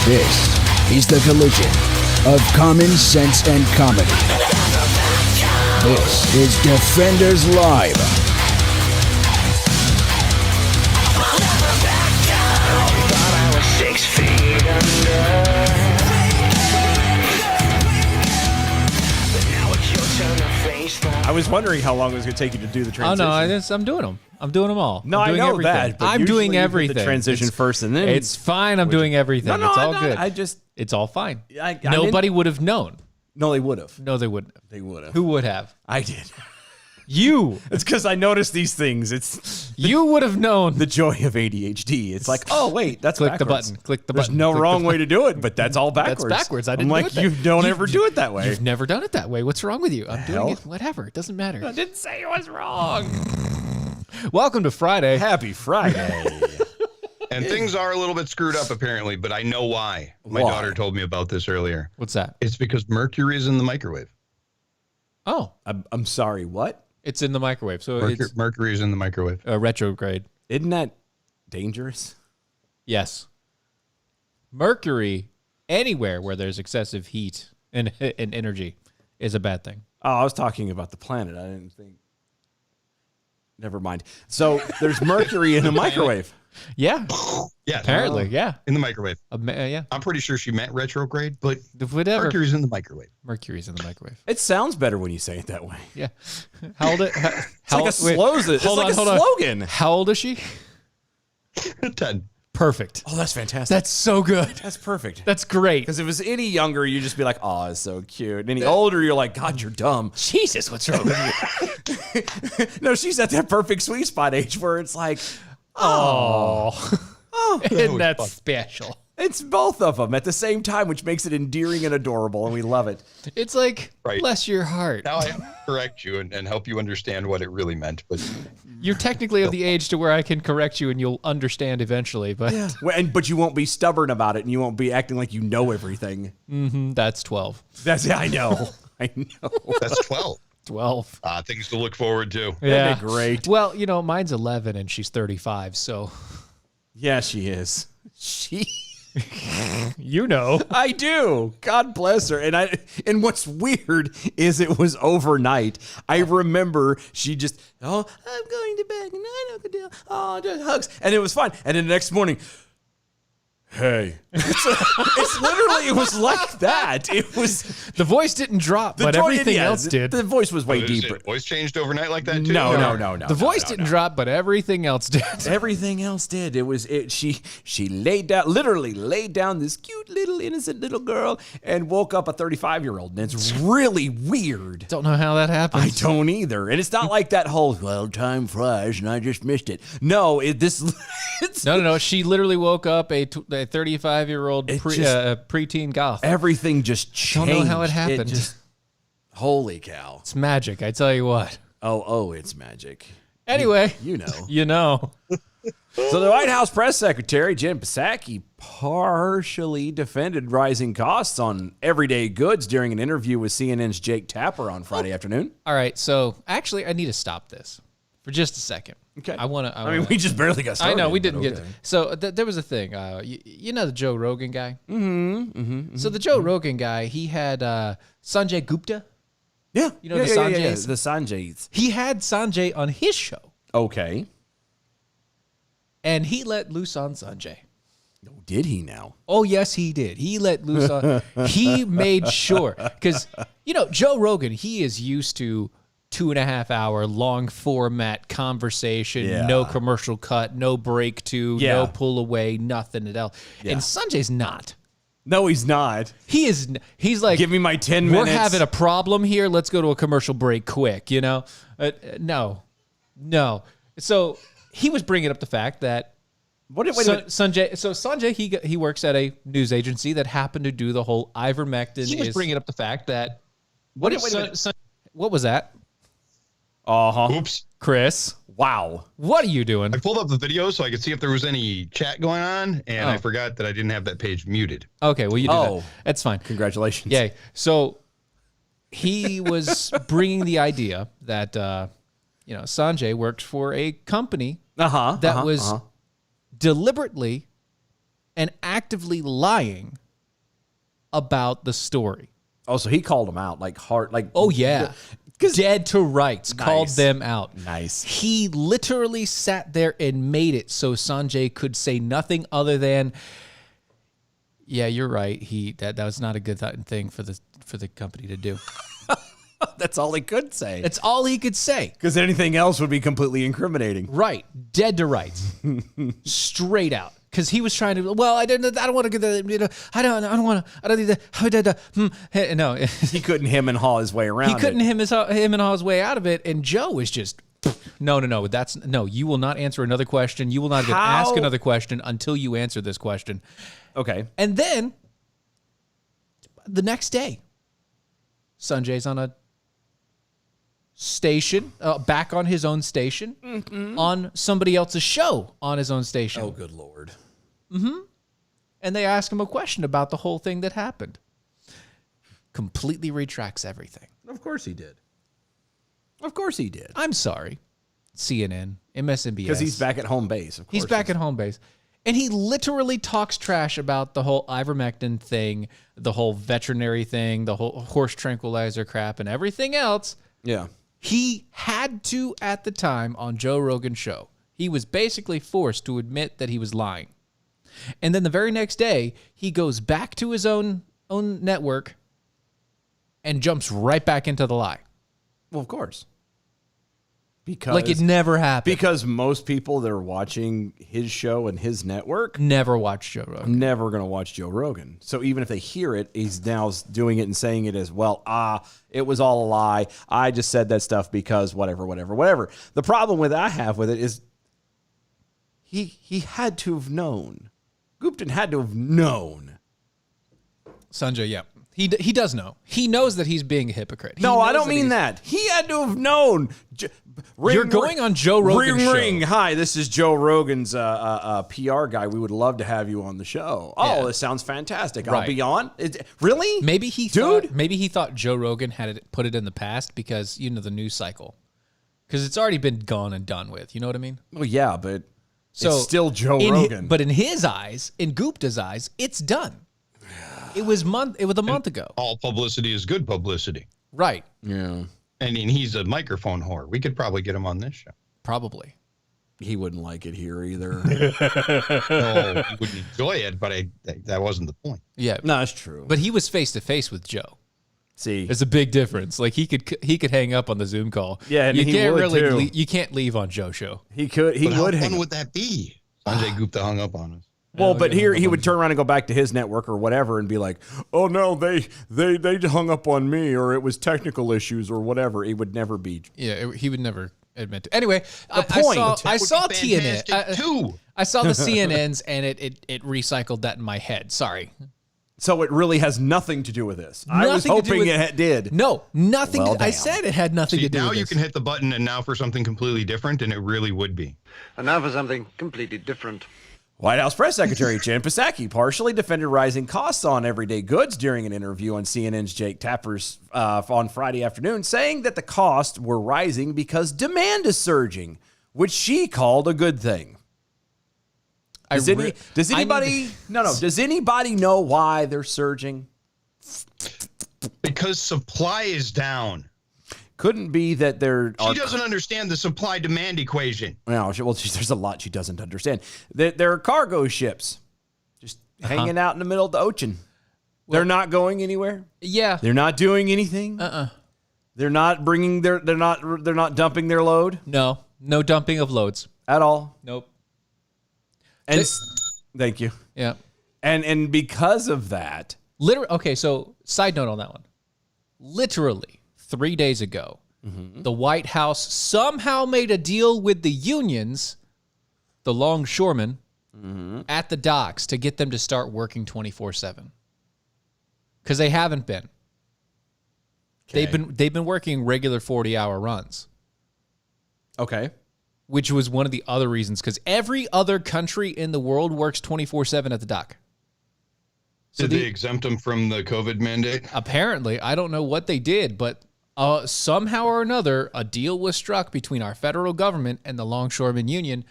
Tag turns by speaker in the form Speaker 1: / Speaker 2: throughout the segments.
Speaker 1: This is the collision of common sense and comedy. This is Defenders Live.
Speaker 2: I was wondering how long it was going to take you to do the transition.
Speaker 3: Oh no, I'm doing them. I'm doing them all.
Speaker 2: No,
Speaker 3: I'm doing
Speaker 2: I know
Speaker 3: everything.
Speaker 2: that. But
Speaker 3: I'm doing
Speaker 2: usually you do
Speaker 3: everything.
Speaker 2: the transition first, and then
Speaker 3: It's fine. I'm doing everything.
Speaker 2: No,
Speaker 3: it's all
Speaker 2: I'm not.
Speaker 3: good. It's all fine. Nobody would have known.
Speaker 2: No, they would have.
Speaker 3: No, they wouldn't.
Speaker 2: They would have.
Speaker 3: Who would have?
Speaker 2: I did.
Speaker 3: You.
Speaker 2: It's because I noticed these things. It's
Speaker 3: You would have known.
Speaker 2: the joy of ADHD. It's like, oh wait, that's
Speaker 3: Click
Speaker 2: backwards.
Speaker 3: the button. Click the
Speaker 2: There's
Speaker 3: button.
Speaker 2: no
Speaker 3: Click the
Speaker 2: wrong
Speaker 3: button.
Speaker 2: way to do it, but that's all backwards.
Speaker 3: That's backwards. I
Speaker 2: I'm
Speaker 3: didn't
Speaker 2: like,
Speaker 3: do it
Speaker 2: you
Speaker 3: that.
Speaker 2: don't ever do it that way.
Speaker 3: You've never done it that way. What's wrong with you? I'm doing
Speaker 2: hell?
Speaker 3: it. Whatever. It doesn't matter.
Speaker 2: I didn't say it was wrong.
Speaker 3: Welcome to Friday.
Speaker 2: Happy Friday.
Speaker 4: And things are a little bit screwed up apparently, but I know why. My
Speaker 2: Why?
Speaker 4: daughter told me about this earlier.
Speaker 3: What's that?
Speaker 4: It's because mercury is in the microwave.
Speaker 3: Oh,
Speaker 2: I'm sorry, what?
Speaker 3: it's in the microwave. So it's
Speaker 4: Mercury is in the microwave.
Speaker 3: a retrograde.
Speaker 2: Isn't that dangerous?
Speaker 3: Yes. Mercury, anywhere where there's excessive heat and energy, is a bad thing.
Speaker 2: Oh, I was talking about the planet. I didn't think. Never mind. So there's mercury in a microwave.
Speaker 3: Yeah.
Speaker 4: Yeah,
Speaker 3: Apparently, yeah.
Speaker 4: in the microwave.
Speaker 3: Yeah.
Speaker 4: I'm pretty sure she meant retrograde, but
Speaker 3: Whatever.
Speaker 4: mercury's in the microwave.
Speaker 3: Mercury's in the microwave.
Speaker 2: It sounds better when you say it that way.
Speaker 3: Yeah. How old?
Speaker 2: It's like a slogan. It's like a slogan.
Speaker 3: How old is she?
Speaker 4: 10.
Speaker 3: Perfect.
Speaker 2: Oh, that's fantastic.
Speaker 3: That's so good.
Speaker 2: That's perfect.
Speaker 3: That's great.
Speaker 2: Because if it was any younger, you'd just be like, "Oh, it's so cute." And any older, you're like, "God, you're dumb."
Speaker 3: Jesus, what's wrong with you?
Speaker 2: No, she's at that perfect sweet spot age where it's like,
Speaker 3: Oh. Isn't that
Speaker 4: fun.
Speaker 3: special?
Speaker 2: it's both of them at the same time, which makes it endearing and adorable, and we love it.
Speaker 3: It's like,
Speaker 4: Right.
Speaker 3: bless your heart.
Speaker 4: Now I have to correct you and help you understand what it really meant, but
Speaker 3: You're technically of the age to where I can correct you and you'll understand eventually, but
Speaker 2: But you won't be stubborn about it, and you won't be acting like you know everything.
Speaker 3: that's 12.
Speaker 2: I know. I know.
Speaker 4: that's 12.
Speaker 3: 12.
Speaker 4: Things to look forward to.
Speaker 3: Yeah.
Speaker 2: be great.
Speaker 3: Well, mine's 11 and she's 35, so
Speaker 2: Yeah, she is. I do. God bless her. And what's weird is it was overnight. I remember she just, I'm going to bed. Good night, Uncle Dale. Oh, just hugs. And it was fine. And then the next morning, hey. It's literally, it was like that. It was.
Speaker 3: the voice didn't drop, but everything else did.
Speaker 2: The voice was way
Speaker 4: Is it
Speaker 2: deeper.
Speaker 4: voice changed overnight like that too?
Speaker 2: No.
Speaker 3: The voice didn't drop, but everything else did.
Speaker 2: Everything else did. She literally laid down this cute little innocent little girl and woke up a 35-year-old. And it's really weird.
Speaker 3: Don't know how that happened.
Speaker 2: I don't either. And it's not like that whole, well, time flies and I just missed it. No, it's
Speaker 3: No. She literally woke up a 35-year-old preteen goth.
Speaker 2: everything just changed.
Speaker 3: Don't know how it happened.
Speaker 2: Holy cow.
Speaker 3: It's magic, I tell you what.
Speaker 2: Oh, it's magic.
Speaker 3: Anyway,
Speaker 2: You know.
Speaker 3: you know.
Speaker 2: So the White House press secretary, Jen Psaki, partially defended rising costs on everyday goods during an interview with CNN's Jake Tapper on Friday afternoon.
Speaker 3: All right, so actually I need to stop this for just a second.
Speaker 2: Okay.
Speaker 3: I want to.
Speaker 2: I mean, we just barely got started.
Speaker 3: I know we
Speaker 2: but
Speaker 3: didn't get.
Speaker 2: okay.
Speaker 3: So there was a thing. You know the Joe Rogan guy. So the Joe Rogan guy, he had Sanjay Gupta.
Speaker 2: Yeah.
Speaker 3: You know the Sanjays?
Speaker 2: The Sanjays.
Speaker 3: He had Sanjay on his show,
Speaker 2: Okay.
Speaker 3: and he let loose on Sanjay.
Speaker 2: Did he now?
Speaker 3: Oh yes, he did. He let loose on. He made sure because Joe Rogan, he is used to 2.5 hour long format conversation,
Speaker 2: Yeah.
Speaker 3: no commercial cut, no break to,
Speaker 2: Yeah.
Speaker 3: no pull away, nothing at all.
Speaker 2: Yeah.
Speaker 3: And Sanjay's not.
Speaker 2: No, he's not.
Speaker 3: He's like,
Speaker 2: Give me my 10
Speaker 3: we're
Speaker 2: minutes.
Speaker 3: having a problem here. Let's go to a commercial break quick. No. So he was bringing up the fact that
Speaker 2: Wait a minute.
Speaker 3: Sanjay, he works at a news agency that happened to do the whole ivermectin.
Speaker 4: He was bringing up the fact that
Speaker 3: what
Speaker 2: wait a minute.
Speaker 3: what was that?
Speaker 2: Uh-huh.
Speaker 4: Oops.
Speaker 3: Chris,
Speaker 2: Wow.
Speaker 3: what are you doing?
Speaker 4: I pulled up the video so I could see if there was any chat going on, and I forgot that I didn't have that page muted.
Speaker 3: Okay, well, you did
Speaker 2: Oh.
Speaker 3: that. That's fine.
Speaker 2: Congratulations.
Speaker 3: Yay. So he was bringing the idea that, Sanjay worked for a company that was deliberately and actively lying about the story.
Speaker 2: Oh, so he called him out like hard, like.
Speaker 3: Oh, yeah. Dead to rights, called
Speaker 2: Nice.
Speaker 3: them out.
Speaker 2: Nice.
Speaker 3: He literally sat there and made it so Sanjay could say nothing other than, yeah, you're right. That was not a good thing for the company to do.
Speaker 2: That's all he could say.
Speaker 3: That's all he could say.
Speaker 2: Because anything else would be completely incriminating.
Speaker 3: Right. Dead to rights. Straight out. Because he was trying to, well, I don't want to get the, I don't need the, no.
Speaker 2: He couldn't him and haw his way around.
Speaker 3: He couldn't
Speaker 2: it.
Speaker 3: him and haw his way out of it. And Joe was just, no, you will not answer another question. You will not even ask another question until you answer this question.
Speaker 2: Okay.
Speaker 3: And then the next day, Sanjay's on a station, back on his own station, on somebody else's show on his own station.
Speaker 2: Oh, good Lord.
Speaker 3: And they ask him a question about the whole thing that happened. Completely retracts everything.
Speaker 2: Of course he did. Of course he did.
Speaker 3: I'm sorry, CNN, MSNBS.
Speaker 2: Because he's back at home base. Of course
Speaker 3: He's back at home base. And he literally talks trash about the whole ivermectin thing, the whole veterinary thing, the whole horse tranquilizer crap, and everything else.
Speaker 2: Yeah.
Speaker 3: He had to, at the time, on Joe Rogan's show, he was basically forced to admit that he was lying. And then the very next day, he goes back to his own network and jumps right back into the lie.
Speaker 2: Well, of course. Because
Speaker 3: Like it never happened.
Speaker 2: Because most people that are watching his show and his network
Speaker 3: Never watched Joe Rogan.
Speaker 2: never going to watch Joe Rogan. So even if they hear it, he's now doing it and saying it as well. It was all a lie. I just said that stuff because whatever. The problem I have with it is he had to have known. Gupton had to have known.
Speaker 3: Sanjay, yeah. He does know. He knows that he's being a hypocrite. He
Speaker 2: No, I
Speaker 3: knows
Speaker 2: don't mean
Speaker 3: he's-
Speaker 2: that. He had to have known.
Speaker 3: You're going on Joe Rogan's show.
Speaker 2: Ring. Hi, this is Joe Rogan's PR guy. We would love to have you on the show. Oh,
Speaker 3: Yeah.
Speaker 2: this sounds fantastic.
Speaker 3: Right.
Speaker 2: I'll be on. Really?
Speaker 3: Maybe he
Speaker 2: Dude?
Speaker 3: thought Joe Rogan had put it in the past because, the news cycle. Because it's already been gone and done with. You know what I mean?
Speaker 2: Well, yeah, but
Speaker 3: So
Speaker 2: it's still Joe Rogan.
Speaker 3: But in his eyes, in Gupta's eyes, it's done. It was a month ago.
Speaker 4: All publicity is good publicity.
Speaker 3: Right.
Speaker 2: yeah,
Speaker 4: I mean, he's a microphone whore. We could probably get him on this show.
Speaker 3: Probably.
Speaker 2: he wouldn't like it here either.
Speaker 4: No, he wouldn't enjoy it, but that wasn't the point.
Speaker 3: Yeah.
Speaker 2: No, it's true.
Speaker 3: But he was face to face with Joe.
Speaker 2: See,
Speaker 3: There's a big difference. Like he could hang up on the Zoom call.
Speaker 2: Yeah, and
Speaker 3: you
Speaker 2: he
Speaker 3: can't
Speaker 2: would,
Speaker 3: really
Speaker 2: too.
Speaker 3: you can't leave on Joe's show.
Speaker 2: he
Speaker 4: But how
Speaker 2: would
Speaker 4: fun
Speaker 2: hang.
Speaker 4: would that be? Sanjay Gupta hung up on us.
Speaker 2: Well, but
Speaker 3: yeah,
Speaker 2: here he would turn around and go back to his network or whatever and be like, "Oh no, they hung up on me, or it was technical issues, or whatever." He would never be.
Speaker 3: Yeah, he would never admit to. Anyway,
Speaker 2: point.
Speaker 3: I saw
Speaker 4: Would be
Speaker 3: TNN.
Speaker 4: fantastic, too.
Speaker 3: I saw the CNNs and it recycled that in my head. Sorry.
Speaker 2: So it really has nothing to do with this. I was
Speaker 3: Nothing to do
Speaker 2: hoping
Speaker 3: with-
Speaker 2: it did.
Speaker 3: No, nothing.
Speaker 2: Well,
Speaker 3: I
Speaker 2: damn.
Speaker 3: said it had nothing
Speaker 4: See,
Speaker 3: to do
Speaker 4: now
Speaker 3: with
Speaker 4: you
Speaker 3: this.
Speaker 4: can hit the button and now for something completely different, and it really would be.
Speaker 5: And now for something completely different.
Speaker 2: White House Press Secretary Jen Psaki partially defended rising costs on everyday goods during an interview on CNN's Jake Tapper's on Friday afternoon, saying that the costs were rising because demand is surging, which she called a good thing. Does anybody know why they're surging?
Speaker 4: Because supply is down.
Speaker 2: Couldn't be that there
Speaker 4: She
Speaker 2: are.
Speaker 4: doesn't understand the supply-demand equation.
Speaker 2: Well, there's a lot she doesn't understand. There are cargo ships just hanging out in the middle of the ocean. They're not going anywhere.
Speaker 3: Yeah.
Speaker 2: They're not doing anything. They're not bringing they're not dumping their load
Speaker 3: No dumping of loads.
Speaker 2: at all.
Speaker 3: Nope.
Speaker 2: And thank you.
Speaker 3: Yeah.
Speaker 2: And because of that,
Speaker 3: Literally. Okay. So side note on that one. Literally 3 days ago, the White House somehow made a deal with the unions, the longshoremen, at the docks to get them to start working 24/7. Because they haven't been. They've been working regular 40-hour runs.
Speaker 2: Okay.
Speaker 3: which was one of the other reasons, because every other country in the world works 24/7 at the dock.
Speaker 4: Did they exempt them from the COVID mandate?
Speaker 3: Apparently, I don't know what they did, but somehow or another, a deal was struck between our federal government and the Longshoremen Union,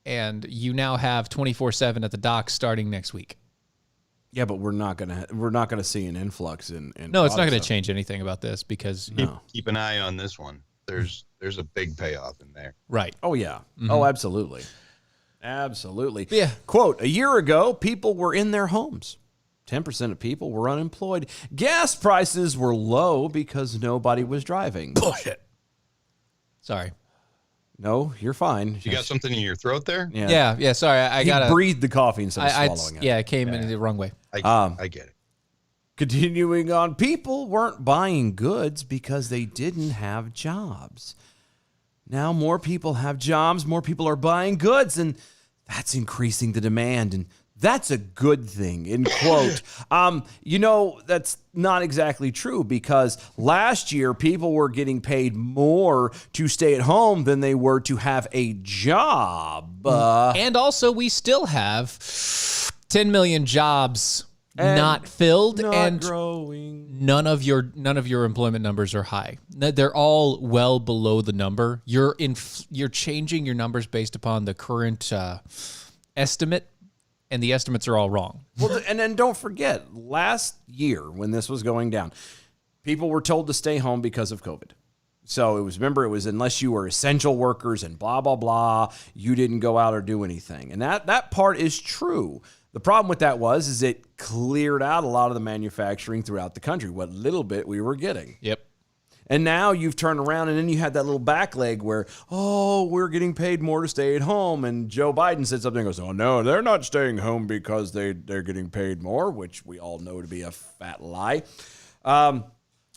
Speaker 3: and you now have 24/7 at the dock starting next week.
Speaker 2: Yeah, but we're not gonna see an influx in
Speaker 3: No, it's not going
Speaker 2: products,
Speaker 3: to change anything about this because
Speaker 4: Keep an eye on this one. There's a big payoff in there.
Speaker 3: right.
Speaker 2: Oh, yeah. Oh, absolutely. Absolutely.
Speaker 3: Yeah.
Speaker 2: Quote, a year ago, people were in their homes. 10% of people were unemployed. Gas prices were low because nobody was driving.
Speaker 3: Bullshit. Sorry.
Speaker 2: No, you're fine.
Speaker 4: You got something in your throat there?
Speaker 3: Yeah. Sorry, I
Speaker 2: He
Speaker 3: got
Speaker 2: breathed the coffee instead of swallowing it.
Speaker 3: Yeah, it came in the wrong way.
Speaker 4: I get it.
Speaker 2: Continuing on, people weren't buying goods because they didn't have jobs. Now more people have jobs, more people are buying goods, and that's increasing the demand, and that's a good thing, in quote. That's not exactly true, because last year people were getting paid more to stay at home than they were to have a job.
Speaker 3: And also, we still have 10 million jobs not filled, and
Speaker 2: growing.
Speaker 3: none of your employment numbers are high. They're all well below the number. You're changing your numbers based upon the current estimate, and the estimates are all wrong.
Speaker 2: Well, and then don't forget, last year when this was going down, people were told to stay home because of COVID. So it was unless you were essential workers and blah, blah, blah, you didn't go out or do anything. And that part is true. The problem with that is it cleared out a lot of the manufacturing throughout the country, what little bit we were getting.
Speaker 3: Yep.
Speaker 2: And now you've turned around and then you had that little back leg where, we're getting paid more to stay at home. And Joe Biden said something and goes, oh, no, they're not staying home because they're getting paid more, which we all know to be a fat lie.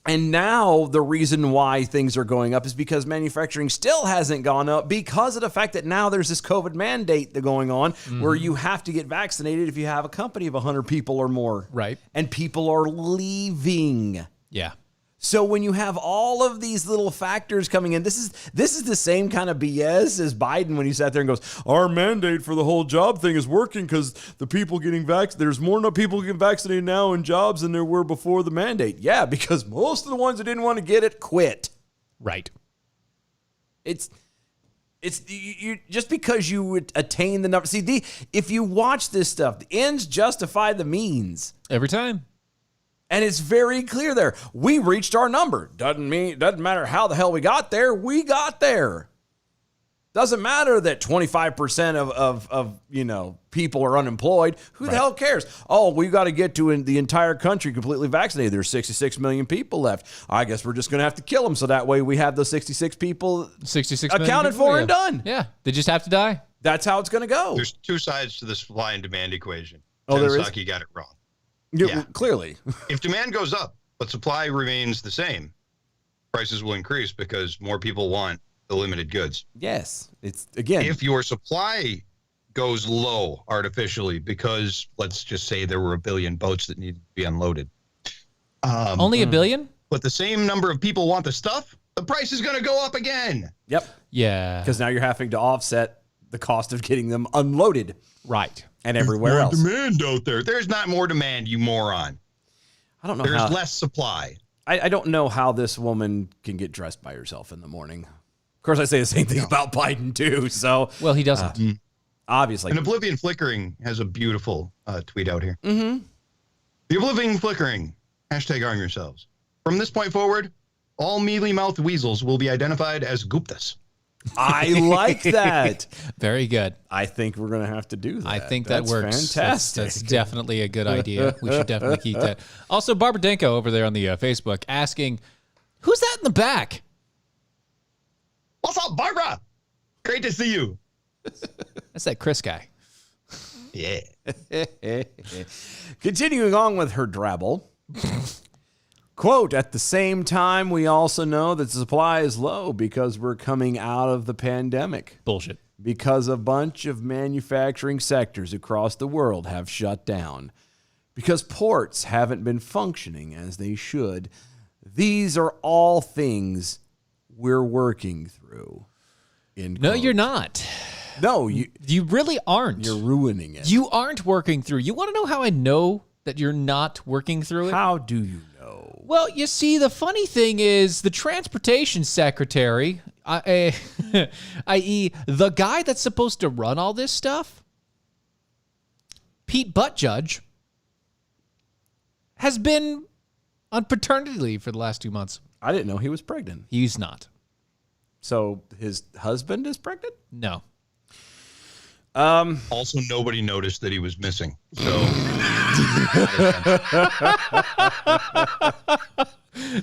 Speaker 2: And now the reason why things are going up is because manufacturing still hasn't gone up because of the fact that now there's this COVID mandate going on where you have to get vaccinated if you have a company of 100 people or more.
Speaker 3: Right.
Speaker 2: And people are leaving.
Speaker 3: Yeah.
Speaker 2: So when you have all of these little factors coming in, this is the same kind of BS as Biden when he sat there and goes, our mandate for the whole job thing is working because the people getting vaccinated, there's more people getting vaccinated now in jobs than there were before the mandate. Yeah, because most of the ones that didn't want to get it quit.
Speaker 3: Right.
Speaker 2: It's you just because you would attain the number. See, if you watch this stuff, the ends justify the means.
Speaker 3: Every time.
Speaker 2: And it's very clear there. We reached our number. Doesn't matter how the hell we got there. We got there. Doesn't matter that 25% of people are unemployed. Who the hell cares? Oh, we got to get to the entire country completely vaccinated. There's 66 million people left. I guess we're just going to have to kill them so that way we have those 66 people
Speaker 3: 66
Speaker 2: accounted for and done.
Speaker 3: Yeah. They just have to die.
Speaker 2: That's how it's going to go.
Speaker 4: There's two sides to the supply and demand equation.
Speaker 2: Oh, there is?
Speaker 4: Psaki got it wrong.
Speaker 2: Yeah. Clearly.
Speaker 4: If demand goes up, but supply remains the same, prices will increase because more people want the limited goods.
Speaker 2: Yes. It's, again.
Speaker 4: If your supply goes low artificially because, let's just say there were 1 billion boats that needed to be unloaded.
Speaker 3: Only 1 billion?
Speaker 4: But the same number of people want the stuff, the price is going to go up again.
Speaker 2: Yep.
Speaker 3: Yeah.
Speaker 2: Because now you're having to offset the cost of getting them unloaded.
Speaker 3: Right.
Speaker 2: And everywhere else.
Speaker 4: Demand out there. There's not more demand, you moron.
Speaker 2: I don't know
Speaker 4: There's
Speaker 2: how.
Speaker 4: less supply.
Speaker 2: I don't know how this woman can get dressed by herself in the morning. Of course, I say the same thing about Biden, too. So,
Speaker 3: Well, he doesn't.
Speaker 2: obviously.
Speaker 4: And Oblivion Flickering has a beautiful tweet out here. Mm-hmm. The Oblivion Flickering. Hashtag arm yourselves. From this point forward, all mealy-mouthed weasels will be identified as Guptas.
Speaker 2: I like that.
Speaker 3: Very good.
Speaker 2: I think we're going to have to do that.
Speaker 3: I think
Speaker 2: That's
Speaker 3: that works.
Speaker 2: fantastic.
Speaker 3: That's definitely a good idea. We should definitely keep that. Also, Barbara Denko over there on the Facebook asking, who's that in the back?
Speaker 4: What's up, Barbara? Great to see you.
Speaker 3: That's that Chris guy.
Speaker 4: Yeah.
Speaker 2: Continuing on with her drabble. Quote, at the same time, we also know that the supply is low because we're coming out of the pandemic.
Speaker 3: Bullshit.
Speaker 2: Because a bunch of manufacturing sectors across the world have shut down. Because ports haven't been functioning as they should. These are all things we're working through.
Speaker 3: No, you're not.
Speaker 2: No,
Speaker 3: You really aren't.
Speaker 2: you're ruining it.
Speaker 3: You aren't working through. You want to know how I know that you're not working through it?
Speaker 2: How do you know?
Speaker 3: Well, you see, the funny thing is the transportation secretary, i.e., the guy that's supposed to run all this stuff, Pete Buttigieg, has been on paternity leave for the last 2 months.
Speaker 2: I didn't know he was pregnant.
Speaker 3: He's not.
Speaker 2: So his husband is pregnant?
Speaker 3: No.
Speaker 4: Also, nobody noticed that he was missing. So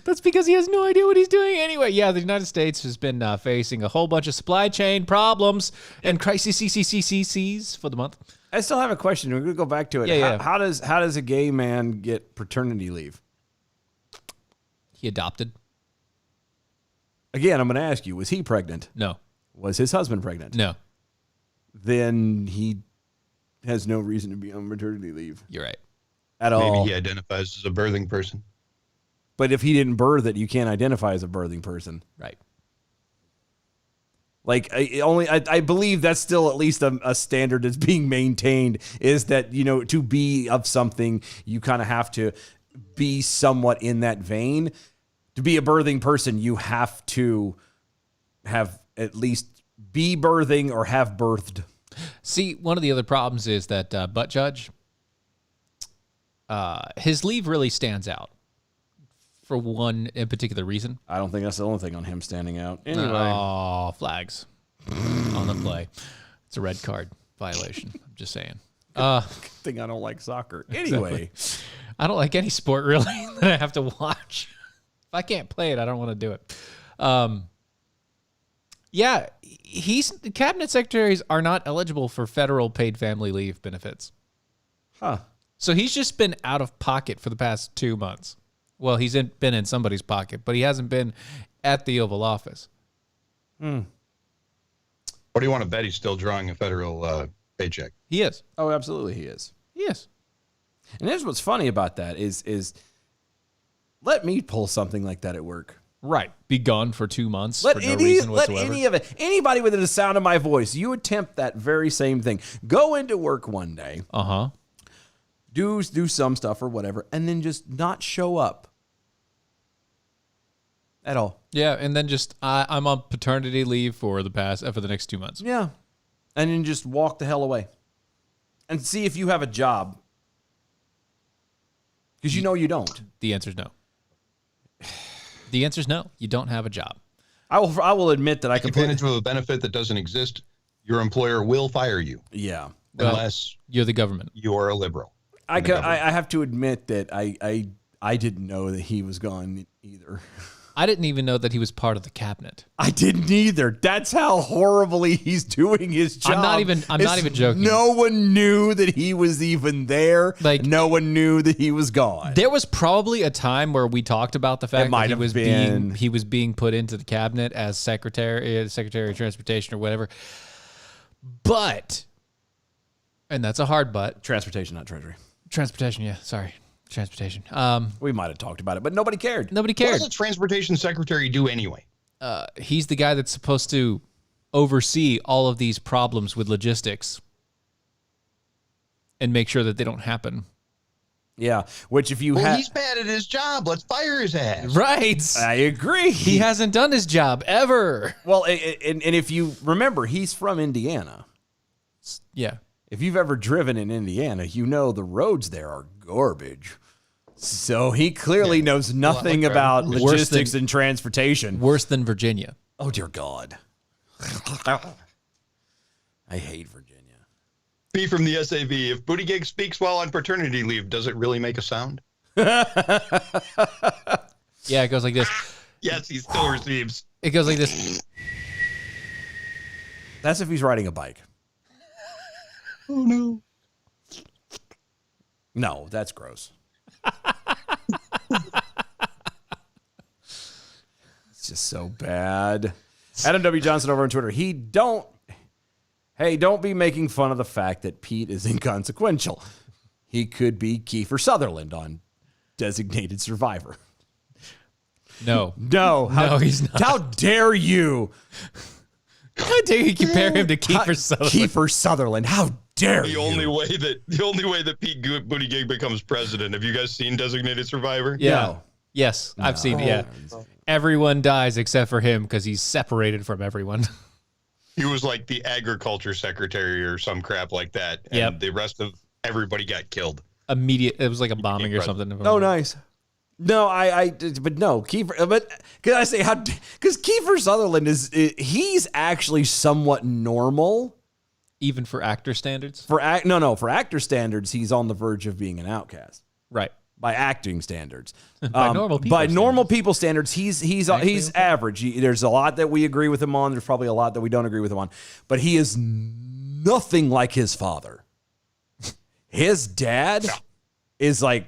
Speaker 3: That's because he has no idea what he's doing anyway. Yeah, the United States has been facing a whole bunch of supply chain problems and crises for the month.
Speaker 2: I still have a question. We're going to go back to it.
Speaker 3: Yeah.
Speaker 2: How does a gay man get paternity leave?
Speaker 3: He adopted?
Speaker 2: Again, I'm going to ask you, was he pregnant?
Speaker 3: No.
Speaker 2: Was his husband pregnant?
Speaker 3: No.
Speaker 2: Then he has no reason to be on maternity leave
Speaker 3: You're right.
Speaker 2: at all.
Speaker 4: maybe he identifies as a birthing person.
Speaker 2: But if he didn't birth it, you can't identify as a birthing person.
Speaker 3: Right.
Speaker 2: Like I believe that's still at least a standard that's being maintained, is that, to be of something, you kind of have to be somewhat in that vein. To be a birthing person, you have to have at least be birthing or have birthed.
Speaker 3: See, one of the other problems is that Buttigieg, his leave really stands out for one in particular reason.
Speaker 2: I don't think that's the only thing on him standing out. Anyway,
Speaker 3: Oh, flags on the play. It's a red card violation. I'm just saying.
Speaker 2: thing I don't like soccer. Anyway,
Speaker 3: I don't like any sport really that I have to watch. If I can't play it, I don't want to do it. Yeah, cabinet secretaries are not eligible for federal paid family leave benefits.
Speaker 2: huh?
Speaker 3: So he's just been out of pocket for the past 2 months. Well, he's been in somebody's pocket, but he hasn't been at the Oval Office.
Speaker 4: What do you want to bet he's still drawing a federal paycheck?
Speaker 3: He is.
Speaker 2: Oh, absolutely, he is.
Speaker 3: He is.
Speaker 2: And here's what's funny about that is let me pull something like that at work.
Speaker 3: Right. Be gone for 2 months
Speaker 2: Let
Speaker 3: for no reason
Speaker 2: let
Speaker 3: whatsoever.
Speaker 2: anybody within the sound of my voice, you attempt that very same thing. Go into work one day,
Speaker 3: Uh-huh.
Speaker 2: do some stuff or whatever, and then just not show up at all.
Speaker 3: Yeah, and then just I'm on paternity leave for the next 2 months.
Speaker 2: Yeah. And then just walk the hell away. And see if you have a job. Because you don't.
Speaker 3: The answer's no. The answer's no. You don't have a job.
Speaker 2: I will admit that I
Speaker 4: Take
Speaker 2: can
Speaker 4: advantage of a benefit that doesn't exist. Your employer will fire you
Speaker 2: Yeah.
Speaker 3: Well,
Speaker 4: unless
Speaker 3: you're the government.
Speaker 4: you are a liberal.
Speaker 2: I have to admit that I didn't know that he was gone either.
Speaker 3: I didn't even know that he was part of the cabinet.
Speaker 2: I didn't either. That's how horribly he's doing his job.
Speaker 3: I'm not even joking.
Speaker 2: No one knew that he was even there.
Speaker 3: Like,
Speaker 2: no one knew that he was gone.
Speaker 3: There was probably a time where we talked about the fact
Speaker 2: might
Speaker 3: that
Speaker 2: have
Speaker 3: he was being put into the cabinet as secretary of transportation or whatever. But, and that's a hard but.
Speaker 2: Transportation, not treasury.
Speaker 3: Transportation, yeah, sorry. Transportation.
Speaker 2: We might have talked about it, but nobody cared.
Speaker 3: Nobody
Speaker 4: What
Speaker 3: cared.
Speaker 4: does a transportation secretary do anyway?
Speaker 3: He's the guy that's supposed to oversee all of these problems with logistics and make sure that they don't happen.
Speaker 2: Yeah, which if you
Speaker 4: Well,
Speaker 2: have...
Speaker 4: he's bad at his job. Let's fire his ass.
Speaker 3: Right.
Speaker 2: I agree.
Speaker 3: He hasn't done his job ever.
Speaker 2: Well, and if you remember, he's from Indiana.
Speaker 3: Yeah.
Speaker 2: If you've ever driven in Indiana, you know the roads there are garbage. So he clearly knows nothing
Speaker 4: like
Speaker 2: about
Speaker 3: Worse
Speaker 2: logistics
Speaker 3: than-
Speaker 2: and transportation.
Speaker 3: Worse than Virginia.
Speaker 2: Oh, dear God. I hate Virginia.
Speaker 4: B from the SAV. If Buttigieg speaks while on paternity leave, does it really make a sound?
Speaker 3: Yeah, it goes like this.
Speaker 4: Yes, he still receives.
Speaker 3: It goes like this.
Speaker 2: That's if he's riding a bike.
Speaker 4: Oh, no.
Speaker 2: No, that's gross. It's just so bad. Adam W. Johnson over on Twitter. Don't be making fun of the fact that Pete is inconsequential. He could be Kiefer Sutherland on Designated Survivor.
Speaker 3: No.
Speaker 2: No.
Speaker 3: No, he's not.
Speaker 2: How dare you?
Speaker 3: How dare you compare him to Kiefer Sutherland?
Speaker 2: Kiefer Sutherland. How dare
Speaker 4: The
Speaker 2: you?
Speaker 4: only way that Pete Buttigieg becomes president. Have you guys seen Designated Survivor?
Speaker 3: Yeah.
Speaker 2: No.
Speaker 3: Yes, I've seen. Yeah. Everyone dies except for him because he's separated from everyone.
Speaker 4: He was like the agriculture secretary or some crap like that. And
Speaker 3: Yep.
Speaker 4: the rest of everybody got killed.
Speaker 3: It was like a bombing or something.
Speaker 2: Oh, nice. No, but no, Kiefer. But can I say because Kiefer Sutherland he's actually somewhat normal
Speaker 3: Even for actor standards?
Speaker 2: for actor standards. He's on the verge of being an outcast
Speaker 3: Right.
Speaker 2: by acting standards.
Speaker 3: By normal people
Speaker 2: By normal
Speaker 3: standards.
Speaker 2: people standards, he's average. There's a lot that we agree with him on. There's probably a lot that we don't agree with him on. But he is nothing like his father. His dad is like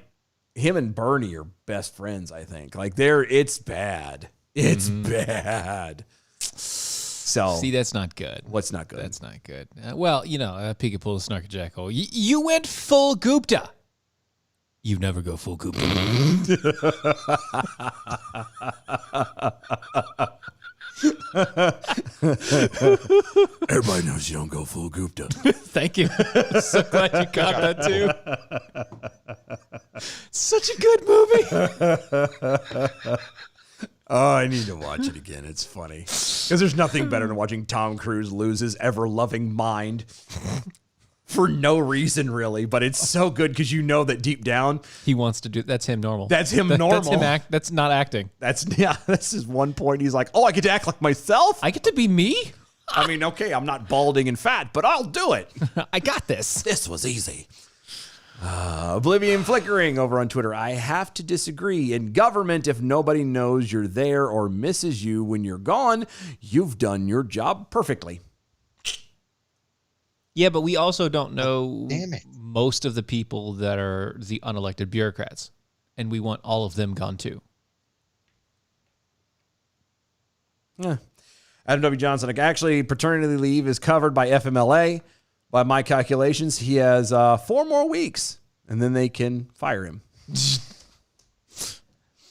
Speaker 2: him and Bernie are best friends. I think it's bad. It's bad. So
Speaker 3: See, that's not good.
Speaker 2: what's not good?
Speaker 3: That's not good. Well, Pika pull the snarky jackal. You went full Gupta. You never go full Gupta.
Speaker 2: Everybody knows you don't go full Gupta.
Speaker 3: Thank you. So glad you got that too. Such a good movie.
Speaker 2: Oh, I need to watch it again. It's funny. Because there's nothing better than watching Tom Cruise lose his ever-loving mind for no reason, really. But it's so good because you know that deep down,
Speaker 3: He wants to do. That's him normal.
Speaker 2: that's him normal.
Speaker 3: That's him that's not acting.
Speaker 2: That's his one point. He's like, oh, I get to act like myself?
Speaker 3: I get to be me.
Speaker 2: I mean, okay, I'm not balding and fat, but I'll do it.
Speaker 3: I got this.
Speaker 2: This was easy. Oblivion Flickering over on Twitter. I have to disagree. In government, if nobody knows you're there or misses you when you're gone, you've done your job perfectly.
Speaker 3: Yeah, but we also don't know
Speaker 4: Damn it.
Speaker 3: most of the people that are the unelected bureaucrats, and we want all of them gone too.
Speaker 2: Yeah. Adam W. Johnson, like, actually, paternity leave is covered by FMLA. By my calculations, he has 4 more weeks, and then they can fire him.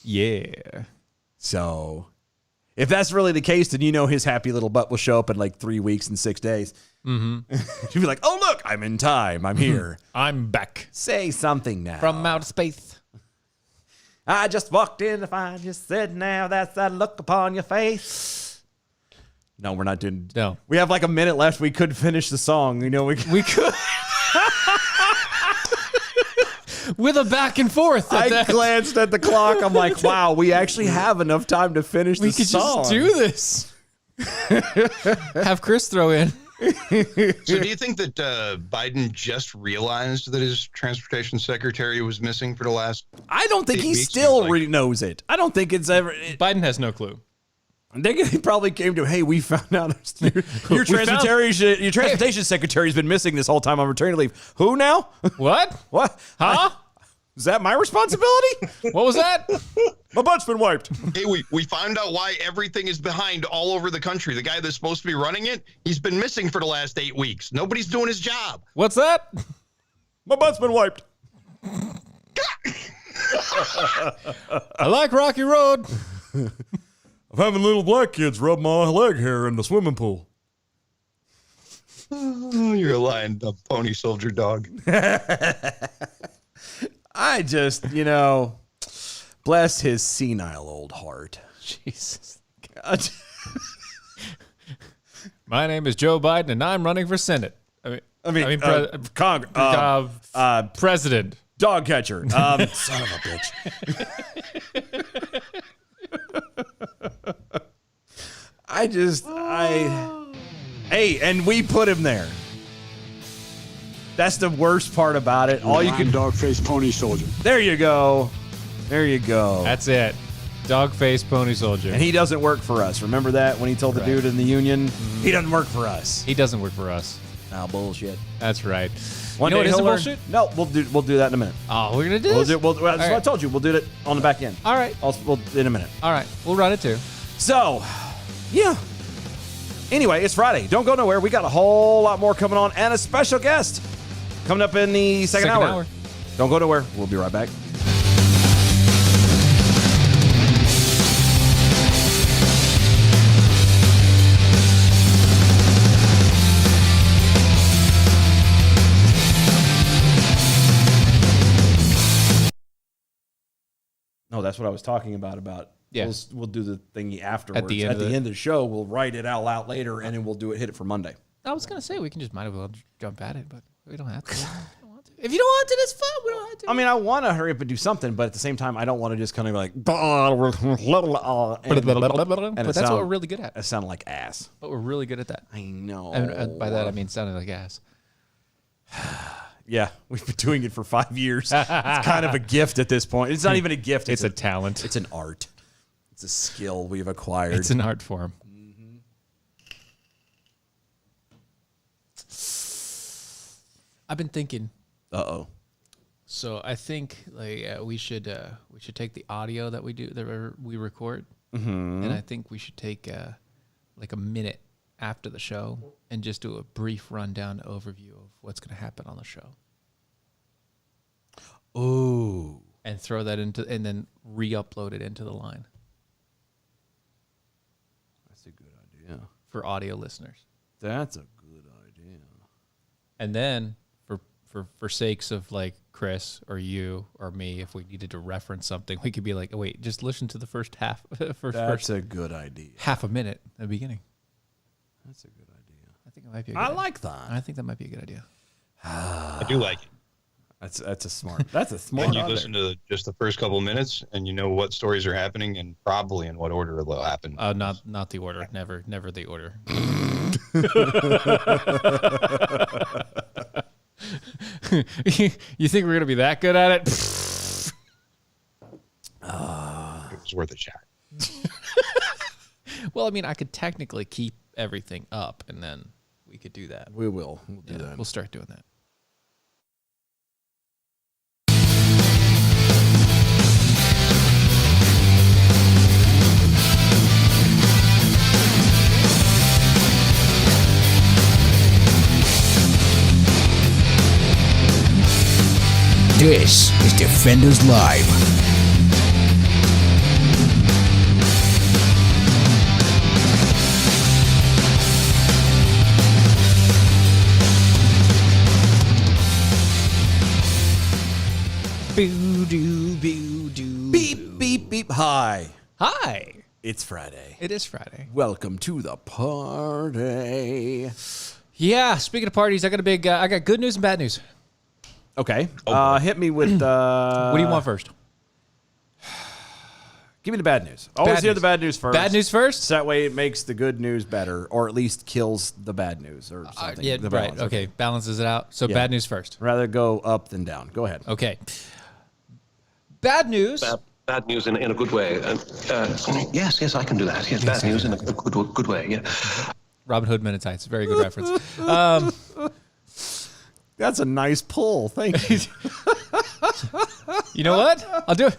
Speaker 3: Yeah.
Speaker 2: So if that's really the case, then his happy little butt will show up in like 3 weeks and 6 days. Mm-hmm. He'll be like, oh, look, I'm in time. I'm here.
Speaker 3: I'm back
Speaker 2: Say something now.
Speaker 3: from outer space.
Speaker 2: I just walked in to find you said now. That's that look upon your face. No, we're not doing.
Speaker 3: No.
Speaker 2: We have like a minute left. We could finish the song. We
Speaker 3: could. With a back and forth.
Speaker 2: I glanced at the clock. I'm like, wow, we actually have enough time to finish
Speaker 3: We
Speaker 2: the
Speaker 3: could
Speaker 2: song.
Speaker 3: just do this. Have Chris throw in.
Speaker 4: So do you think that Biden just realized that his transportation secretary was missing for the last...
Speaker 2: I don't think
Speaker 4: 8
Speaker 2: he
Speaker 4: weeks?
Speaker 2: still
Speaker 4: Like-
Speaker 2: really knows it. I don't think it's ever.
Speaker 3: Biden has no clue.
Speaker 2: They probably came to, hey, we found out your transportation secretary's been missing this whole time on maternity leave. Who now?
Speaker 3: What?
Speaker 2: What?
Speaker 3: Huh?
Speaker 2: Is that my responsibility?
Speaker 3: What was that?
Speaker 2: My butt's been wiped.
Speaker 4: Hey, we found out why everything is behind all over the country. The guy that's supposed to be running it, he's been missing for the last 8 weeks. Nobody's doing his job.
Speaker 3: What's that?
Speaker 2: My butt's been wiped.
Speaker 3: I like Rocky Road.
Speaker 2: I'm having little black kids rub my leg hair in the swimming pool.
Speaker 4: Oh, you're a lying pony soldier dog.
Speaker 2: I just, bless his senile old heart.
Speaker 3: Jesus.
Speaker 2: God.
Speaker 3: My name is Joe Biden, and I'm running for Senate. President.
Speaker 2: Dog catcher. Son of a bitch. Hey, and we put him there. That's the worst part about it. All you can
Speaker 6: dog-faced pony soldier.
Speaker 2: There you go. There you go.
Speaker 3: That's it. Dog face pony soldier.
Speaker 2: And he doesn't work for us. Remember that when he told the dude in the union? He doesn't work for us.
Speaker 3: He doesn't work for us.
Speaker 2: Oh, bullshit.
Speaker 3: That's right.
Speaker 2: One
Speaker 3: You know
Speaker 2: day
Speaker 3: what isn't
Speaker 2: he'll learn-
Speaker 3: bullshit?
Speaker 2: No, we'll do that in a minute.
Speaker 3: Oh, we're gonna do
Speaker 2: We'll
Speaker 3: this.
Speaker 2: do. That's what I
Speaker 3: right.
Speaker 2: told you. We'll do it on the back end.
Speaker 3: All right.
Speaker 2: We'll in a minute.
Speaker 3: All right. We'll run it too.
Speaker 2: So, yeah. Anyway, it's Friday. Don't go nowhere. We got a whole lot more coming on and a special guest coming up in the second hour. Don't go nowhere. We'll be right back. what I was talking about.
Speaker 3: Yeah.
Speaker 2: We'll do the thingy afterwards.
Speaker 3: At the end
Speaker 2: end of the show, we'll write it out loud later, and then we'll hit it for Monday.
Speaker 3: I was gonna say we can just might as well jump at it, but we don't have to. If you don't want to, that's fine. We don't have to.
Speaker 2: I mean, I want to hurry up and do something, but at the same time, I don't want to just kind of like. And
Speaker 3: But that's what we're really good at.
Speaker 2: It sounded like ass.
Speaker 3: But we're really good at that.
Speaker 2: I know.
Speaker 3: And by that I mean sounding like ass.
Speaker 2: Yeah, we've been doing it for 5 years. It's kind of a gift at this point. It's not even a gift.
Speaker 3: It's a talent.
Speaker 2: It's an art. It's a skill we've acquired.
Speaker 3: It's an art form. I've been thinking.
Speaker 2: Uh-oh.
Speaker 3: So I think we should take the audio that we record, and I think we should take like a minute after the show and just do a brief rundown overview of what's going to happen on the show.
Speaker 2: Ooh.
Speaker 3: And throw that and then re-upload it into the line
Speaker 2: That's a good idea.
Speaker 3: for audio listeners.
Speaker 2: That's a good idea.
Speaker 3: And then for sakes of like Chris or you or me, if we needed to reference something, we could be like, oh, wait, just listen to the first half.
Speaker 2: That's a good idea.
Speaker 3: half a minute at the beginning.
Speaker 2: That's a good idea.
Speaker 3: I think it might be. I
Speaker 2: like that.
Speaker 3: I think that might be a good idea.
Speaker 4: I do like it.
Speaker 2: That's a smart. That's a smart.
Speaker 4: And you listen to just the first couple of minutes, and you know what stories are happening, and probably in what order they'll happen.
Speaker 3: Not the order. Never the order. You think we're gonna be that good at it?
Speaker 4: It was worth a shot.
Speaker 3: Well, I mean, I could technically keep everything up, and then we could do that.
Speaker 2: We will. We'll do that.
Speaker 3: We'll start doing that.
Speaker 1: This is Defenders Live.
Speaker 2: Beep, beep, beep. Hi.
Speaker 3: Hi.
Speaker 2: It's Friday.
Speaker 3: It is Friday.
Speaker 2: Welcome to the party.
Speaker 3: Yeah. Speaking of parties, I got good news and bad news.
Speaker 2: Okay. Hit me with.
Speaker 3: What do you want first?
Speaker 2: Give me the bad news. Always
Speaker 3: Bad
Speaker 2: hear
Speaker 3: news.
Speaker 2: the bad news first.
Speaker 3: Bad news first?
Speaker 2: So that way it makes the good news better, or at least kills the bad news or something.
Speaker 3: Yeah.
Speaker 2: The
Speaker 3: Right.
Speaker 2: balance.
Speaker 3: Okay. Balances it out. So
Speaker 2: Yeah.
Speaker 3: bad news first.
Speaker 2: Rather go up than down. Go ahead.
Speaker 3: Okay. Bad news.
Speaker 6: Bad news in a good way. Yes, I can do that. Yes, bad news in a good way. Yeah.
Speaker 3: Robin Hood Men in Tights. Very good reference.
Speaker 2: That's a nice pull. Thank you.
Speaker 3: You know what? I'll do it.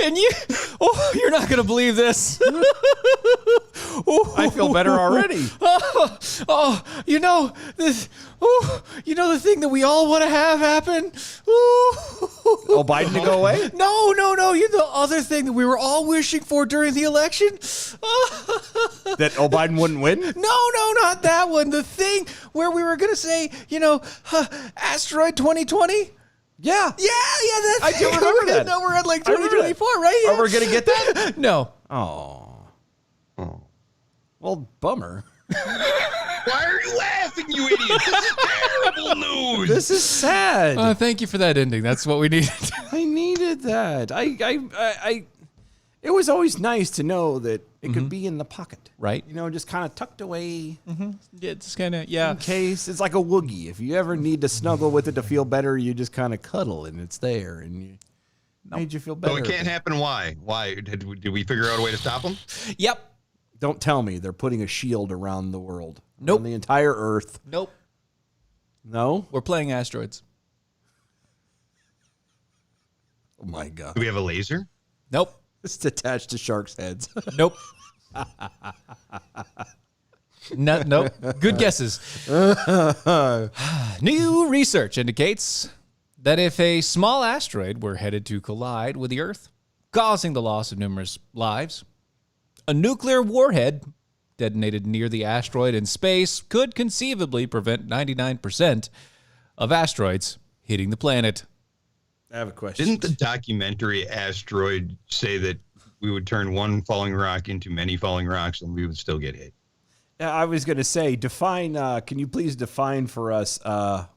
Speaker 3: And you're not gonna believe this.
Speaker 2: I feel better already.
Speaker 3: You know the thing that we all want to have happen.
Speaker 2: Oh, Biden to go away?
Speaker 3: No. You know the other thing that we were all wishing for during the election.
Speaker 2: That Biden wouldn't win?
Speaker 3: No, not that one. The thing where we were gonna say, asteroid 2020.
Speaker 2: Yeah.
Speaker 3: Yeah, that
Speaker 2: I do
Speaker 3: thing.
Speaker 2: remember that.
Speaker 3: No, we're at like
Speaker 2: I remember
Speaker 3: 2024, right?
Speaker 2: Are we going to get that?
Speaker 3: No.
Speaker 2: Oh. Well, bummer.
Speaker 4: Why are you laughing, you idiot? This is terrible news.
Speaker 2: This is sad.
Speaker 3: Thank you for that ending. That's what we needed.
Speaker 2: I needed that. It was always nice to know that it could be in the pocket.
Speaker 3: Right.
Speaker 2: Just kind of tucked away
Speaker 3: Yeah, it's kind of, yeah.
Speaker 2: in case. It's like a woogie. If you ever need to snuggle with it to feel better, you just kind of cuddle and it's there and made you feel better.
Speaker 4: So it can't happen. Why? Did we figure out a way to stop them?
Speaker 3: Yep.
Speaker 2: Don't tell me they're putting a shield around the world.
Speaker 3: Nope.
Speaker 2: Around the entire Earth.
Speaker 3: Nope.
Speaker 2: No?
Speaker 3: We're playing asteroids.
Speaker 2: Oh my God.
Speaker 4: Do we have a laser?
Speaker 3: Nope.
Speaker 2: It's attached to sharks' heads.
Speaker 3: Nope. Nope. Good guesses. New research indicates that if a small asteroid were headed to collide with the Earth, causing the loss of numerous lives, a nuclear warhead detonated near the asteroid in space could conceivably prevent 99% of asteroids hitting the planet.
Speaker 2: I have a question.
Speaker 4: Didn't the documentary Asteroid say that we would turn one falling rock into many falling rocks and we would still get hit?
Speaker 2: I was going to say, define. Can you please define for us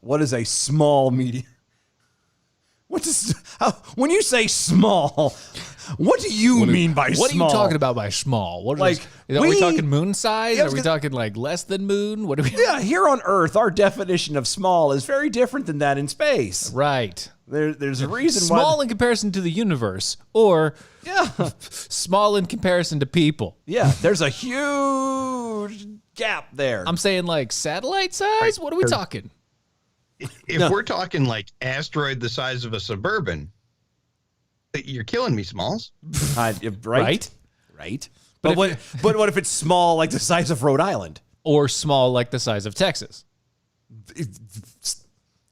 Speaker 2: what is a small medium? When you say small, what do you mean by
Speaker 3: What
Speaker 2: small?
Speaker 3: are you talking about by small? What
Speaker 2: Like,
Speaker 3: are we
Speaker 2: we-
Speaker 3: talking moon size?
Speaker 2: Yeah, I
Speaker 3: Are
Speaker 2: was
Speaker 3: we
Speaker 2: gonna-
Speaker 3: talking like less than moon? What are we?
Speaker 2: Yeah, here on Earth, our definition of small is very different than that in space.
Speaker 3: Right.
Speaker 2: There's a reason
Speaker 3: Small
Speaker 2: why.
Speaker 3: in comparison to the universe, or
Speaker 2: Yeah,
Speaker 3: small in comparison to people.
Speaker 2: yeah. There's a huge gap there.
Speaker 3: I'm saying like satellite size. What are we talking?
Speaker 4: If we're talking like asteroid the size of a Suburban, you're killing me, Smalls.
Speaker 2: Right. But what if it's small, like the size of Rhode Island?
Speaker 3: Or small like the size of Texas.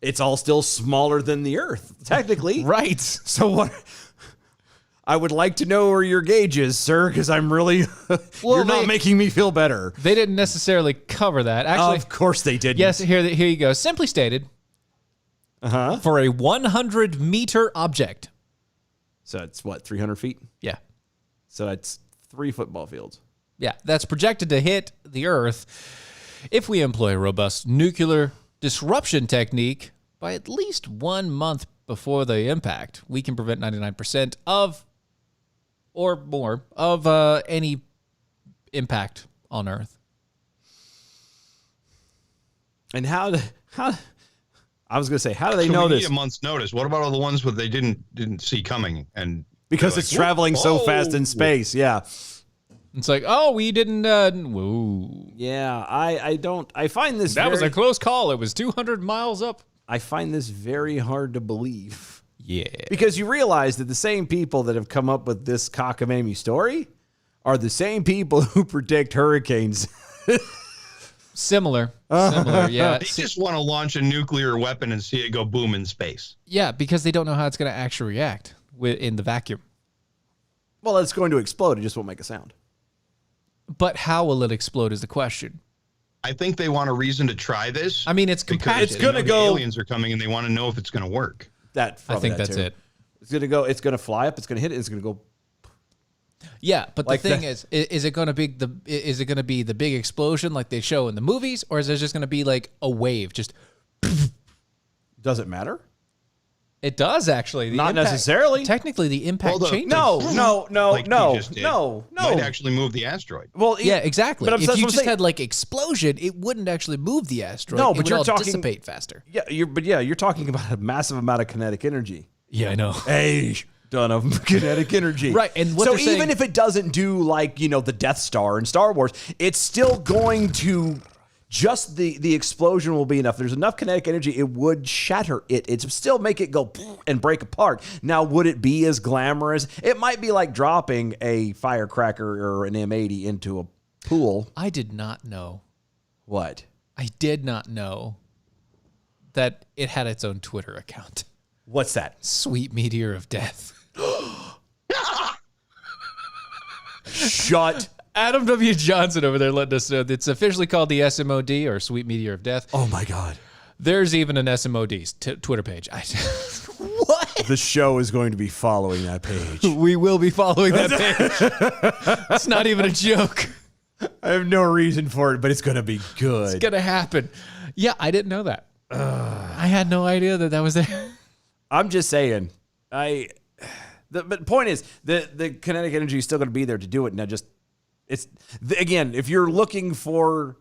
Speaker 2: It's all still smaller than the Earth, technically.
Speaker 3: Right.
Speaker 2: So what? I would like to know where your gauge is, sir, because I'm really. You're not making me feel better.
Speaker 3: They didn't necessarily cover that. Actually,
Speaker 2: Of course they didn't.
Speaker 3: yes, here you go. Simply stated, for a 100-meter object.
Speaker 2: So it's what, 300 feet?
Speaker 3: Yeah.
Speaker 2: So that's 3 football fields.
Speaker 3: Yeah, that's projected to hit the Earth if we employ a robust nuclear disruption technique by at least 1 month before the impact. We can prevent 99% of or more of any impact on Earth.
Speaker 2: And how I was going to say, how do they
Speaker 4: So
Speaker 2: know
Speaker 4: we
Speaker 2: this?
Speaker 4: need a month's notice. What about all the ones where they didn't see coming? And
Speaker 2: Because
Speaker 4: they're
Speaker 2: it's
Speaker 4: like,
Speaker 2: traveling so
Speaker 4: "Whoa."
Speaker 2: fast in space. Yeah.
Speaker 3: It's like, oh, we didn't. Whoa.
Speaker 2: Yeah. I find this
Speaker 3: That was
Speaker 2: very-
Speaker 3: a close call. It was 200 miles up.
Speaker 2: I find this very hard to believe.
Speaker 3: Yeah.
Speaker 2: Because you realize that the same people that have come up with this cockamamie story are the same people who predict hurricanes.
Speaker 3: Similar. Yeah.
Speaker 4: They just want to launch a nuclear weapon and see it go boom in space.
Speaker 3: Yeah, because they don't know how it's going to actually react in the vacuum.
Speaker 2: Well, it's going to explode. It just won't make a sound.
Speaker 3: But how will it explode is the question.
Speaker 4: I think they want a reason to try this.
Speaker 3: I mean, it's
Speaker 4: because
Speaker 3: compatible.
Speaker 2: It's gonna
Speaker 4: they know the
Speaker 2: go-
Speaker 4: aliens are coming and they want to know if it's going to work.
Speaker 3: I think that's it.
Speaker 2: It's going to go. It's going to fly up. It's going to hit it. It's going to go.
Speaker 3: Yeah, but
Speaker 2: Like
Speaker 3: the thing
Speaker 2: that-
Speaker 3: is it going to be the big explosion like they show in the movies, or is it just going to be like a wave? Just
Speaker 2: Does it matter?
Speaker 3: it does actually. The
Speaker 2: Not
Speaker 3: impact-
Speaker 2: necessarily.
Speaker 3: Technically, the impact
Speaker 4: Well,
Speaker 3: changes.
Speaker 2: No.
Speaker 4: Like you just did.
Speaker 2: No.
Speaker 4: Might actually move the asteroid.
Speaker 2: Well,
Speaker 3: Yeah, exactly.
Speaker 2: But
Speaker 3: If
Speaker 2: that's
Speaker 3: you
Speaker 2: what I'm
Speaker 3: just
Speaker 2: saying.
Speaker 3: had like explosion, it wouldn't actually move the asteroid.
Speaker 2: No,
Speaker 3: it
Speaker 2: but
Speaker 3: would
Speaker 2: you're
Speaker 3: all
Speaker 2: talking-
Speaker 3: dissipate faster.
Speaker 2: Yeah, you're talking about a massive amount of kinetic energy.
Speaker 3: Yeah, I know.
Speaker 2: A ton of kinetic energy.
Speaker 3: Right, and what
Speaker 2: so
Speaker 3: they're saying-
Speaker 2: even if it doesn't do like, the Death Star in Star Wars, it's still going to just the explosion will be enough. There's enough kinetic energy, it would shatter it. It'd still make it go and break apart. Now, would it be as glamorous? It might be like dropping a firecracker or an M80 into a pool.
Speaker 3: I did not know.
Speaker 2: What?
Speaker 3: I did not know that it had its own Twitter account.
Speaker 2: What's that?
Speaker 3: Sweet Meteor of Death.
Speaker 2: Shut.
Speaker 3: Adam W. Johnson over there letting us know that it's officially called the SMOD, or Sweet Meteor of Death.
Speaker 2: Oh my God.
Speaker 3: There's even an SMOD Twitter page.
Speaker 2: What? The show is going to be following that page.
Speaker 3: We will be following that page. It's not even a joke.
Speaker 2: I have no reason for it, but it's going to be good.
Speaker 3: It's going to happen. Yeah, I didn't know that. I had no idea that was there.
Speaker 2: I'm just saying. But the point is, the kinetic energy is still going to be there to do it. Now, again, if you're looking for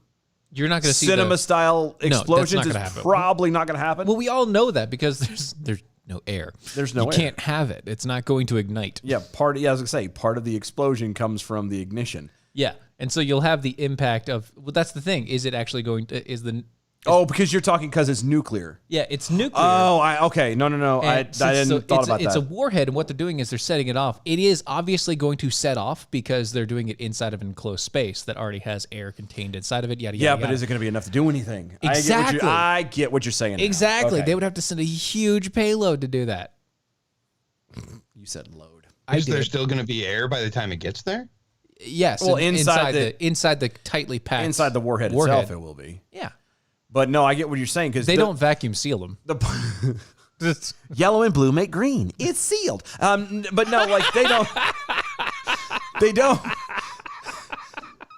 Speaker 3: You're not going to see
Speaker 2: cinema style
Speaker 3: that's
Speaker 2: explosions,
Speaker 3: not
Speaker 2: it's
Speaker 3: gonna happen.
Speaker 2: probably not going to happen.
Speaker 3: Well, we all know that because there's no air.
Speaker 2: There's no
Speaker 3: you
Speaker 2: air.
Speaker 3: can't have it. It's not going to ignite.
Speaker 2: Yeah, I was going to say, part of the explosion comes from the ignition.
Speaker 3: Yeah. And so you'll have the impact of, well, that's the thing. Is it actually going to,
Speaker 2: Oh, because you're talking because it's nuclear.
Speaker 3: yeah, it's nuclear.
Speaker 2: Oh, okay. No. I
Speaker 3: And
Speaker 2: didn't thought about
Speaker 3: it's
Speaker 2: that.
Speaker 3: a warhead, and what they're doing is they're setting it off. It is obviously going to set off because they're doing it inside of an enclosed space that already has air contained inside of it. Yada,
Speaker 2: Yeah,
Speaker 3: yada,
Speaker 2: but
Speaker 3: yada.
Speaker 2: is it going to be enough to do anything?
Speaker 3: Exactly.
Speaker 2: I get what you're saying. now.
Speaker 3: Exactly.
Speaker 2: Okay.
Speaker 3: They would have to send a huge payload to do that.
Speaker 2: You said load.
Speaker 4: Is there
Speaker 3: did.
Speaker 4: still going to be air by the time it gets there?
Speaker 3: Yes.
Speaker 2: Well,
Speaker 3: inside
Speaker 2: inside
Speaker 3: the tightly packed
Speaker 2: Inside the warhead itself, it will be.
Speaker 3: Yeah.
Speaker 2: But no, I get what you're saying because
Speaker 3: They don't vacuum seal them.
Speaker 2: Yellow and blue make green. It's sealed. But no, like they don't. They don't.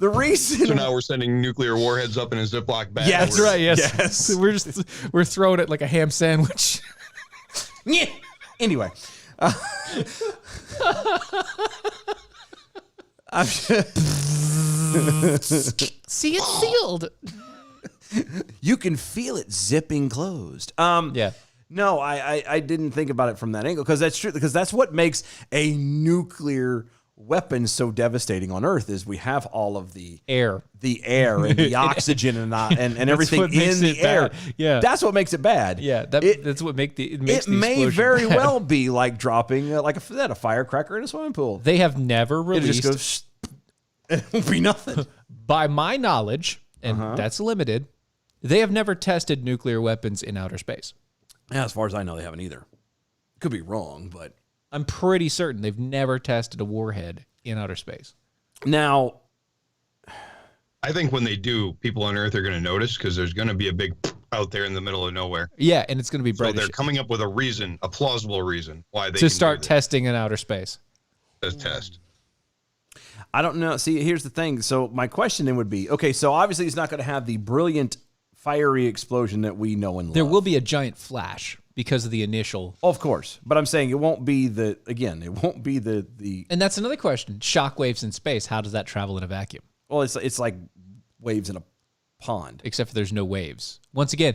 Speaker 2: The reason.
Speaker 4: So now we're sending nuclear warheads up in a Ziploc bag.
Speaker 2: Yes.
Speaker 3: That's right. Yes.
Speaker 2: Yes.
Speaker 3: We're throwing it like a ham sandwich.
Speaker 2: Yeah. Anyway.
Speaker 3: See, it's sealed.
Speaker 2: You can feel it zipping closed.
Speaker 3: Yeah.
Speaker 2: No, I didn't think about it from that angle because that's true. Because that's what makes a nuclear weapon so devastating on Earth is we have all of the
Speaker 3: Air.
Speaker 2: and the oxygen and everything
Speaker 3: what makes
Speaker 2: in the
Speaker 3: it
Speaker 2: air.
Speaker 3: bad. Yeah.
Speaker 2: That's what makes it bad.
Speaker 3: Yeah. That's what makes the
Speaker 2: It
Speaker 3: explosion
Speaker 2: may very
Speaker 3: bad.
Speaker 2: well be like dropping like a firecracker in a swimming pool.
Speaker 3: They have never
Speaker 2: It
Speaker 3: released,
Speaker 2: just goes. It won't be nothing.
Speaker 3: by my knowledge, and that's limited, they have never tested nuclear weapons in outer space.
Speaker 2: Yeah, as far as I know, they haven't either. Could be wrong, but
Speaker 3: I'm pretty certain they've never tested a warhead in outer space.
Speaker 2: now
Speaker 4: I think when they do, people on Earth are going to notice because there's going to be a big out there in the middle of nowhere.
Speaker 3: Yeah, and it's going to be
Speaker 4: So
Speaker 3: bright
Speaker 4: they're
Speaker 3: as shit.
Speaker 4: coming up with a plausible reason why they
Speaker 3: To
Speaker 4: can
Speaker 3: start
Speaker 4: do this
Speaker 3: testing in outer space.
Speaker 4: as test.
Speaker 2: I don't know. See, here's the thing. So my question then would be, okay, so obviously it's not going to have the brilliant fiery explosion that we know and love.
Speaker 3: There will be a giant flash because of the initial.
Speaker 2: Of course, but I'm saying it won't be the
Speaker 3: And that's another question. Shockwaves in space, how does that travel in a vacuum?
Speaker 2: well, it's like waves in a pond.
Speaker 3: Except for there's no waves. Once again,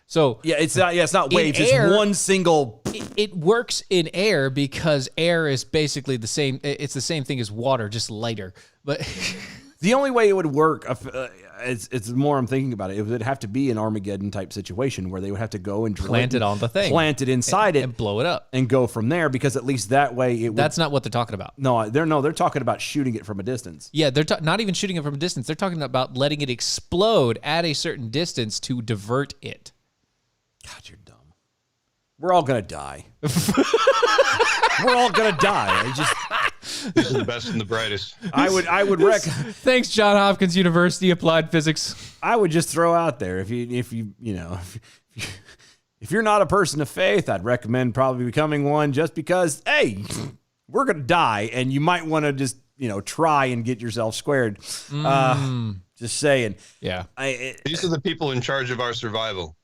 Speaker 3: so
Speaker 2: Yeah, it's not
Speaker 3: In
Speaker 2: waves.
Speaker 3: air-
Speaker 2: It's one single.
Speaker 3: it works in air because air is basically the same. It's the same thing as water, just lighter. But
Speaker 2: The only way it would work, it's the more I'm thinking about it, it would have to be an Armageddon type situation where they would have to go and drill
Speaker 3: Plant
Speaker 2: it
Speaker 3: it on the thing.
Speaker 2: plant it inside it,
Speaker 3: and blow it up.
Speaker 2: and go from there. Because at least that way it would.
Speaker 3: That's not what they're talking about.
Speaker 2: They're talking about shooting it from a distance.
Speaker 3: Yeah, they're not even shooting it from a distance. They're talking about letting it explode at a certain distance to divert it.
Speaker 2: God, you're dumb. We're all gonna die. We're all gonna die.
Speaker 4: These are the best and the brightest.
Speaker 2: I would
Speaker 3: Thanks, Johns Hopkins University Applied Physics.
Speaker 2: I would just throw out there if you're not a person of faith, I'd recommend probably becoming one just because hey, we're gonna die and you might want to just try and get yourself squared. Just saying.
Speaker 3: Yeah.
Speaker 4: These are the people in charge of our survival.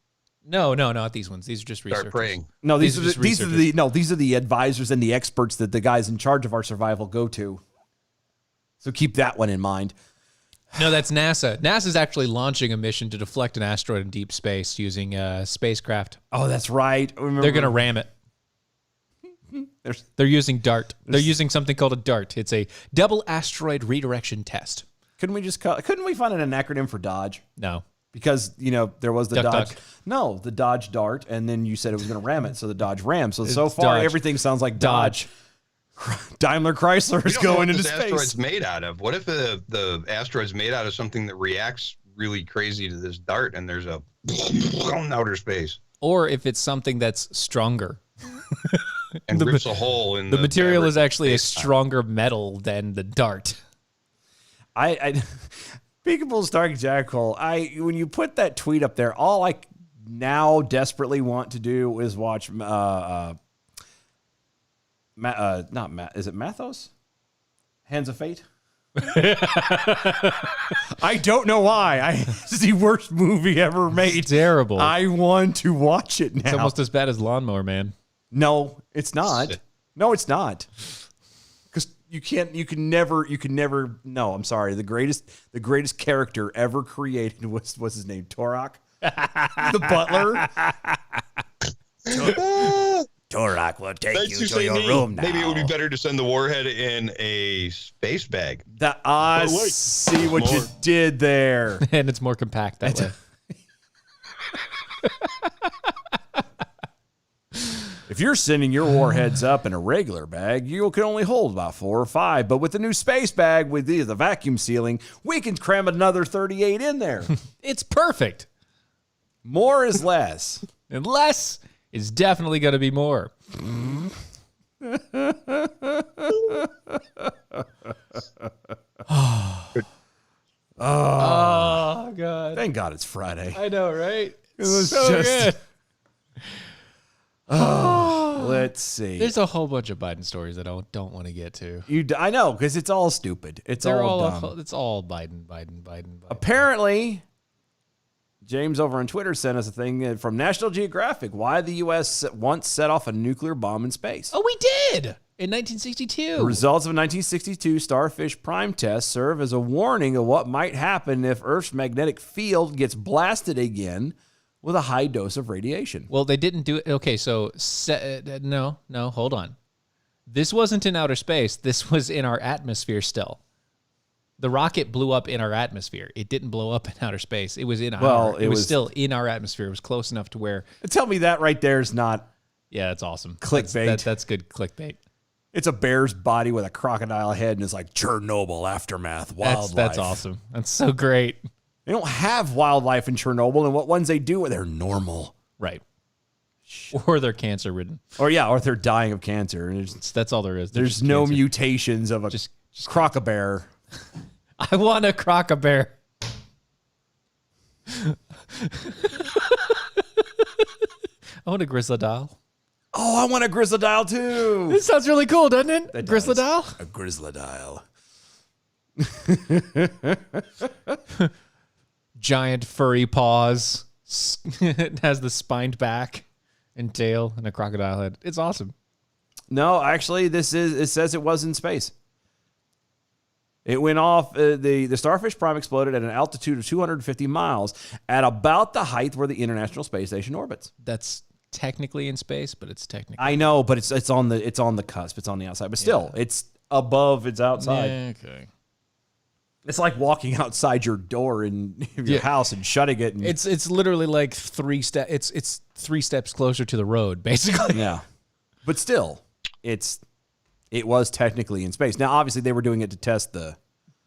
Speaker 3: No, not these ones. These are just researchers.
Speaker 4: Start praying.
Speaker 2: No,
Speaker 3: These
Speaker 2: these
Speaker 3: are
Speaker 2: are
Speaker 3: just
Speaker 2: these are the advisors and the experts that the guys in charge of our survival go to. So keep that one in mind.
Speaker 3: No, that's NASA. NASA's actually launching a mission to deflect an asteroid in deep space using a spacecraft.
Speaker 2: Oh, that's right.
Speaker 3: They're going to ram it. They're using DART. They're using something called a DART. It's a double asteroid redirection test.
Speaker 2: Couldn't we find an acronym for Dodge?
Speaker 3: No.
Speaker 2: Because, there was the
Speaker 3: Duck,
Speaker 2: Dodge.
Speaker 3: duck.
Speaker 2: No, the Dodge Dart, and then you said it was going to ram it, so the Dodge Ram. So
Speaker 3: It's
Speaker 2: far,
Speaker 3: Dodge.
Speaker 2: everything sounds like Dodge. Daimler Chrysler
Speaker 4: We
Speaker 2: is
Speaker 4: don't know
Speaker 2: going
Speaker 4: what
Speaker 2: into
Speaker 4: this
Speaker 2: space.
Speaker 4: asteroid's made out of. What if the asteroid's made out of something that reacts really crazy to this dart and there's a in outer space
Speaker 3: Or if it's something that's stronger.
Speaker 4: and rips a hole in
Speaker 3: The material is actually a
Speaker 4: space-time.
Speaker 3: stronger metal than the DART.
Speaker 2: I Peekable's Dark Jackal, when you put that tweet up there, all I now desperately want to do is watch not Matt, is it Mathos? Hands of Fate? I don't know why. It's the worst movie ever made.
Speaker 3: Terrible.
Speaker 2: I want to watch it now.
Speaker 3: It's almost as bad as Lawnmower Man.
Speaker 2: No, it's not. No, it's not. Because you can never. No, I'm sorry. The greatest character ever created what's his name? Torok, the butler. Torok will take
Speaker 4: Thanks
Speaker 2: you
Speaker 4: for
Speaker 2: to
Speaker 4: saying
Speaker 2: your
Speaker 4: me.
Speaker 2: room now.
Speaker 4: Maybe it would be better to send the warhead in a space bag.
Speaker 2: That I
Speaker 4: Oh, wait.
Speaker 2: see what you
Speaker 4: More.
Speaker 2: did there.
Speaker 3: And it's more compact that way.
Speaker 2: If you're sending your warheads up in a regular bag, you can only hold about 4 or 5. But with the new space bag with the vacuum sealing, we can cram another 38 in there.
Speaker 3: It's perfect.
Speaker 2: More is less.
Speaker 3: And less is definitely going to be more. Oh, God.
Speaker 2: Thank God it's Friday.
Speaker 3: I know, right?
Speaker 2: It was
Speaker 3: So
Speaker 2: just.
Speaker 3: good.
Speaker 2: Let's see.
Speaker 3: There's a whole bunch of Biden stories that I don't want to get to.
Speaker 2: I know, because it's all stupid. It's all dumb.
Speaker 3: It's all Biden.
Speaker 2: Apparently, James over on Twitter sent us a thing from National Geographic. Why the U.S. once set off a nuclear bomb in space.
Speaker 3: Oh, we did in 1962.
Speaker 2: The results of a 1962 Starfish Prime test serve as a warning of what might happen if Earth's magnetic field gets blasted again with a high dose of radiation.
Speaker 3: Well, they didn't do it. Okay, so no, hold on. This wasn't in outer space. This was in our atmosphere still. The rocket blew up in our atmosphere. It didn't blow up in outer space. It was it was still in our atmosphere. It was close enough to where.
Speaker 2: Tell me that right there is not.
Speaker 3: Yeah, that's awesome.
Speaker 2: Clickbait.
Speaker 3: That's good clickbait.
Speaker 2: It's a bear's body with a crocodile head, and it's like Chernobyl aftermath wildlife.
Speaker 3: That's awesome. That's so great.
Speaker 2: They don't have wildlife in Chernobyl, and what ones they do, they're normal.
Speaker 3: Right. Or they're cancer ridden.
Speaker 2: Or they're dying of cancer. And
Speaker 3: that's all there is.
Speaker 2: There's no mutations of a just crocobear.
Speaker 3: I want a crocobear. I want a grizzlodile.
Speaker 2: Oh, I want a grizzlodile too.
Speaker 3: This sounds really cool, doesn't it?
Speaker 2: It
Speaker 3: Grizzlodile?
Speaker 2: A grizzlodile.
Speaker 3: Giant furry paws. It has the spined back and tail and a crocodile head. It's awesome.
Speaker 2: No, actually, it says it was in space. It went off, the Starfish Prime exploded at an altitude of 250 miles at about the height where the International Space Station orbits.
Speaker 3: That's technically in space, but it's technically.
Speaker 2: I know, but it's on the cusp. It's on the outside, but still, it's above. It's outside.
Speaker 3: Yeah, okay.
Speaker 2: It's like walking outside your door in your house and shutting it. And,
Speaker 3: it's literally like 3 steps. It's 3 steps closer to the road, basically.
Speaker 2: Yeah, but still, it was technically in space. Now, obviously, they were doing it to test the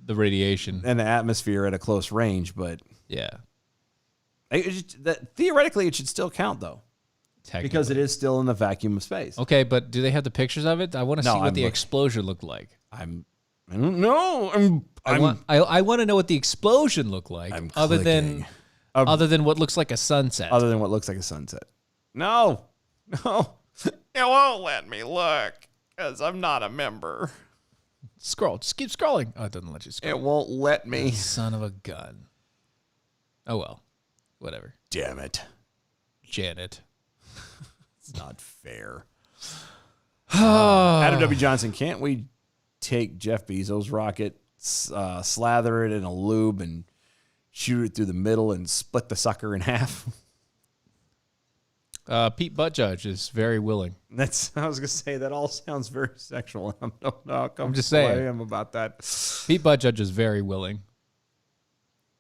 Speaker 3: radiation
Speaker 2: and the atmosphere at a close range, but
Speaker 3: yeah,
Speaker 2: theoretically, it should still count though, because it is still in the vacuum of space.
Speaker 3: Okay, but do they have the pictures of it? I want to see what the explosion looked like.
Speaker 2: I don't know.
Speaker 3: I want to know what the explosion looked like, other than what looks like a sunset.
Speaker 2: Other than what looks like a sunset. No. It won't let me look because I'm not a member.
Speaker 3: Scroll. Just keep scrolling. Oh, it doesn't let you scroll.
Speaker 2: It won't let me.
Speaker 3: Son of a gun. Oh, well. Whatever.
Speaker 2: Damn it.
Speaker 3: Janet.
Speaker 2: It's not fair. Adam W. Johnson, can't we take Jeff Bezos' rocket, slather it in a lube, and shoot it through the middle and split the sucker in half?
Speaker 3: Pete Buttigieg is very willing.
Speaker 2: I was going to say, that all sounds very sexual. I don't know how comfortable
Speaker 3: I'm just saying.
Speaker 2: I am about that.
Speaker 3: Pete Buttigieg is very willing.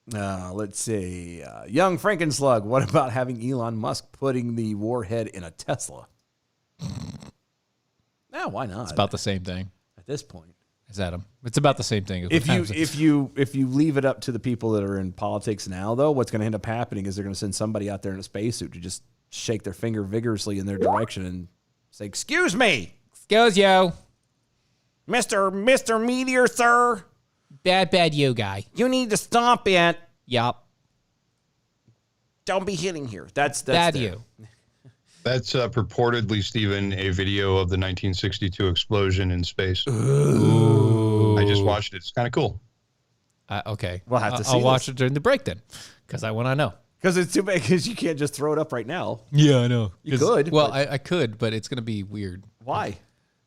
Speaker 2: Let's see. Young Frankenslug, what about having Elon Musk putting the warhead in a Tesla? Yeah, why not?
Speaker 3: It's about the same thing.
Speaker 2: At this point.
Speaker 3: As Adam. It's about the same thing.
Speaker 2: If you leave it up to the people that are in politics now, though, what's going to end up happening is they're going to send somebody out there in a spacesuit to just shake their finger vigorously in their direction and say, "Excuse me,
Speaker 3: excuse you,
Speaker 2: Mr. Meteor, sir.
Speaker 3: Bad you guy.
Speaker 2: You need to stop it.
Speaker 3: Yup.
Speaker 2: Don't be hitting here. That's
Speaker 3: bad
Speaker 2: there.
Speaker 3: you."
Speaker 4: That's purportedly, Stephen, a video of the 1962 explosion in space.
Speaker 3: Ooh.
Speaker 4: I just watched it. It's kind of cool.
Speaker 3: Okay.
Speaker 2: We'll have to see
Speaker 3: I'll watch it during the break then, because I want to know.
Speaker 2: Because it's too bad, because you can't just throw it up right now.
Speaker 3: Yeah, I know.
Speaker 2: You could.
Speaker 3: Well, I could, but it's going to be weird.
Speaker 2: Why?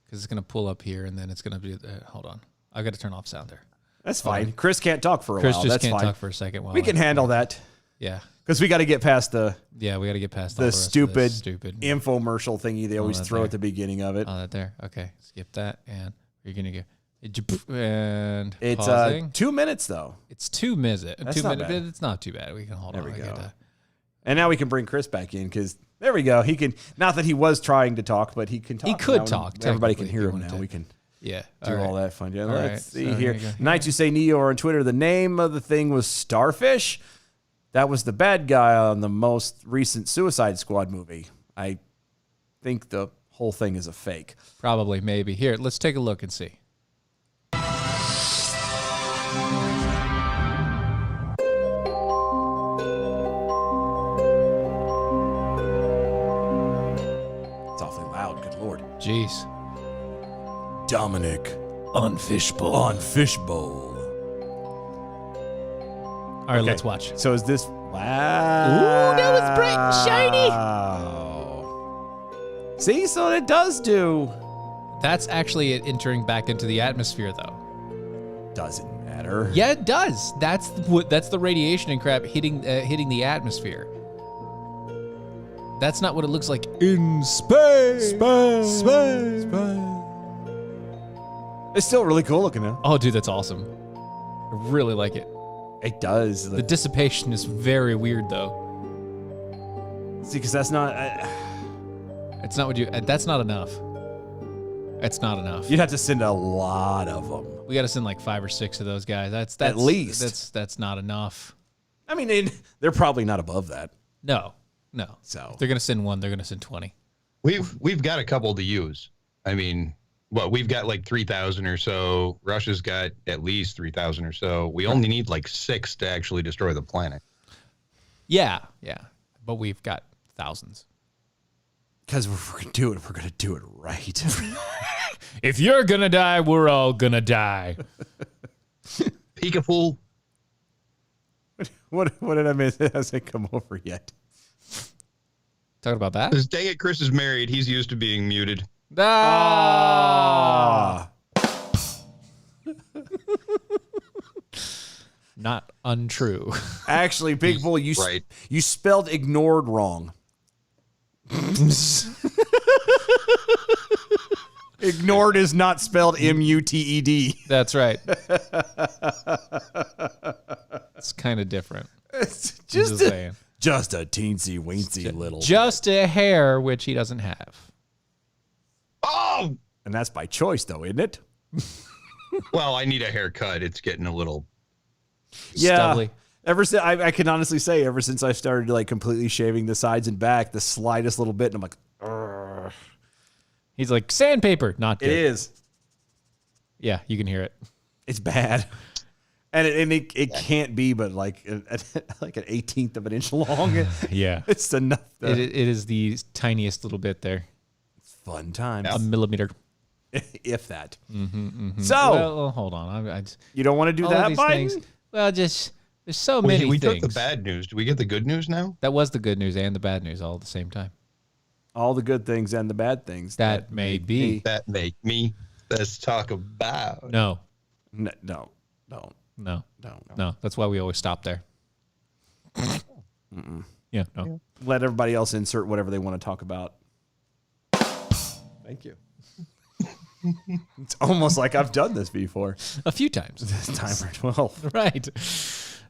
Speaker 3: Because it's going to pull up here, and then it's going to be... hold on. I got to turn off sound there.
Speaker 2: That's fine. Chris can't talk for a
Speaker 3: Chris
Speaker 2: while.
Speaker 3: just
Speaker 2: That's
Speaker 3: can't
Speaker 2: fine.
Speaker 3: talk for a second.
Speaker 2: We can handle that.
Speaker 3: Yeah.
Speaker 2: Because we got to get past the...
Speaker 3: Yeah, we got to get past
Speaker 2: the stupid infomercial thingy they always throw
Speaker 3: there.
Speaker 2: at the beginning of it.
Speaker 3: Oh, that there. Okay. Skip that. And you're going to get... And
Speaker 2: it's
Speaker 3: pausing.
Speaker 2: 2 minutes, though.
Speaker 3: It's 2 minutes.
Speaker 2: That's not bad.
Speaker 3: It's not too bad. We can hold on.
Speaker 2: There we go. And now we can bring Chris back in because there we go. He can, not that he was trying to talk, but he can talk.
Speaker 3: He could
Speaker 2: now.
Speaker 3: talk.
Speaker 2: Everybody can hear him now. We can do all that fun. Yeah, let's see here. Nights You Say Neo are on Twitter. The name of the thing was Starfish. That was the bad guy on the most recent Suicide Squad movie. I think the whole thing is a fake.
Speaker 3: Probably, maybe. Here, let's take a look and see. Jeez.
Speaker 2: Dominic
Speaker 3: On Fishbowl.
Speaker 2: on Fishbowl.
Speaker 3: All right, let's watch.
Speaker 2: So is this? Wow.
Speaker 3: Ooh, that was bright and shiny.
Speaker 2: See, so it does do.
Speaker 3: That's actually it entering back into the atmosphere, though.
Speaker 2: Doesn't matter.
Speaker 3: Yeah, it does. That's the radiation and crap hitting the atmosphere. That's not what it looks like in space.
Speaker 2: Space. It's still really cool looking though.
Speaker 3: Oh, dude, that's awesome. I really like it.
Speaker 2: It does.
Speaker 3: The dissipation is very weird, though.
Speaker 2: See, because that's not.
Speaker 3: It's not what you. That's not enough. It's not enough.
Speaker 2: You'd have to send a lot of them.
Speaker 3: We got to send like 5 or 6 of those guys. That's
Speaker 2: At least.
Speaker 3: That's not enough.
Speaker 2: I mean, they're probably not above that.
Speaker 3: No.
Speaker 2: So
Speaker 3: If they're gonna send 1, they're gonna send 20.
Speaker 4: We've got a couple to use. I mean, we've got like 3,000 or so. Russia's got at least 3,000 or so. We only need like 6 to actually destroy the planet.
Speaker 3: Yeah. But we've got thousands.
Speaker 2: because if we're gonna do it, we're gonna do it right.
Speaker 3: If you're gonna die, we're all gonna die.
Speaker 4: Peek-a-fool.
Speaker 2: What did I miss? It hasn't come over yet.
Speaker 3: Talking about that?
Speaker 4: Because dang it, Chris is married. He's used to being muted.
Speaker 3: Ah. Not untrue.
Speaker 2: Actually, Big Bull, you
Speaker 4: right.
Speaker 2: you spelled ignored wrong. Ignored is not spelled M-U-T-E-D.
Speaker 3: That's right. It's kind of different.
Speaker 2: It's
Speaker 3: Just saying.
Speaker 2: just a teensy weensy little.
Speaker 3: Just a hair, which he doesn't have.
Speaker 4: Oh!
Speaker 2: And that's by choice, though, isn't it?
Speaker 4: Well, I need a haircut. It's getting a little...
Speaker 3: Stubbly.
Speaker 2: Ever since I can honestly say, ever since I started like completely shaving the sides and back, the slightest little bit, and I'm like, "Urgh."
Speaker 3: He's like, sandpaper. Not good.
Speaker 2: It is.
Speaker 3: Yeah, you can hear it.
Speaker 2: It's bad, and it can't be, but like like an 1/18 of an inch long.
Speaker 3: Yeah.
Speaker 2: It's enough.
Speaker 3: It is the tiniest little bit there.
Speaker 2: Fun times,
Speaker 3: A millimeter.
Speaker 2: if that. So
Speaker 3: Well, hold on. I just,
Speaker 2: you don't want to do
Speaker 3: all of
Speaker 2: that,
Speaker 3: these
Speaker 2: Biden?
Speaker 3: things. Well, just there's so many
Speaker 4: we
Speaker 3: things.
Speaker 4: took the bad news. Do we get the good news now?
Speaker 3: That was the good news and the bad news all at the same time.
Speaker 2: All the good things and the bad things
Speaker 3: That may be.
Speaker 4: That make me. Let's talk about.
Speaker 3: No.
Speaker 2: No.
Speaker 3: That's why we always stop there. Yeah. No.
Speaker 2: Let everybody else insert whatever they want to talk about. Thank you. It's almost like I've done this before.
Speaker 3: A few times.
Speaker 2: This time for 12.
Speaker 3: Right.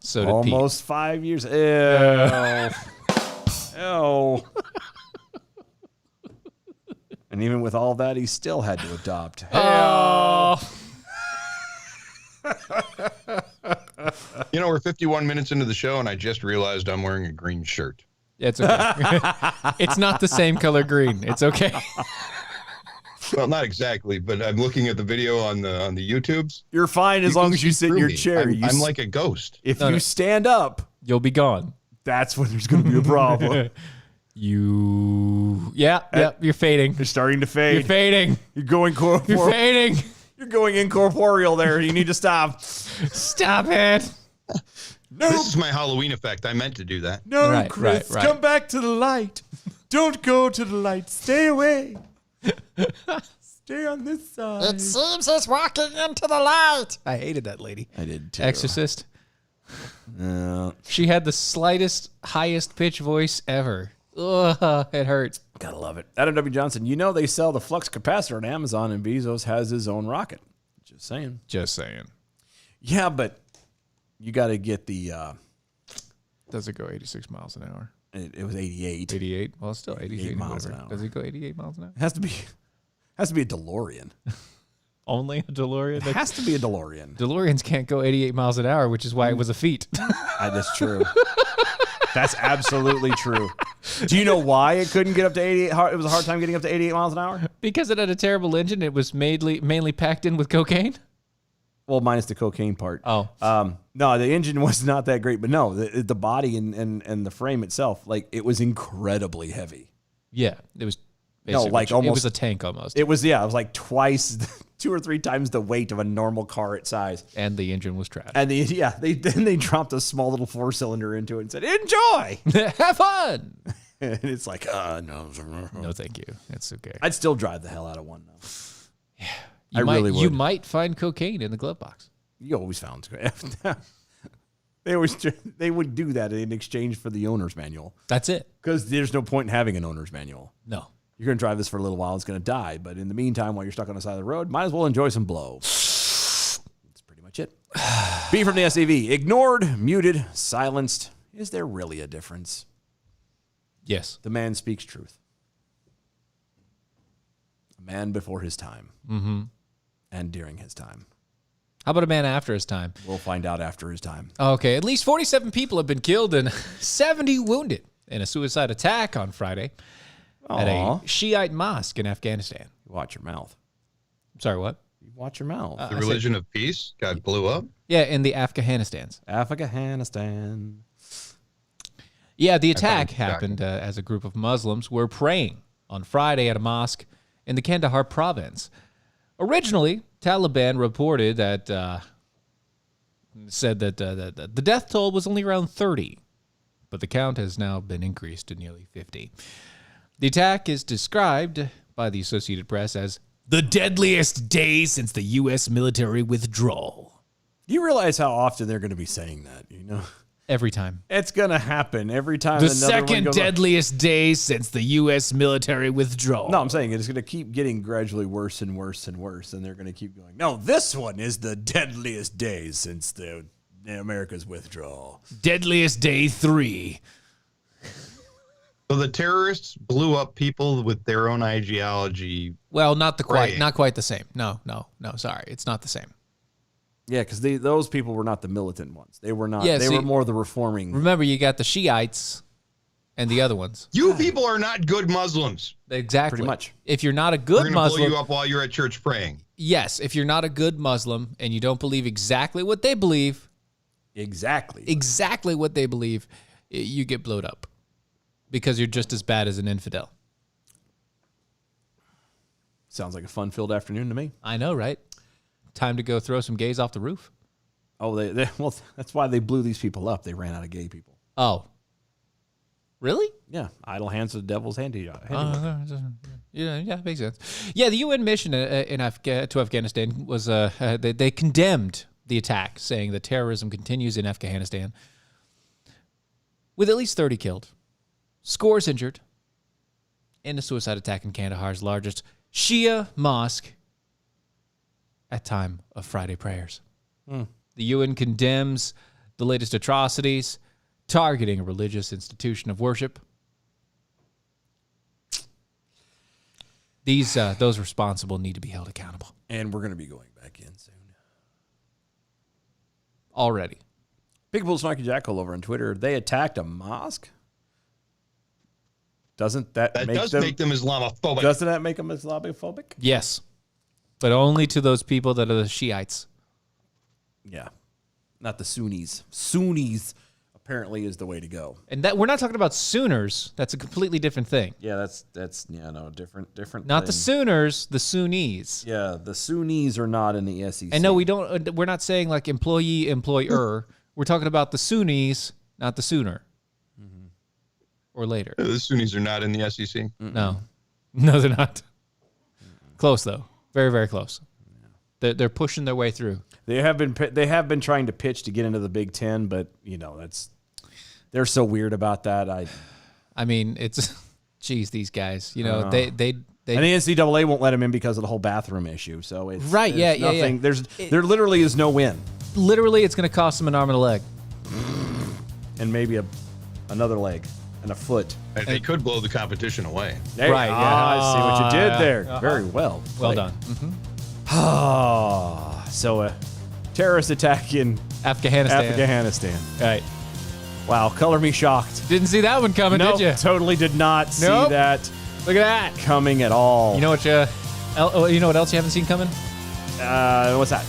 Speaker 3: So did Pete.
Speaker 2: Almost 5 years. Ew. Ew. And even with all that, he still had to adopt.
Speaker 3: Oh.
Speaker 4: You know, we're 51 minutes into the show, and I just realized I'm wearing a green shirt.
Speaker 3: It's okay. It's not the same color green. It's okay.
Speaker 4: Well, not exactly, but I'm looking at the video on the YouTubes.
Speaker 2: You're fine as
Speaker 4: You
Speaker 2: long
Speaker 4: can
Speaker 2: as you
Speaker 4: see
Speaker 2: sit in
Speaker 4: through
Speaker 2: your
Speaker 4: me.
Speaker 2: chair.
Speaker 4: I'm like a ghost.
Speaker 2: If
Speaker 3: No,
Speaker 2: you
Speaker 3: no.
Speaker 2: stand up,
Speaker 3: You'll be gone.
Speaker 2: that's when there's going to be a problem.
Speaker 3: Yep, you're fading.
Speaker 2: You're starting to
Speaker 3: You're
Speaker 2: fade.
Speaker 3: fading.
Speaker 2: You're going
Speaker 3: You're
Speaker 2: corporeal.
Speaker 3: fading.
Speaker 2: You're going incorporeal there. You need to stop.
Speaker 3: Stop it.
Speaker 2: No,
Speaker 4: This is my Halloween effect. I meant to do that.
Speaker 2: no,
Speaker 3: Right,
Speaker 2: Chris.
Speaker 3: right.
Speaker 2: Come back to the light. Don't go to the light. Stay away. Stay on this side.
Speaker 3: seems he's walking into the light. I hated that lady.
Speaker 2: I did too.
Speaker 3: Exorcist. She had the slightest, highest pitch voice ever. Ugh, it hurts.
Speaker 2: Gotta love it. Adam W. Johnson, you know they sell the flux capacitor on Amazon, and Bezos has his own rocket. Just saying.
Speaker 3: Just saying.
Speaker 2: Yeah, but you got to get the.
Speaker 3: Does it go 86 miles an hour?
Speaker 2: It was 88.
Speaker 3: 88? Well, it's still 88
Speaker 2: miles
Speaker 3: whatever.
Speaker 2: an hour.
Speaker 3: Does it go 88 miles an hour?
Speaker 2: It has to be a DeLorean.
Speaker 3: Only a DeLorean?
Speaker 2: It has to be a DeLorean.
Speaker 3: DeLoreans can't go 88 miles an hour, which is why it was a feat.
Speaker 2: That's true. That's absolutely true. Do you know why it couldn't get up to 88? It was a hard time getting up to 88 miles an hour?
Speaker 3: Because it had a terrible engine, it was mainly packed in with cocaine?
Speaker 2: Well, minus the cocaine part.
Speaker 3: Oh.
Speaker 2: No, the engine was not that great, but no, the body and the frame itself, like it was incredibly heavy.
Speaker 3: Yeah, it was basically,
Speaker 2: like
Speaker 3: it
Speaker 2: almost-
Speaker 3: was a tank almost.
Speaker 2: It was like twice, 2 or 3 times the weight of a normal car its size.
Speaker 3: And the engine was trash.
Speaker 2: And they dropped a small little 4-cylinder into it and said, "Enjoy."
Speaker 3: Have fun.
Speaker 2: And it's like, no.
Speaker 3: No, thank you. It's okay.
Speaker 2: I'd still drive the hell out of one though.
Speaker 3: You might find cocaine in the glove box.
Speaker 2: You always found they would do that in exchange for the owner's manual,
Speaker 3: That's it.
Speaker 2: because there's no point in having an owner's manual.
Speaker 3: No.
Speaker 2: You're going to drive this for a little while. It's going to die. But in the meantime, while you're stuck on the side of the road, might as well enjoy some blow. That's pretty much it. B from the SAV. Ignored, muted, silenced. Is there really a difference?
Speaker 3: Yes.
Speaker 2: The man speaks truth. A man before his time. Mm-hmm. And during his time.
Speaker 3: How about a man after his time?
Speaker 2: We'll find out after his time.
Speaker 3: Okay, at least 47 people have been killed and 70 wounded in a suicide attack on Friday at a Shiite mosque in Afghanistan.
Speaker 2: Watch your mouth.
Speaker 3: Sorry, what?
Speaker 2: Watch your mouth.
Speaker 4: The religion of peace got blew up.
Speaker 3: Yeah, in the Afghanistans.
Speaker 2: Afghanistan.
Speaker 3: Yeah, the attack
Speaker 4: shocking.
Speaker 3: happened as a group of Muslims were praying on Friday at a mosque in the Kandahar province. Originally, Taliban reported that said that the death toll was only around 30, but the count has now been increased to nearly 50. The attack is described by the Associated Press as the deadliest day since the U.S. military withdrawal.
Speaker 2: Do you realize how often they're going to be saying that? You know,
Speaker 3: Every time.
Speaker 2: it's going to happen every time.
Speaker 3: The
Speaker 2: another one
Speaker 3: second
Speaker 2: goes on.
Speaker 3: deadliest day since the U.S. military withdrawal.
Speaker 2: No, I'm saying it's going to keep getting gradually worse and worse and worse, and they're going to keep going. No, this one is the deadliest day since the America's withdrawal.
Speaker 3: Deadliest day 3.
Speaker 4: So the terrorists blew up people with their own ideology.
Speaker 3: Well, not
Speaker 4: Praying.
Speaker 3: quite the same. No, sorry. It's not the same.
Speaker 2: Yeah, because those people were not the militant ones. They were not.
Speaker 3: Yeah,
Speaker 2: they
Speaker 3: see-
Speaker 2: were more the reforming.
Speaker 3: Remember, you got the Shiites and the other ones.
Speaker 4: You people are not good Muslims.
Speaker 3: Exactly.
Speaker 2: Pretty much.
Speaker 3: If you're not a
Speaker 4: We're
Speaker 3: good
Speaker 4: going to blow
Speaker 3: Muslim,
Speaker 4: you up while you're at church praying.
Speaker 3: yes, if you're not a good Muslim and you don't believe exactly what they believe,
Speaker 2: Exactly.
Speaker 3: what they believe, you get blowed up because you're just as bad as an infidel.
Speaker 2: Sounds like a fun-filled afternoon to me.
Speaker 3: I know, right? Time to go throw some gays off the roof.
Speaker 2: Oh, well, that's why they blew these people up. They ran out of gay people.
Speaker 3: Oh. Really?
Speaker 2: Yeah, idle hands of the devil's handiwork.
Speaker 3: Yeah, makes sense. Yeah, the UN mission to Afghanistan was they condemned the attack, saying that terrorism continues in Afghanistan, with at least 30 killed, scores injured, in a suicide attack in Kandahar's largest Shia mosque at time of Friday prayers. The UN condemns the latest atrocities targeting a religious institution of worship. Those responsible need to be held accountable
Speaker 2: And we're going to be going back in soon.
Speaker 3: already.
Speaker 2: Big Bull Snarky Jackal over on Twitter. They attacked a mosque. Doesn't that,
Speaker 4: That
Speaker 2: make
Speaker 4: does
Speaker 2: them?
Speaker 4: make them Islamophobic.
Speaker 2: Doesn't that make them Islamophobic?
Speaker 3: Yes, but only to those people that are the Shiites.
Speaker 2: Yeah, not the Sunnis. Sunnis apparently is the way to go.
Speaker 3: And that we're not talking about Sooners. That's a completely different thing.
Speaker 2: Yeah, that's different.
Speaker 3: Not the
Speaker 2: thing.
Speaker 3: Sooners, the Sunnis.
Speaker 2: Yeah, the Sunnis are not in the SEC.
Speaker 3: And no, we don't. We're not saying like employee, employer. We're talking about the Sunnis, not the Sooner. Or later.
Speaker 4: The Sunnis are not in the SEC.
Speaker 3: No, they're not. Close though, very, very close. They're pushing their way through.
Speaker 2: They have been trying to pitch to get into the Big Ten, but you know they're so weird about that.
Speaker 3: I mean, it's, geez, these guys. You know, they
Speaker 2: and the NCAA won't let them in because of the whole bathroom issue. So it's
Speaker 3: Right,
Speaker 2: there's
Speaker 3: yeah.
Speaker 2: nothing, there literally is no win,
Speaker 3: literally it's going to cost them an arm and a leg.
Speaker 2: and maybe another leg and a foot.
Speaker 4: And they could blow the competition away.
Speaker 2: There,
Speaker 3: Right, yeah.
Speaker 2: I see what you did there. Very well.
Speaker 3: Well
Speaker 2: played.
Speaker 3: done.
Speaker 2: So a terrorist attack in
Speaker 3: Afghanistan.
Speaker 2: Afghanistan.
Speaker 3: Right.
Speaker 2: Wow, color me shocked.
Speaker 3: Didn't see that one coming,
Speaker 2: No,
Speaker 3: did you?
Speaker 2: totally did not see
Speaker 3: Nope.
Speaker 2: that
Speaker 3: Look at that.
Speaker 2: coming at all.
Speaker 3: You know what? You know what else you haven't seen coming?
Speaker 2: What's that?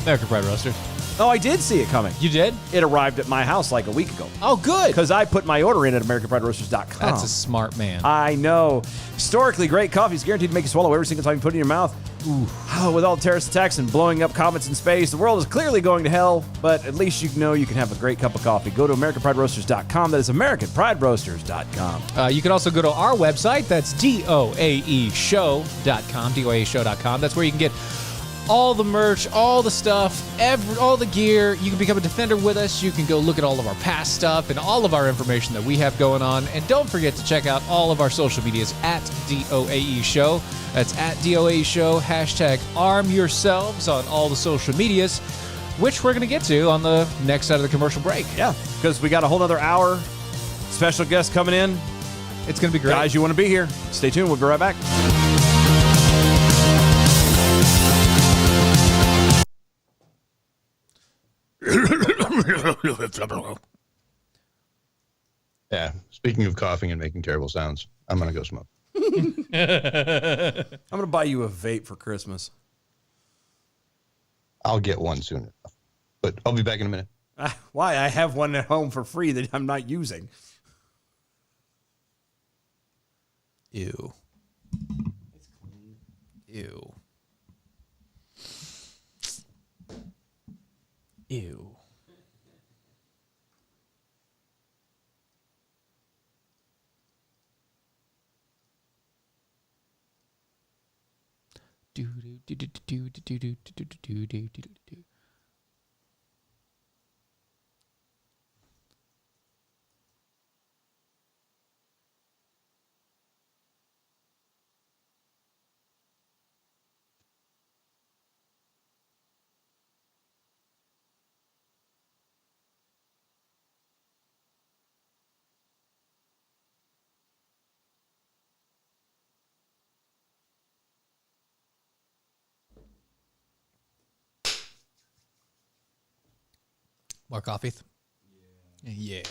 Speaker 3: American Fried Roasters.
Speaker 2: Oh, I did see it coming.
Speaker 3: You did?
Speaker 2: It arrived at my house like a week ago.
Speaker 3: Oh, good.
Speaker 2: Because I put my order in at AmericanPrideRoasters.com.
Speaker 3: That's a smart man.
Speaker 2: I know. Historically, great coffee is guaranteed to make you swallow every single time you put it in your mouth. Ooh. With all the terrorist attacks and blowing up comets in space, the world is clearly going to hell, but at least you know you can have a great cup of coffee. Go to AmericanPrideRoasters.com. That is AmericanPrideRoasters.com.
Speaker 3: You can also go to our website. That's DOAEshow.com. DOAEshow.com. That's where you can get all the merch, all the stuff, all the gear. You can become a defender with us. You can go look at all of our past stuff and all of our information that we have going on. And don't forget to check out all of our social medias at DOAE Show. That's at DOAE Show. Hashtag arm yourselves on all the social medias, which we're going to get to on the next side of the commercial break.
Speaker 2: Yeah, because we got a whole other hour. Special guest coming in.
Speaker 3: It's going to be great.
Speaker 2: Guys, you want to be here. Stay tuned. We'll be right back.
Speaker 4: Yeah. Speaking of coughing and making terrible sounds, I'm going to go smoke.
Speaker 2: I'm going to buy you a vape for Christmas.
Speaker 4: I'll get one soon enough. But I'll be back in a minute.
Speaker 2: Why? I have one at home for free that I'm not using.
Speaker 3: Ew. It's clean. Ew. Ew. Do do do do do do do do do do do do do. More coffee? Yeah.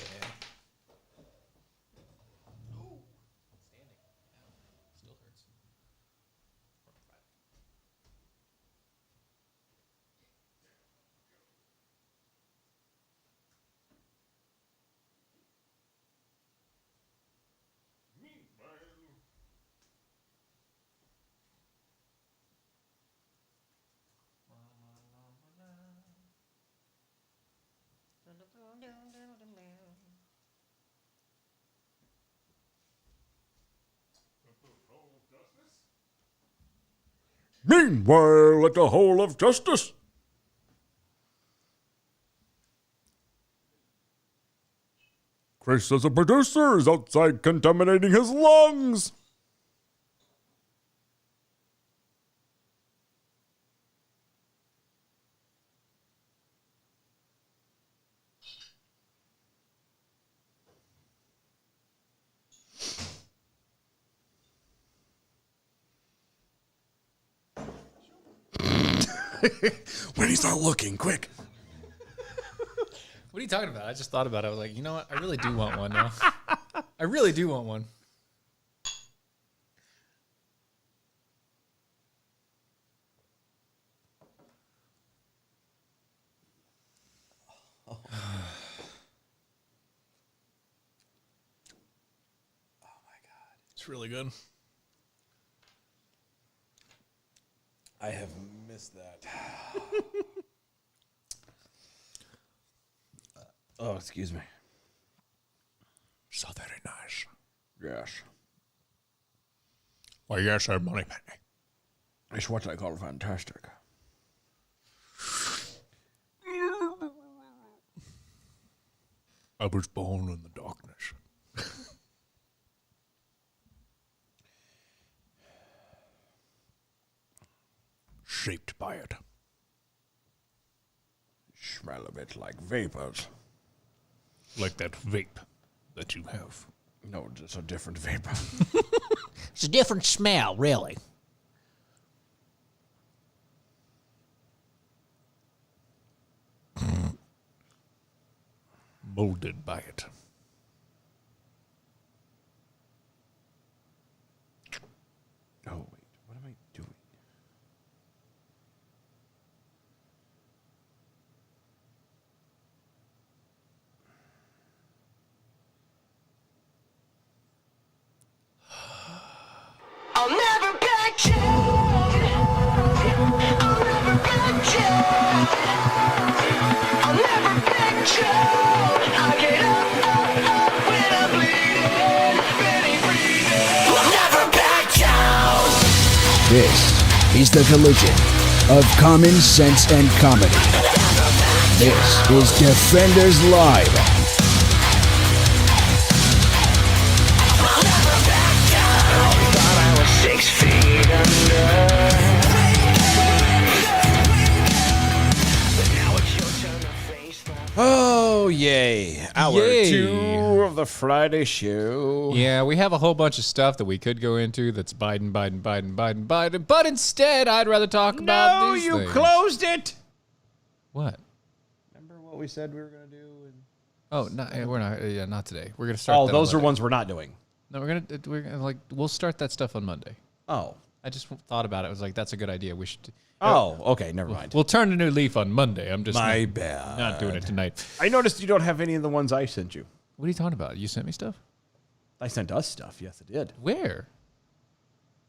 Speaker 1: Meanwhile, at the Hall of Justice. Chris, as a producer, is outside contaminating his lungs.
Speaker 2: When he's not looking, quick.
Speaker 3: What are you talking about? I just thought about it. I was like, you know what? I really do want one now. I really do want one. It's really good.
Speaker 2: I have missed that. Oh, excuse me.
Speaker 3: So very nice.
Speaker 2: Yes.
Speaker 3: Well, yes, sir, money penny.
Speaker 2: It's what I call fantastic.
Speaker 3: I was born in the darkness. Shaped by it.
Speaker 2: Smell of it like vapors.
Speaker 3: Like that vape that you have.
Speaker 2: No, just a different vapor.
Speaker 7: It's a different smell, really.
Speaker 3: Molded by it.
Speaker 2: Oh, wait. What am I doing?
Speaker 8: This is the collision of common sense and comedy. This is Defenders Live.
Speaker 2: Oh, yay. Hour
Speaker 3: Yay.
Speaker 2: 2 of the Friday show.
Speaker 3: Yeah, we have a whole bunch of stuff that we could go into that's Biden, but instead I'd rather talk about these things.
Speaker 2: Closed it.
Speaker 3: What?
Speaker 2: Remember what we said we were going to do?
Speaker 3: Oh, we're not. Yeah, not today. We're gonna start. that on
Speaker 2: Those are
Speaker 3: Monday.
Speaker 2: ones we're not doing.
Speaker 3: No, we'll start that stuff on Monday.
Speaker 2: Oh.
Speaker 3: I just thought about it. I was like, that's a good idea. We should.
Speaker 2: Oh, okay. Never mind.
Speaker 3: We'll turn a new leaf on Monday. I'm just
Speaker 2: My bad.
Speaker 3: not doing it tonight.
Speaker 2: I noticed you don't have any of the ones I sent you.
Speaker 3: What are you talking about? You sent me stuff?
Speaker 2: I sent us stuff. Yes, I did.
Speaker 3: Where?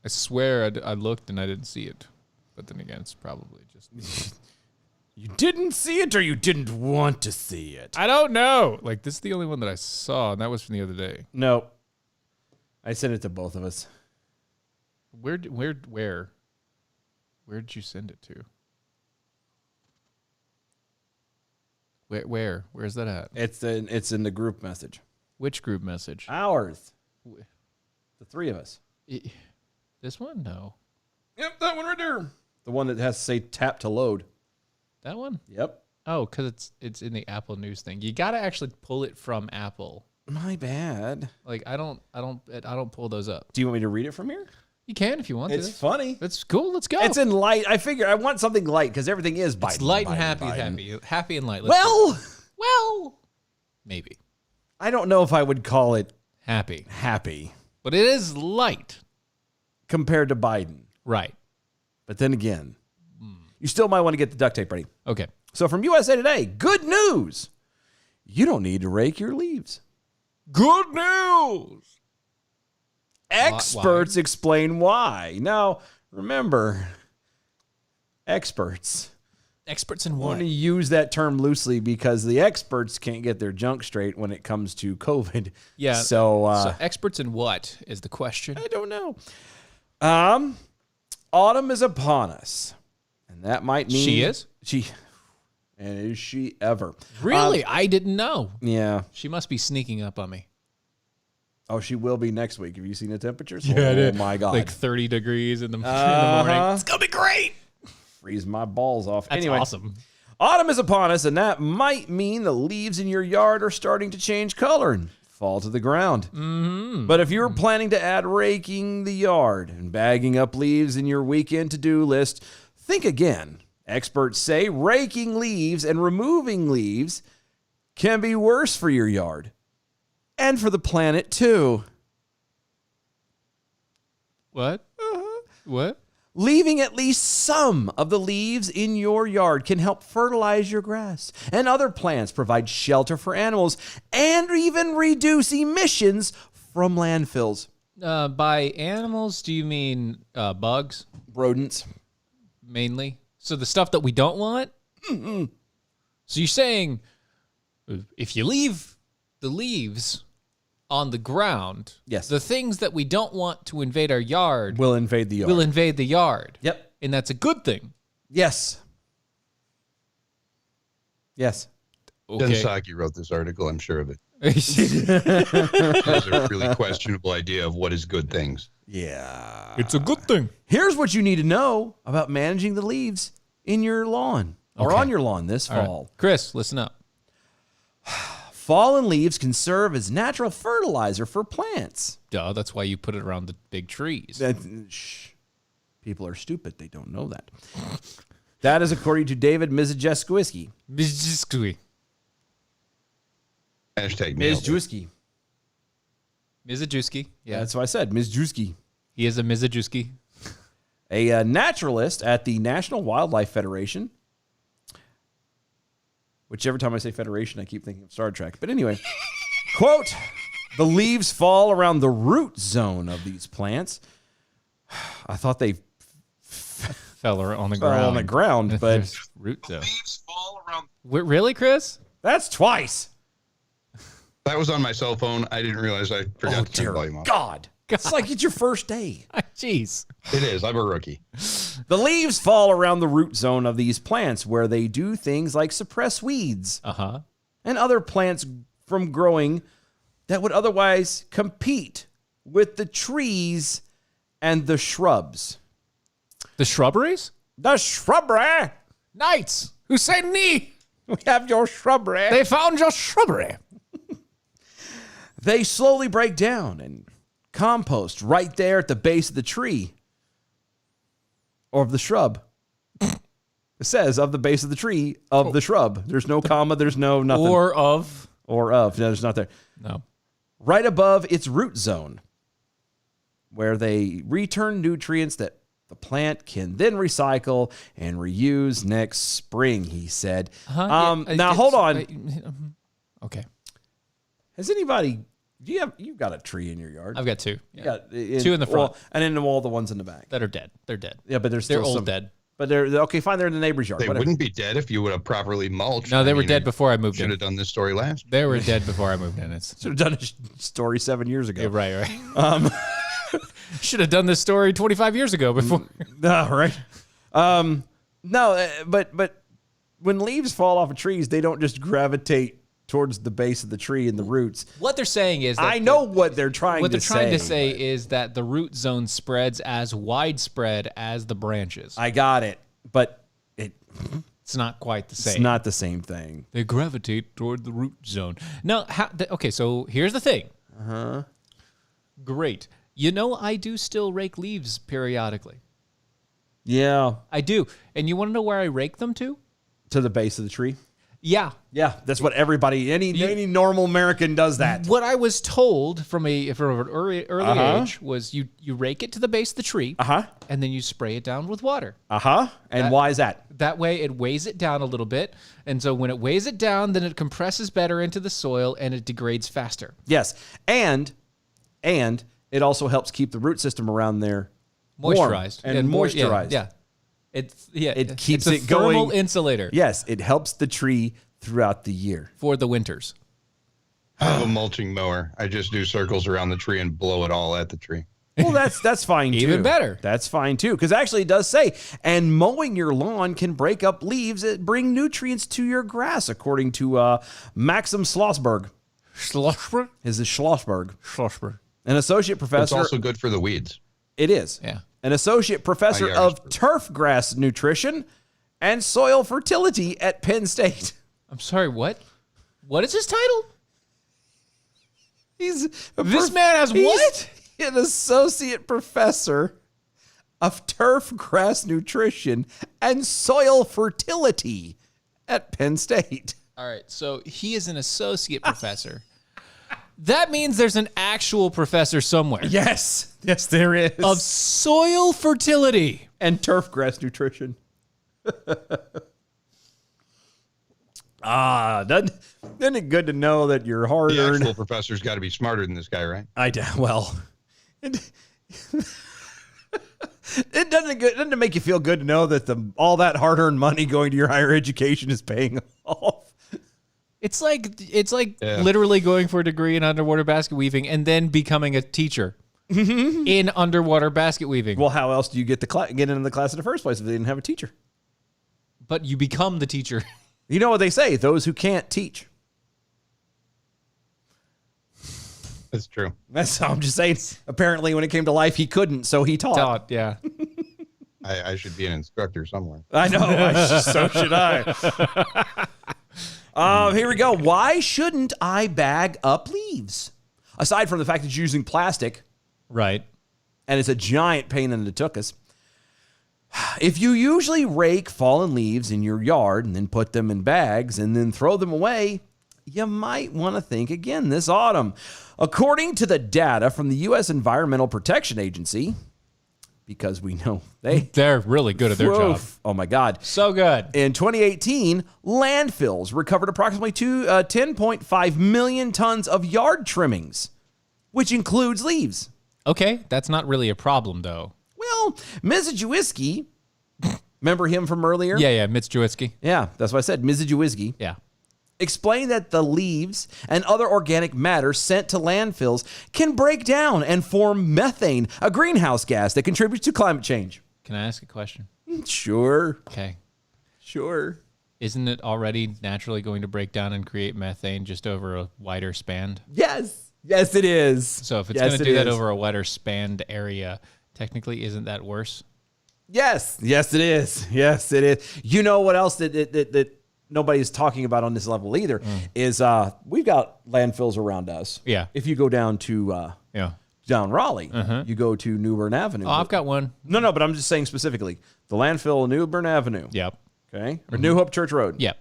Speaker 3: I swear I looked and I didn't see it. But then again, it's probably just.
Speaker 2: You didn't see it or you didn't want to see it?
Speaker 3: I don't know. Like, this is the only one that I saw, and that was from the other day.
Speaker 2: No. I sent it to both of us.
Speaker 3: Where did you send it to? Where's that at?
Speaker 2: It's in the group message.
Speaker 3: Which group message?
Speaker 2: Ours. The three of us.
Speaker 3: This one? No.
Speaker 2: Yep, that one right there. The one that has to say tap to load.
Speaker 3: That one?
Speaker 2: Yep.
Speaker 3: Oh, because it's in the Apple News thing. You got to actually pull it from Apple.
Speaker 2: My bad.
Speaker 3: Like, I don't pull those up.
Speaker 2: Do you want me to read it from here?
Speaker 3: You can if you want to.
Speaker 2: It's funny.
Speaker 3: It's cool. Let's go.
Speaker 2: It's in light. I figure I want something light because everything is Biden.
Speaker 3: It's light and
Speaker 2: Biden.
Speaker 3: happy and light. Let's do it. Well, maybe
Speaker 2: I don't know if I would call it
Speaker 3: happy,
Speaker 2: but
Speaker 3: it is light
Speaker 2: compared to Biden.
Speaker 3: Right.
Speaker 2: But then again, you still might want to get the duct tape ready.
Speaker 3: Okay.
Speaker 2: So from USA Today, good news. You don't need to rake your leaves.
Speaker 3: Good news.
Speaker 2: Experts explain why. Now, remember, experts.
Speaker 3: Experts in
Speaker 2: I
Speaker 3: what?
Speaker 2: want to use that term loosely because the experts can't get their junk straight when it comes to COVID.
Speaker 3: Yeah.
Speaker 2: So
Speaker 3: experts in what is the question?
Speaker 2: I don't know. Autumn is upon us. And that might mean
Speaker 3: She is?
Speaker 2: And is she ever?
Speaker 3: Really? I didn't know.
Speaker 2: Yeah.
Speaker 3: She must be sneaking up on me.
Speaker 2: Oh, she will be next week. Have you seen the temperatures? Oh, my God.
Speaker 3: Like 30 degrees in the morning. It's going to be great.
Speaker 2: Freeze my balls off.
Speaker 3: That's
Speaker 2: anyway,
Speaker 3: awesome.
Speaker 2: Autumn is upon us, and that might mean the leaves in your yard are starting to change color and fall to the ground. Mm-hmm. But if you're planning to add raking the yard and bagging up leaves in your weekend to-do list, think again. Experts say raking leaves and removing leaves can be worse for your yard. And for the planet, too.
Speaker 3: What? What?
Speaker 2: Leaving at least some of the leaves in your yard can help fertilize your grass and other plants, provide shelter for animals, and even reduce emissions from landfills.
Speaker 3: By animals, do you mean bugs?
Speaker 2: Rodents.
Speaker 3: Mainly? So the stuff that we don't want? Mm-mm. So you're saying if you leave the leaves on the ground,
Speaker 2: yes,
Speaker 3: the things that we don't want to invade our yard
Speaker 2: will invade the yard. Yep.
Speaker 3: And that's a good thing.
Speaker 2: Yes. Yes.
Speaker 4: Okay. Jen Psaki wrote this article, I'm sure of it. Has a really questionable idea of what is good things.
Speaker 2: Yeah.
Speaker 3: It's a good thing.
Speaker 2: Here's what you need to know about managing the leaves in your lawn or on your lawn this fall.
Speaker 3: Right. Chris, listen up.
Speaker 2: Fallen leaves can serve as natural fertilizer for plants.
Speaker 3: Duh, that's why you put it around the big trees.
Speaker 2: People are stupid. They don't know that. That is according to David Mizajeski.
Speaker 4: Hashtag
Speaker 2: Mizajeski.
Speaker 3: Mizajeski. Yeah.
Speaker 2: That's what I said. Mizajeski.
Speaker 3: He is a Mizajeski.
Speaker 2: A naturalist at the National Wildlife Federation. Which every time I say federation, I keep thinking of Star Trek. But anyway, quote, the leaves fall around the root zone of these plants. I thought they
Speaker 3: fell on the
Speaker 2: ground, but
Speaker 3: root zone.
Speaker 4: The leaves fall around.
Speaker 3: Really, Chris?
Speaker 2: That's twice.
Speaker 4: That was on my cell phone. I didn't realize I forgot to turn the volume off.
Speaker 2: God. It's like it's your first day.
Speaker 3: Jeez.
Speaker 4: It is. I'm a rookie.
Speaker 2: The leaves fall around the root zone of these plants where they do things like suppress weeds
Speaker 3: Uh-huh.
Speaker 2: and other plants from growing that would otherwise compete with the trees and the shrubs.
Speaker 3: The shrubberies?
Speaker 2: The shrubbery!
Speaker 3: Knights! Hussein Nee!
Speaker 2: We have your shrubbery.
Speaker 3: They found your shrubbery.
Speaker 2: They slowly break down and compost right there at the base of the tree or of the shrub. It says of the base of the tree of the shrub. There's no comma. There's no nothing.
Speaker 3: Or of.
Speaker 2: Or of. No, there's not there.
Speaker 3: No.
Speaker 2: Right above its root zone, where they return nutrients that the plant can then recycle and reuse next spring, he said. Now, hold on.
Speaker 3: Okay.
Speaker 2: Has anybody... You've got a tree in your yard.
Speaker 3: I've got two.
Speaker 2: You got
Speaker 3: Two in the front.
Speaker 2: well, and then all the ones in the back.
Speaker 3: That are dead. They're dead.
Speaker 2: Yeah, but they're still
Speaker 3: old
Speaker 2: some,
Speaker 3: dead.
Speaker 2: But they're okay. Fine, they're in the neighbor's yard.
Speaker 4: They
Speaker 2: whatever.
Speaker 4: wouldn't be dead if you would have properly mulched.
Speaker 3: No, they were dead
Speaker 4: I
Speaker 3: before I moved
Speaker 4: should
Speaker 3: in.
Speaker 4: have done this story last.
Speaker 3: They were dead before I moved in. It's
Speaker 2: Should have done a story 7 years ago.
Speaker 3: right. Should have done this story 25 years ago before.
Speaker 2: No, right? No, but when leaves fall off of trees, they don't just gravitate towards the base of the tree and the roots.
Speaker 3: What they're saying is that
Speaker 2: I know what they're trying
Speaker 3: what
Speaker 2: to
Speaker 3: they're trying to say is that the root zone spreads as widespread as the branches.
Speaker 2: I got it, but
Speaker 3: It's not quite the same.
Speaker 2: it's not the same thing.
Speaker 3: They gravitate toward the root zone. No, okay, so here's the thing. Great. You know, I do still rake leaves periodically.
Speaker 2: Yeah,
Speaker 3: I do. And you want to know where I rake them to?
Speaker 2: to the base of the tree.
Speaker 3: Yeah.
Speaker 2: Yeah, that's what everybody, any normal American does that.
Speaker 3: What I was told from an early age was you rake it to the base of the tree, and then you spray it down with water.
Speaker 2: And why is that?
Speaker 3: That way it weighs it down a little bit. And so when it weighs it down, then it compresses better into the soil and it degrades faster.
Speaker 2: Yes, and it also helps keep the root system around there warm
Speaker 3: Moisturized.
Speaker 2: and moisturized.
Speaker 3: Yeah.
Speaker 2: It keeps
Speaker 3: it's a
Speaker 2: it going.
Speaker 3: thermal insulator
Speaker 2: Yes, it helps the tree throughout the year.
Speaker 3: for the winters.
Speaker 4: I have a mulching mower. I just do circles around the tree and blow it all at the tree.
Speaker 2: Well, that's fine too.
Speaker 3: Even better.
Speaker 2: That's fine too, because actually it does say, and mowing your lawn can break up leaves that bring nutrients to your grass, according to Maxim Schlossberg.
Speaker 3: Schlossberg?
Speaker 2: Is it Schlossberg?
Speaker 3: Schlossberg.
Speaker 2: An associate
Speaker 4: It's
Speaker 2: professor.
Speaker 4: also good for the weeds.
Speaker 2: It is.
Speaker 3: Yeah.
Speaker 2: An associate professor
Speaker 4: My yard
Speaker 2: of
Speaker 4: is
Speaker 2: turf grass nutrition and soil fertility at Penn State.
Speaker 3: I'm sorry, what? What is his title?
Speaker 2: This
Speaker 3: man has what?
Speaker 2: An associate professor of turf grass nutrition and soil fertility at Penn State.
Speaker 3: All right, so he is an associate professor. That means there's an actual professor somewhere.
Speaker 2: Yes, there is.
Speaker 3: Of soil fertility.
Speaker 2: And turf grass nutrition. Isn't it good to know that your
Speaker 4: The
Speaker 2: hard-earned...
Speaker 4: actual professor's got to be smarter than this guy, right?
Speaker 2: It doesn't it make you feel good to know that all that hard-earned money going to your higher education is paying off?
Speaker 3: It's like
Speaker 4: Yeah.
Speaker 3: literally going for a degree in underwater basket weaving and then becoming a teacher in underwater basket weaving.
Speaker 2: Well, how else do you get into the class in the first place if they didn't have a teacher?
Speaker 3: But you become the teacher.
Speaker 2: You know what they say, those who can't teach.
Speaker 4: That's true.
Speaker 2: That's how I'm just saying. Apparently, when it came to life, he couldn't, so he taught.
Speaker 3: Yeah.
Speaker 4: I should be an instructor somewhere.
Speaker 2: I know. So should I. Here we go. Why shouldn't I bag up leaves? Aside from the fact that you're using plastic,
Speaker 3: Right.
Speaker 2: and it's a giant pain in the tuchus. If you usually rake fallen leaves in your yard and then put them in bags and then throw them away, you might want to think again this autumn. According to the data from the U.S. Environmental Protection Agency, because we know
Speaker 3: They're really good at their job.
Speaker 2: Oh my God.
Speaker 3: So good.
Speaker 2: In 2018, landfills recovered approximately 10.5 million tons of yard trimmings, which includes leaves.
Speaker 3: Okay, that's not really a problem though.
Speaker 2: Well, Mizajewiski, remember him from earlier?
Speaker 3: Yeah, Mitch Jawitzki.
Speaker 2: Yeah, that's what I said. Mizajewiski
Speaker 3: Yeah.
Speaker 2: explained that the leaves and other organic matter sent to landfills can break down and form methane, a greenhouse gas that contributes to climate change.
Speaker 3: Can I ask a question?
Speaker 2: Sure.
Speaker 3: Okay.
Speaker 2: Sure.
Speaker 3: Isn't it already naturally going to break down and create methane just over a wider span?
Speaker 2: Yes. Yes, it is.
Speaker 3: So if it's going to do that over a wider spanned area, technically, isn't that worse?
Speaker 2: Yes. Yes, it is. Yes, it is. You know what else that nobody's talking about on this level either is we've got landfills around us.
Speaker 3: Yeah.
Speaker 2: If you go down to down Raleigh, you go to New Bern Avenue.
Speaker 3: Oh, I've got one.
Speaker 2: No, but I'm just saying specifically the landfill New Bern Avenue.
Speaker 3: Yep.
Speaker 2: Okay. Or New Hope Church Road.
Speaker 3: Yep.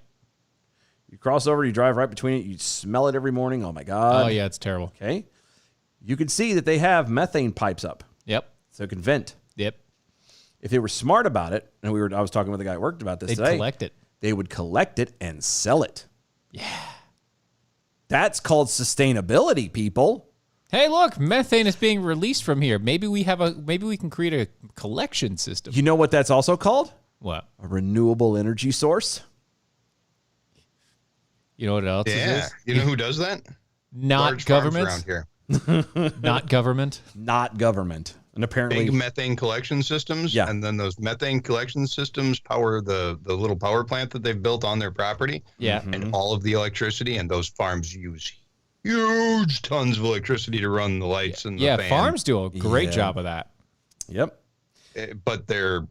Speaker 2: You cross over, you drive right between it, you smell it every morning. Oh my God.
Speaker 3: Oh, yeah, it's terrible.
Speaker 2: Okay. You can see that they have methane pipes up.
Speaker 3: Yep.
Speaker 2: So it can vent.
Speaker 3: Yep.
Speaker 2: If they were smart about it, and I was talking with a guy who worked about this
Speaker 3: They'd
Speaker 2: today.
Speaker 3: collect it.
Speaker 2: They would collect it and sell it. Yeah. That's called sustainability, people.
Speaker 3: Hey, look, methane is being released from here. Maybe we can create a collection system.
Speaker 2: You know what that's also called?
Speaker 3: What?
Speaker 2: A renewable energy source.
Speaker 3: You know what else it
Speaker 4: Yeah.
Speaker 3: is?
Speaker 4: You know who does that?
Speaker 3: Not
Speaker 4: Large farms
Speaker 3: government.
Speaker 4: around here.
Speaker 3: Not government.
Speaker 2: Not government. And apparently,
Speaker 4: Big methane collection systems.
Speaker 2: Yeah.
Speaker 4: And then those methane collection systems power the little power plant that they've built on their property.
Speaker 3: Yeah.
Speaker 4: And all of the electricity. And those farms use huge tons of electricity to run the lights and the
Speaker 3: Yeah,
Speaker 4: fan.
Speaker 3: farms do a great
Speaker 2: Yeah.
Speaker 3: job of that.
Speaker 2: yep.
Speaker 4: But they're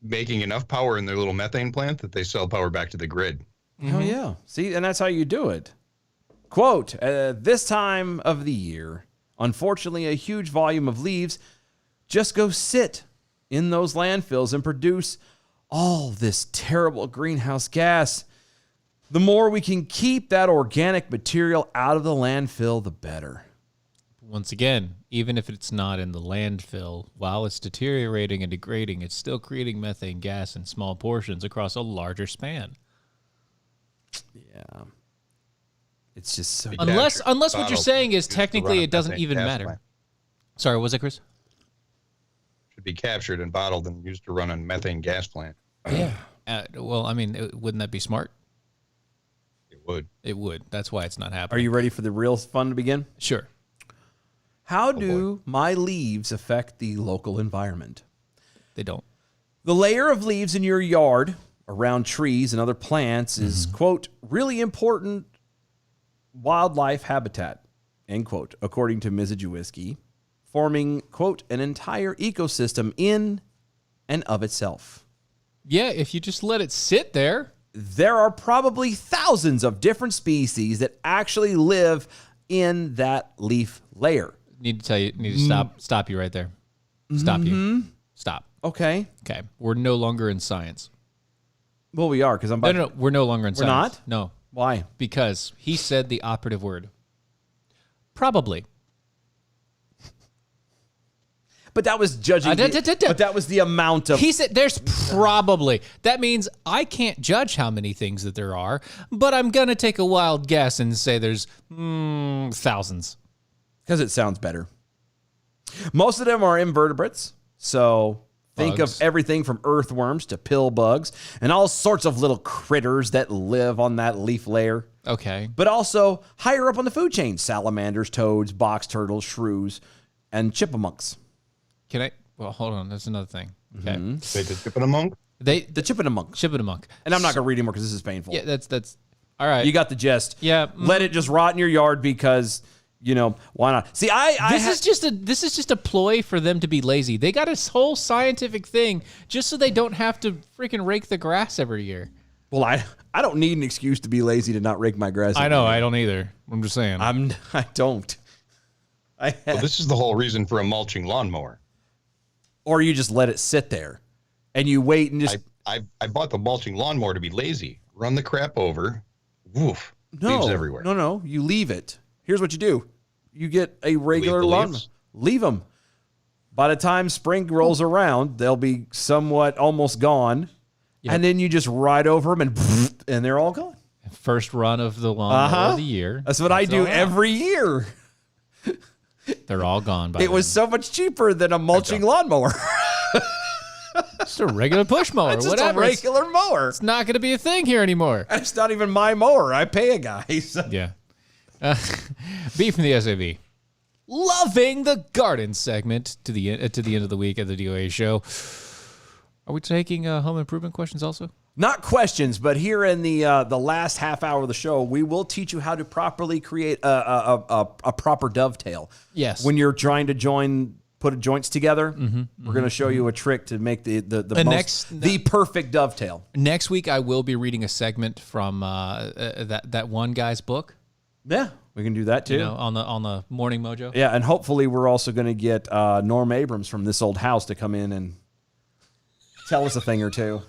Speaker 4: making enough power in their little methane plant that they sell power back to the grid.
Speaker 2: Oh, yeah. See, and that's how you do it. Quote, this time of the year, unfortunately, a huge volume of leaves just go sit in those landfills and produce all this terrible greenhouse gas. The more we can keep that organic material out of the landfill, the better.
Speaker 3: Once again, even if it's not in the landfill, while it's deteriorating and degrading, it's still creating methane gas in small portions across a larger span.
Speaker 2: Yeah. It's just so...
Speaker 3: Unless what you're
Speaker 4: bottled,
Speaker 3: saying is
Speaker 4: used to
Speaker 3: technically
Speaker 4: run
Speaker 3: it doesn't
Speaker 4: methane
Speaker 3: even
Speaker 4: gas
Speaker 3: matter.
Speaker 4: plant.
Speaker 3: Sorry, what was that, Chris?
Speaker 4: Should be captured and bottled and used to run a methane gas plant.
Speaker 3: Yeah. Well, I mean, wouldn't that be smart?
Speaker 4: It would.
Speaker 3: It would. That's why it's not happening.
Speaker 2: Are you ready for the real fun to begin?
Speaker 3: Sure.
Speaker 2: How do my leaves affect the local environment?
Speaker 3: They don't.
Speaker 2: The layer of leaves in your yard around trees and other plants is, quote, really important wildlife habitat, end quote, according to Mizojewiski, forming, quote, an entire ecosystem in and of itself.
Speaker 3: Yeah, if you just let it sit there.
Speaker 2: There are probably thousands of different species that actually live in that leaf layer.
Speaker 3: Need to stop you right there. Stop you. Stop.
Speaker 2: Okay.
Speaker 3: Okay. We're no longer in science.
Speaker 2: Well, we are, because I'm about
Speaker 3: No, we're no longer in
Speaker 2: We're
Speaker 3: science.
Speaker 2: not?
Speaker 3: No.
Speaker 2: Why?
Speaker 3: Because he said the operative word. Probably.
Speaker 2: But that was judging. But that was the amount of.
Speaker 3: He said there's probably. That means I can't judge how many things that there are, but I'm going to take a wild guess and say there's thousands.
Speaker 2: Because it sounds better. Most of them are invertebrates. So think
Speaker 3: Bugs.
Speaker 2: of everything from earthworms to pill bugs and all sorts of little critters that live on that leaf layer.
Speaker 3: Okay.
Speaker 2: But also higher up on the food chain, salamanders, toads, box turtles, shrews, and chipmunks.
Speaker 3: Can I? Well, hold on. That's another thing. Okay.
Speaker 4: They did tip in a monk.
Speaker 3: The
Speaker 2: chipmunks.
Speaker 3: chipmunk.
Speaker 2: And I'm not going to read anymore because this is painful.
Speaker 3: Yeah, that's all right.
Speaker 2: You got the gist.
Speaker 3: Yeah.
Speaker 2: Let it just rot in your yard because, why not? See,
Speaker 3: This is just a ploy for them to be lazy. They got a whole scientific thing just so they don't have to freaking rake the grass every year.
Speaker 2: Well, I don't need an excuse to be lazy to not rake my grass.
Speaker 3: I know. I don't either. I'm just saying.
Speaker 2: I don't.
Speaker 4: Well, this is the whole reason for a mulching lawnmower.
Speaker 2: Or you just let it sit there and you wait and just.
Speaker 4: I bought the mulching lawnmower to be lazy. Run the crap over. Woof. Leaves everywhere.
Speaker 2: No. You leave it. Here's what you do. You get a regular
Speaker 4: the
Speaker 2: lawnmower.
Speaker 4: leaves?
Speaker 2: Leave them. By the time spring rolls around, they'll be somewhat almost gone.
Speaker 3: Yep.
Speaker 2: And then you just ride over them and they're all gone.
Speaker 3: First run of the lawnmower of the year.
Speaker 2: That's what I do
Speaker 3: all I have.
Speaker 2: every year.
Speaker 3: They're all gone by
Speaker 2: It was
Speaker 3: then.
Speaker 2: so much cheaper than a mulching lawnmower.
Speaker 3: Just a regular push mower.
Speaker 2: It's just
Speaker 3: whatever.
Speaker 2: a regular mower.
Speaker 3: It's not going to be a thing here anymore.
Speaker 2: It's not even my mower. I pay a guy. So.
Speaker 3: Yeah. B from the SAV. Loving the garden segment to the end of the week at the DOA show. Are we taking home improvement questions also?
Speaker 2: Not questions, but here in the last half hour of the show, we will teach you how to properly create a proper dovetail.
Speaker 3: Yes.
Speaker 2: When you're trying to put joints together, we're going to show you a trick to make the perfect dovetail.
Speaker 3: Next week, I will be reading a segment from that one guy's book.
Speaker 2: Yeah, we can do that too.
Speaker 3: You know, on the Morning Mojo.
Speaker 2: Yeah, and hopefully we're also going to get Norm Abrams from This Old House to come in and tell us a thing or two.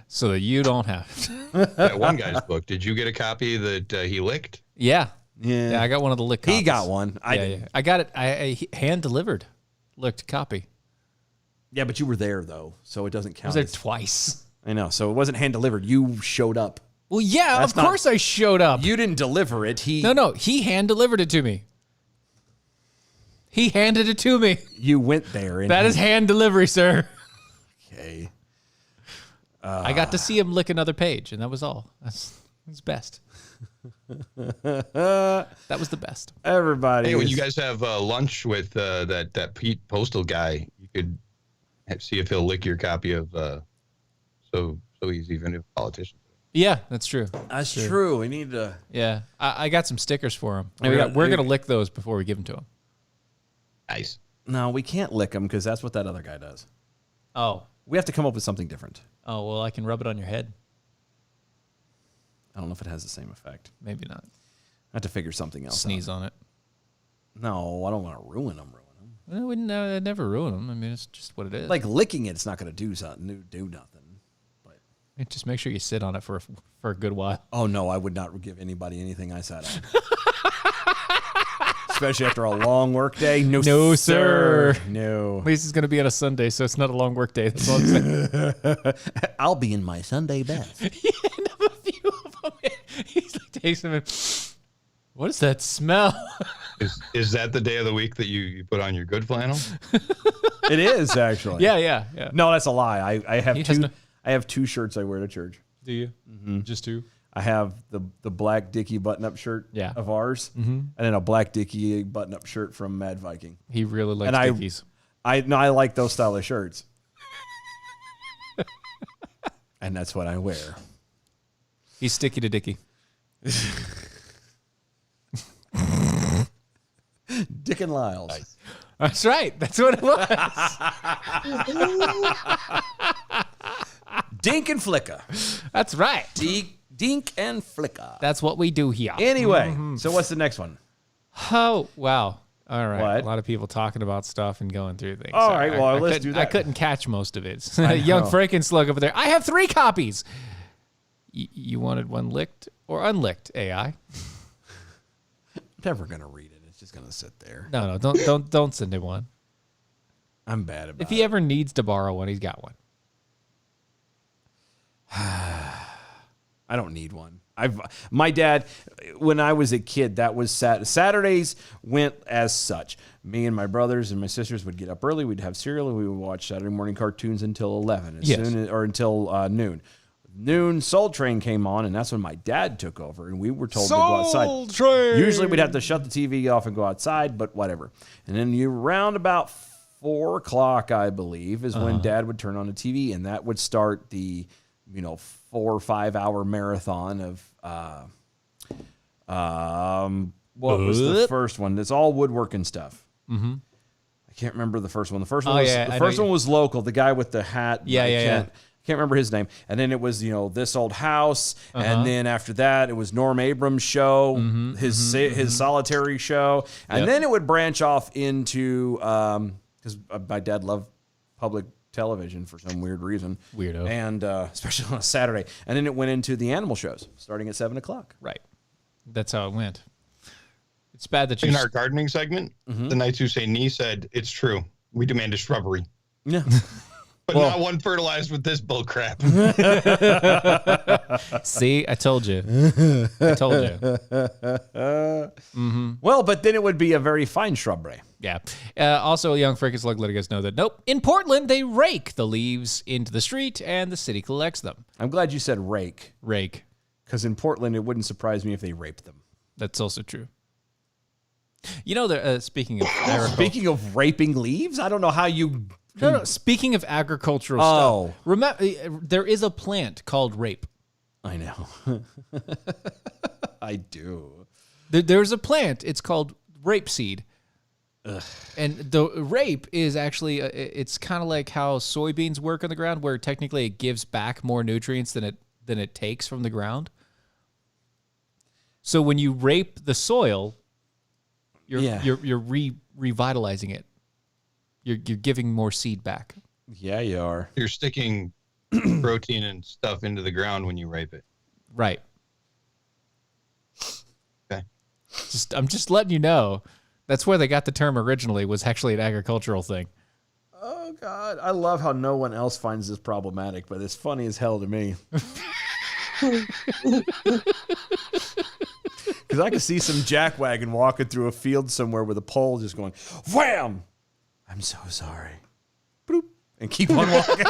Speaker 3: So that you don't have to.
Speaker 4: That one guy's book. Did you get a copy that he licked?
Speaker 3: Yeah, I got one of the licked copies.
Speaker 2: He got one.
Speaker 3: I got it. I hand delivered, licked copy.
Speaker 2: Yeah, but you were there though, so it doesn't count.
Speaker 3: I was there twice.
Speaker 2: I know, so it wasn't hand delivered. You showed up.
Speaker 3: Well, yeah, of course I showed up.
Speaker 2: You didn't deliver it.
Speaker 3: No, he hand delivered it to me. He handed it to me.
Speaker 2: You went there. And
Speaker 3: that is hand delivery, sir.
Speaker 2: Okay.
Speaker 3: I got to see him lick another page, and that was all. That's best. That was the best.
Speaker 2: Everybody.
Speaker 4: Hey, when you guys have lunch with that Pete Postal guy, you could see if he'll lick your copy of So He's Even a Politician.
Speaker 3: Yeah, that's true.
Speaker 2: That's true. We need to.
Speaker 3: Yeah, I got some stickers for him.
Speaker 2: Yeah,
Speaker 3: We're gonna lick those before we give them to him.
Speaker 4: Nice.
Speaker 2: No, we can't lick them because that's what that other guy does.
Speaker 3: Oh.
Speaker 2: We have to come up with something different.
Speaker 3: Oh, well, I can rub it on your head.
Speaker 2: I don't know if it has the same effect.
Speaker 3: Maybe not.
Speaker 2: I have to figure something else
Speaker 3: Sneeze
Speaker 2: out.
Speaker 3: on it.
Speaker 2: No, I don't want to ruin them.
Speaker 3: Well, it wouldn't never ruin them. I mean, it's just what it is.
Speaker 2: Like licking it's not going to do nothing. But
Speaker 3: just make sure you sit on it for a good while.
Speaker 2: Oh, no, I would not give anybody anything I sat on. Especially after a long work day. No,
Speaker 3: sir.
Speaker 2: No.
Speaker 3: At least it's going to be on a Sunday, so it's not a long work day. That's all I'm saying.
Speaker 2: I'll be in my Sunday best.
Speaker 3: Yeah, a few of them. He's like, takes them and, what is that smell?
Speaker 4: Is that the day of the week that you put on your good flannel?
Speaker 2: It is, actually.
Speaker 3: Yeah.
Speaker 2: No, that's a lie. I have
Speaker 3: He
Speaker 2: two.
Speaker 3: has no-
Speaker 2: I have two shirts I wear to church.
Speaker 3: Do you? Mm-hmm. Just two?
Speaker 2: I have the black Dickie button-up shirt of ours, and then a black Dickie button-up shirt from Mad Viking.
Speaker 3: He really likes
Speaker 2: And
Speaker 3: Dickies.
Speaker 2: I like those style of shirts. And that's what I wear.
Speaker 3: He's sticky to Dickie.
Speaker 2: Dick and Lyles. Nice.
Speaker 3: That's right. That's what it was.
Speaker 2: Dink and Flicka.
Speaker 3: That's right.
Speaker 2: Dink and Flicka.
Speaker 3: That's what we do here.
Speaker 2: Anyway, so what's the next one?
Speaker 3: Oh, wow. All right.
Speaker 2: What?
Speaker 3: A lot of people talking about stuff and going through things.
Speaker 2: All right, well, let's do that.
Speaker 3: I couldn't catch most of it. Young Frankenslug over there. I have 3 copies. You wanted one licked or unlicked, AI?
Speaker 2: I'm never going to read it. It's just going to sit there.
Speaker 3: No, don't send him one.
Speaker 2: I'm bad about it.
Speaker 3: If he ever needs to borrow one, he's got one.
Speaker 2: I don't need one. My dad, when I was a kid, that was Saturdays went as such. Me and my brothers and my sisters would get up early. We'd have cereal and we would watch Saturday morning cartoons until 11, until noon. Noon, Soul Train came on, and that's when my dad took over, and we were told to go outside.
Speaker 3: Soul Train!
Speaker 2: Usually we'd have to shut the TV off and go outside, but whatever. And then around about 4 o'clock, I believe, is when Dad would turn on the TV, and that would start the 4 or 5 hour marathon of what was the first one? It's all woodworking stuff. Mm-hmm. I can't remember the first one. The first one one was local. The guy with the hat. I can't remember his name. And then it was This Old House, and then after that it was Norm Abrams' show, his solitary show, and then it would branch off into because my dad loved public television for some weird reason.
Speaker 3: Weirdo.
Speaker 2: And especially on a Saturday. And then it went into the animal shows starting at 7 o'clock.
Speaker 3: Right. That's how it went. It's bad that you...
Speaker 4: In our gardening segment, the Knights Who Say Knee said, it's true. We demand a shrubbery.
Speaker 2: Yeah.
Speaker 4: But not one fertilized with this bull crap.
Speaker 3: See, I told you.
Speaker 2: Well, Well, but then it would be a very fine shrubbery.
Speaker 3: Yeah. Also, Young Frickus Slug letting us know that, nope, in Portland, they rake the leaves into the street and the city collects them.
Speaker 2: I'm glad you said rake,
Speaker 3: Rake.
Speaker 2: because in Portland, it wouldn't surprise me if they raped them.
Speaker 3: That's also true. You know, speaking of agriculture.
Speaker 2: Speaking of raping leaves, I don't know how you...
Speaker 3: No, speaking of agricultural
Speaker 2: Oh.
Speaker 3: stuff, remember, there is a plant called rape.
Speaker 2: I know. I do.
Speaker 3: There's a plant. It's called rapeseed. And the rape is actually, it's kind of like how soybeans work on the ground, where technically it gives back more nutrients than it takes from the ground. So when you rape the soil, you're revitalizing it. You're giving more seed back.
Speaker 2: Yeah, you are.
Speaker 4: You're sticking protein and stuff into the ground when you rape it.
Speaker 3: Right.
Speaker 4: Okay.
Speaker 3: I'm just letting you know. That's where they got the term originally, was actually an agricultural thing.
Speaker 2: Oh, God. I love how no one else finds this problematic, but it's funny as hell to me. Because I can see some jackwagon walking through a field somewhere with a pole just going, wham! I'm so sorry. Bloop. And keep on walking.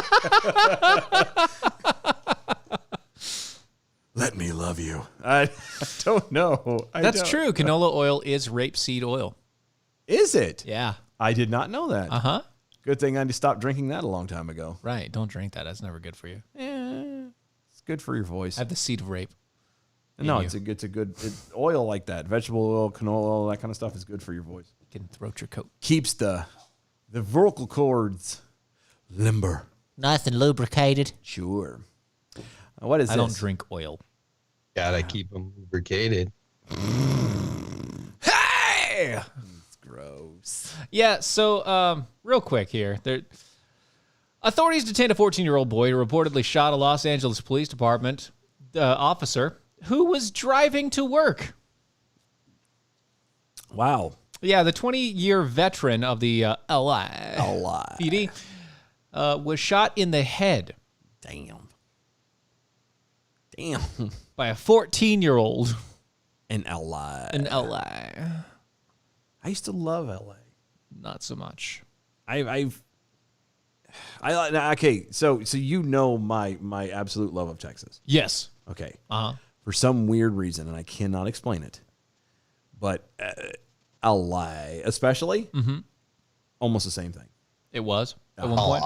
Speaker 2: Let me love you. I don't know.
Speaker 3: That's true. Canola oil is rapeseed oil.
Speaker 2: Is it?
Speaker 3: Yeah.
Speaker 2: I did not know that.
Speaker 3: Uh-huh.
Speaker 2: Good thing I stopped drinking that a long time ago.
Speaker 3: Right. Don't drink that. That's never good for you.
Speaker 2: It's good for your voice.
Speaker 3: Have the seed of rape.
Speaker 2: No,
Speaker 3: you.
Speaker 2: it's a good oil like that. Vegetable oil, canola oil, that kind of stuff is good for your voice.
Speaker 3: You can throat your coat.
Speaker 2: Keeps the vocal cords limber.
Speaker 7: Nice and lubricated.
Speaker 2: Sure. What is
Speaker 3: I
Speaker 2: this?
Speaker 3: don't drink oil.
Speaker 4: Gotta keep them lubricated.
Speaker 2: Hey! It's gross.
Speaker 3: Yeah, so real quick here. Authorities detained a 14-year-old boy who reportedly shot a Los Angeles Police Department officer who was driving to work.
Speaker 2: Wow.
Speaker 3: Yeah, the 20-year veteran of the LAPD was shot in the head.
Speaker 2: Damn.
Speaker 3: By a 14-year-old
Speaker 2: In LA.
Speaker 3: in LA.
Speaker 2: I used to love LA.
Speaker 3: Not so much.
Speaker 2: Okay, so you know my absolute love of Texas.
Speaker 3: Yes.
Speaker 2: Okay.
Speaker 3: Uh-huh.
Speaker 2: For some weird reason, and I cannot explain it, but LA, especially, almost the same thing.
Speaker 3: It was at one point.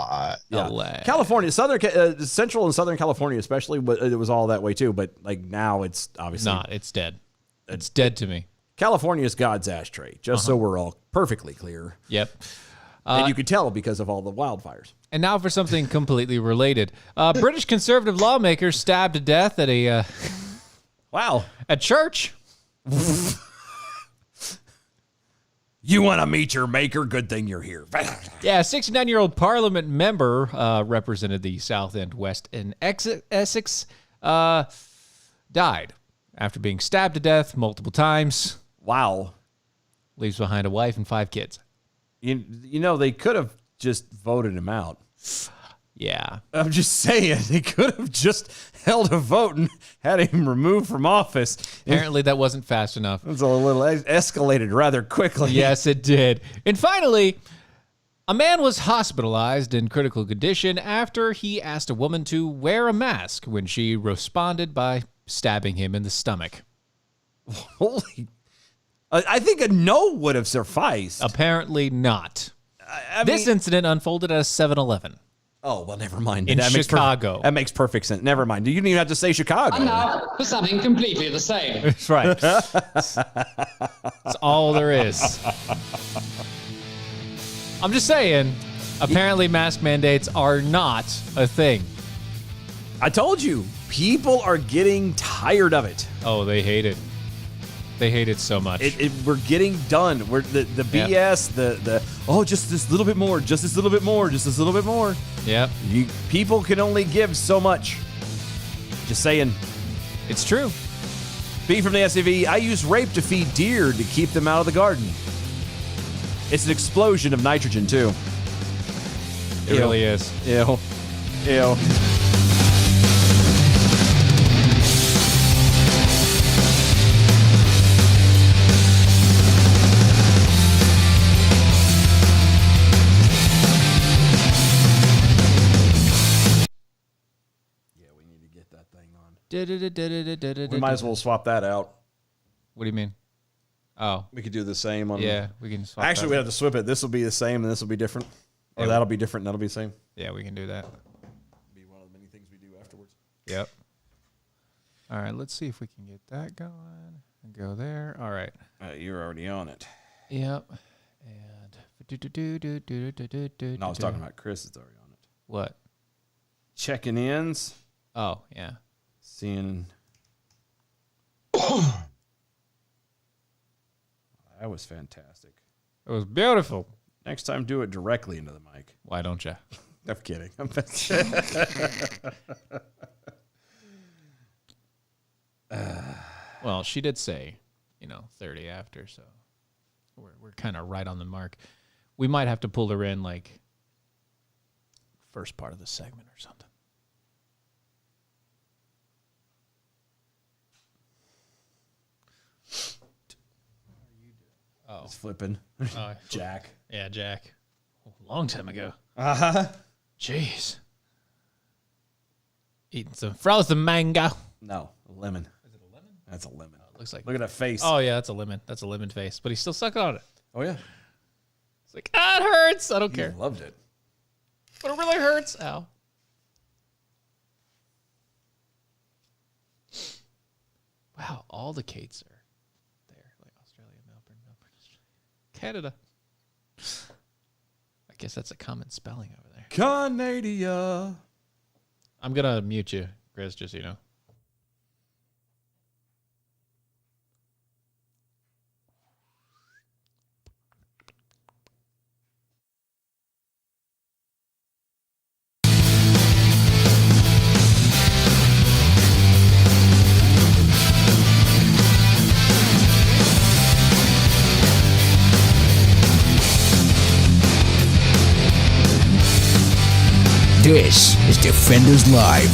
Speaker 2: Yeah.
Speaker 3: LA.
Speaker 2: California, Central and Southern California, especially, it was all that way too. But like now, it's obviously
Speaker 3: Not. It's dead. It's dead to me.
Speaker 2: California is God's ashtray. Just so we're all perfectly clear,
Speaker 3: Yep.
Speaker 2: and you could tell because of all the wildfires.
Speaker 3: And now for something completely related. British conservative lawmakers stabbed to death at a
Speaker 2: Wow.
Speaker 3: at church.
Speaker 2: You want to meet your maker? Good thing you're here.
Speaker 3: Yeah, a 69-year-old parliament member represented the South End West in Essex, died after being stabbed to death multiple times.
Speaker 2: Wow.
Speaker 3: Leaves behind a wife and 5 kids.
Speaker 2: You know, they could have just voted him out.
Speaker 3: Yeah.
Speaker 2: I'm just saying, they could have just held a vote and had him removed from office.
Speaker 3: Apparently that wasn't fast enough.
Speaker 2: It's a little escalated rather quickly.
Speaker 3: Yes, it did. And finally, a man was hospitalized in critical condition after he asked a woman to wear a mask when she responded by stabbing him in the stomach.
Speaker 2: Holy. I think a no would have sufficed.
Speaker 3: Apparently not.
Speaker 2: I
Speaker 3: This
Speaker 2: mean-
Speaker 3: incident unfolded at a 7-Eleven.
Speaker 2: Oh, well, never mind.
Speaker 3: In
Speaker 2: That makes
Speaker 3: Chicago.
Speaker 2: that makes perfect sense. Never mind. You didn't even have to say Chicago.
Speaker 9: Now for something completely the same.
Speaker 3: That's right. That's all there is. I'm just saying, apparently mask mandates are not a thing.
Speaker 2: I told you, people are getting tired of it.
Speaker 3: Oh, they hate it. They hate it so much.
Speaker 2: We're getting done. We're the BS, just this little bit more, just this little bit more, just this little bit more.
Speaker 3: Yep.
Speaker 2: People can only give so much. Just saying.
Speaker 3: It's true.
Speaker 2: B from the SUV, I use rape to feed deer to keep them out of the garden. It's an explosion of nitrogen, too.
Speaker 3: It really is.
Speaker 2: Ew. Ew. We might as well swap that out.
Speaker 3: What do you mean? Oh,
Speaker 2: We could do the same on.
Speaker 3: yeah, we can swap
Speaker 2: Actually,
Speaker 3: that.
Speaker 2: we have to swip it. This will be the same, and this will be different. Or that'll be different, and that'll be the same.
Speaker 3: Yeah, we can do that.
Speaker 2: Be one of the many things we do afterwards.
Speaker 3: Yep. All right, let's see if we can get that going and go there. All right.
Speaker 2: You're already on it.
Speaker 3: Yep. And
Speaker 2: No, I was talking about Chris is already on it.
Speaker 3: what?
Speaker 2: Checking ins,
Speaker 3: Oh, yeah.
Speaker 2: seeing. That was fantastic.
Speaker 3: It was beautiful.
Speaker 2: Next time, do it directly into the mic.
Speaker 3: Why don't you?
Speaker 2: I'm kidding.
Speaker 3: Well, she did say, 30 after, so we're kind of right on the mark. We might have to pull her in like first part of the segment or something.
Speaker 2: Oh, it's flipping. Jack.
Speaker 3: Yeah, Jack. A long time ago.
Speaker 2: Uh-huh.
Speaker 3: Jeez. Eating some frozen mango.
Speaker 2: No, a lemon. Is it a lemon? That's a lemon.
Speaker 3: Looks like.
Speaker 2: Look at that face.
Speaker 3: Oh yeah, that's a lemon. That's a lemon face. But he's still sucking on it.
Speaker 2: Oh yeah.
Speaker 3: It's like, it hurts. I don't
Speaker 2: He
Speaker 3: care.
Speaker 2: loved it.
Speaker 3: But it really hurts. Ow. Wow, all the Kates are there. Like Australia, Melbourne, Canada. I guess that's a common spelling over there.
Speaker 2: Canada.
Speaker 3: I'm going to mute you, Chris, just so you know.
Speaker 8: This is Defenders Live.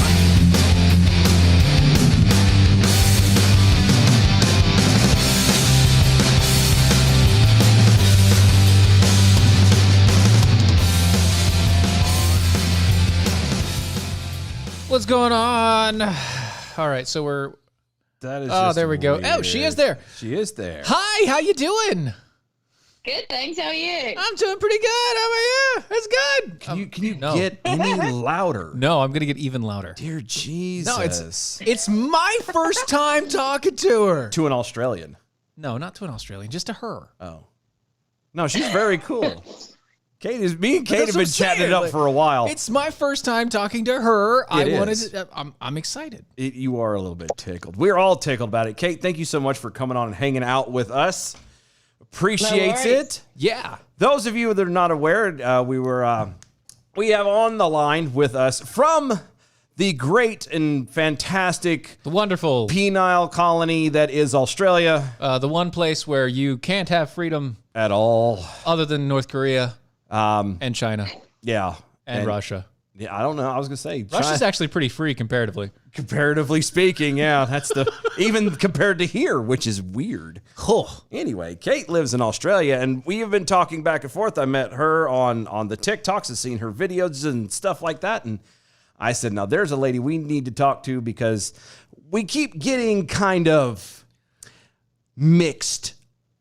Speaker 3: What's going on? All right, so we're...
Speaker 2: That is.
Speaker 3: Oh,
Speaker 2: just
Speaker 3: there we go. Oh, she is there.
Speaker 2: She is there.
Speaker 3: Hi, how you doing?
Speaker 10: Good, thanks. How are you?
Speaker 3: I'm doing pretty good. How about you? That's good.
Speaker 2: Can you
Speaker 3: no.
Speaker 2: get any louder?
Speaker 3: No, I'm going to get even louder.
Speaker 2: Dear Jesus.
Speaker 3: No, it's my first time talking to her.
Speaker 2: To an Australian.
Speaker 3: No, not to an Australian, just to her.
Speaker 2: Oh. No, she's very cool. Me and Kate
Speaker 3: That's
Speaker 2: have
Speaker 3: what
Speaker 2: been
Speaker 3: I'm
Speaker 2: chatting
Speaker 3: saying,
Speaker 2: it up
Speaker 3: like,
Speaker 2: for a while.
Speaker 3: It's my first time talking to her.
Speaker 2: is.
Speaker 3: I'm excited.
Speaker 2: You are a little bit tickled. We're all tickled about it. Kate, thank you so much for coming on and hanging out with us. Appreciates
Speaker 10: No worries.
Speaker 2: it.
Speaker 3: Yeah.
Speaker 2: Those of you that are not aware, we have on the line with us from the great and fantastic,
Speaker 3: the wonderful
Speaker 2: penile colony that is Australia.
Speaker 3: The one place where you can't have freedom
Speaker 2: at all,
Speaker 3: other than North Korea and China.
Speaker 2: Yeah,
Speaker 3: and Russia.
Speaker 2: Yeah, I don't know. I was gonna say
Speaker 3: Russia's actually pretty free comparatively.
Speaker 2: Comparatively speaking, yeah, that's the even compared to here, which is weird.
Speaker 3: Oh.
Speaker 2: Anyway, Kate lives in Australia, and we have been talking back and forth. I met her on the TikToks and seen her videos and stuff like that, and I said, "Now there's a lady we need to talk to because we keep getting kind of mixed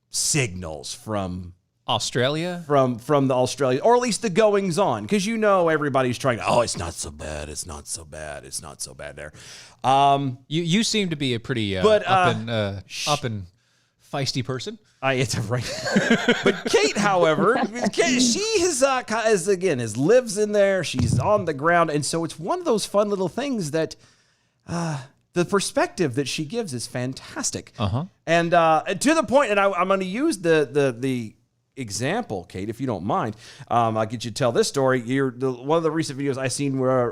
Speaker 2: signals from."
Speaker 3: Australia?
Speaker 2: From the Australia, or at least the goings on, because everybody's trying to, it's not so bad, it's not so bad, it's not so bad there.
Speaker 3: You seem to be a pretty up and feisty person.
Speaker 2: It's right. But Kate, however, she has lives in there. She's on the ground, and so it's one of those fun little things that the perspective that she gives is fantastic. And to the point, and I'm going to use the example, Kate, if you don't mind. I'll get you to tell this story. One of the recent videos I seen where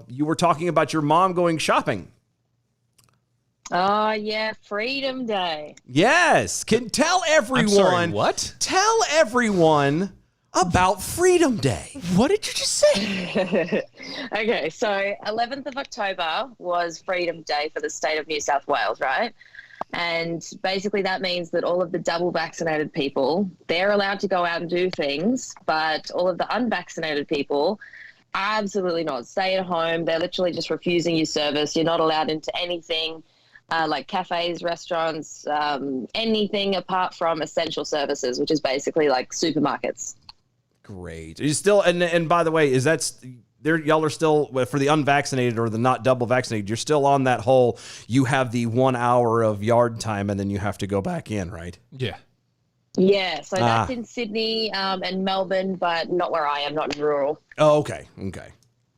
Speaker 2: you were talking about your mom going shopping.
Speaker 10: Oh, yeah, Freedom Day.
Speaker 2: Yes. Can tell everyone.
Speaker 3: I'm sorry, what?
Speaker 2: Tell everyone about Freedom Day.
Speaker 3: What did you just say?
Speaker 10: Okay, so 11th of October was Freedom Day for the state of New South Wales, right? And basically that means that all of the double vaccinated people, they're allowed to go out and do things, but all of the unvaccinated people absolutely not. Stay at home. They're literally just refusing you service. You're not allowed into anything like cafes, restaurants, anything apart from essential services, which is basically like supermarkets.
Speaker 2: Great. Are you still, and by the way, is that's there? Y'all are still, for the unvaccinated or the not double vaccinated, you're still on that whole, you have the 1 hour of yard time and then you have to go back in, right?
Speaker 3: Yeah.
Speaker 10: Yeah, so that's in Sydney and Melbourne, but not where I am, not in rural.
Speaker 2: Oh, okay. Okay.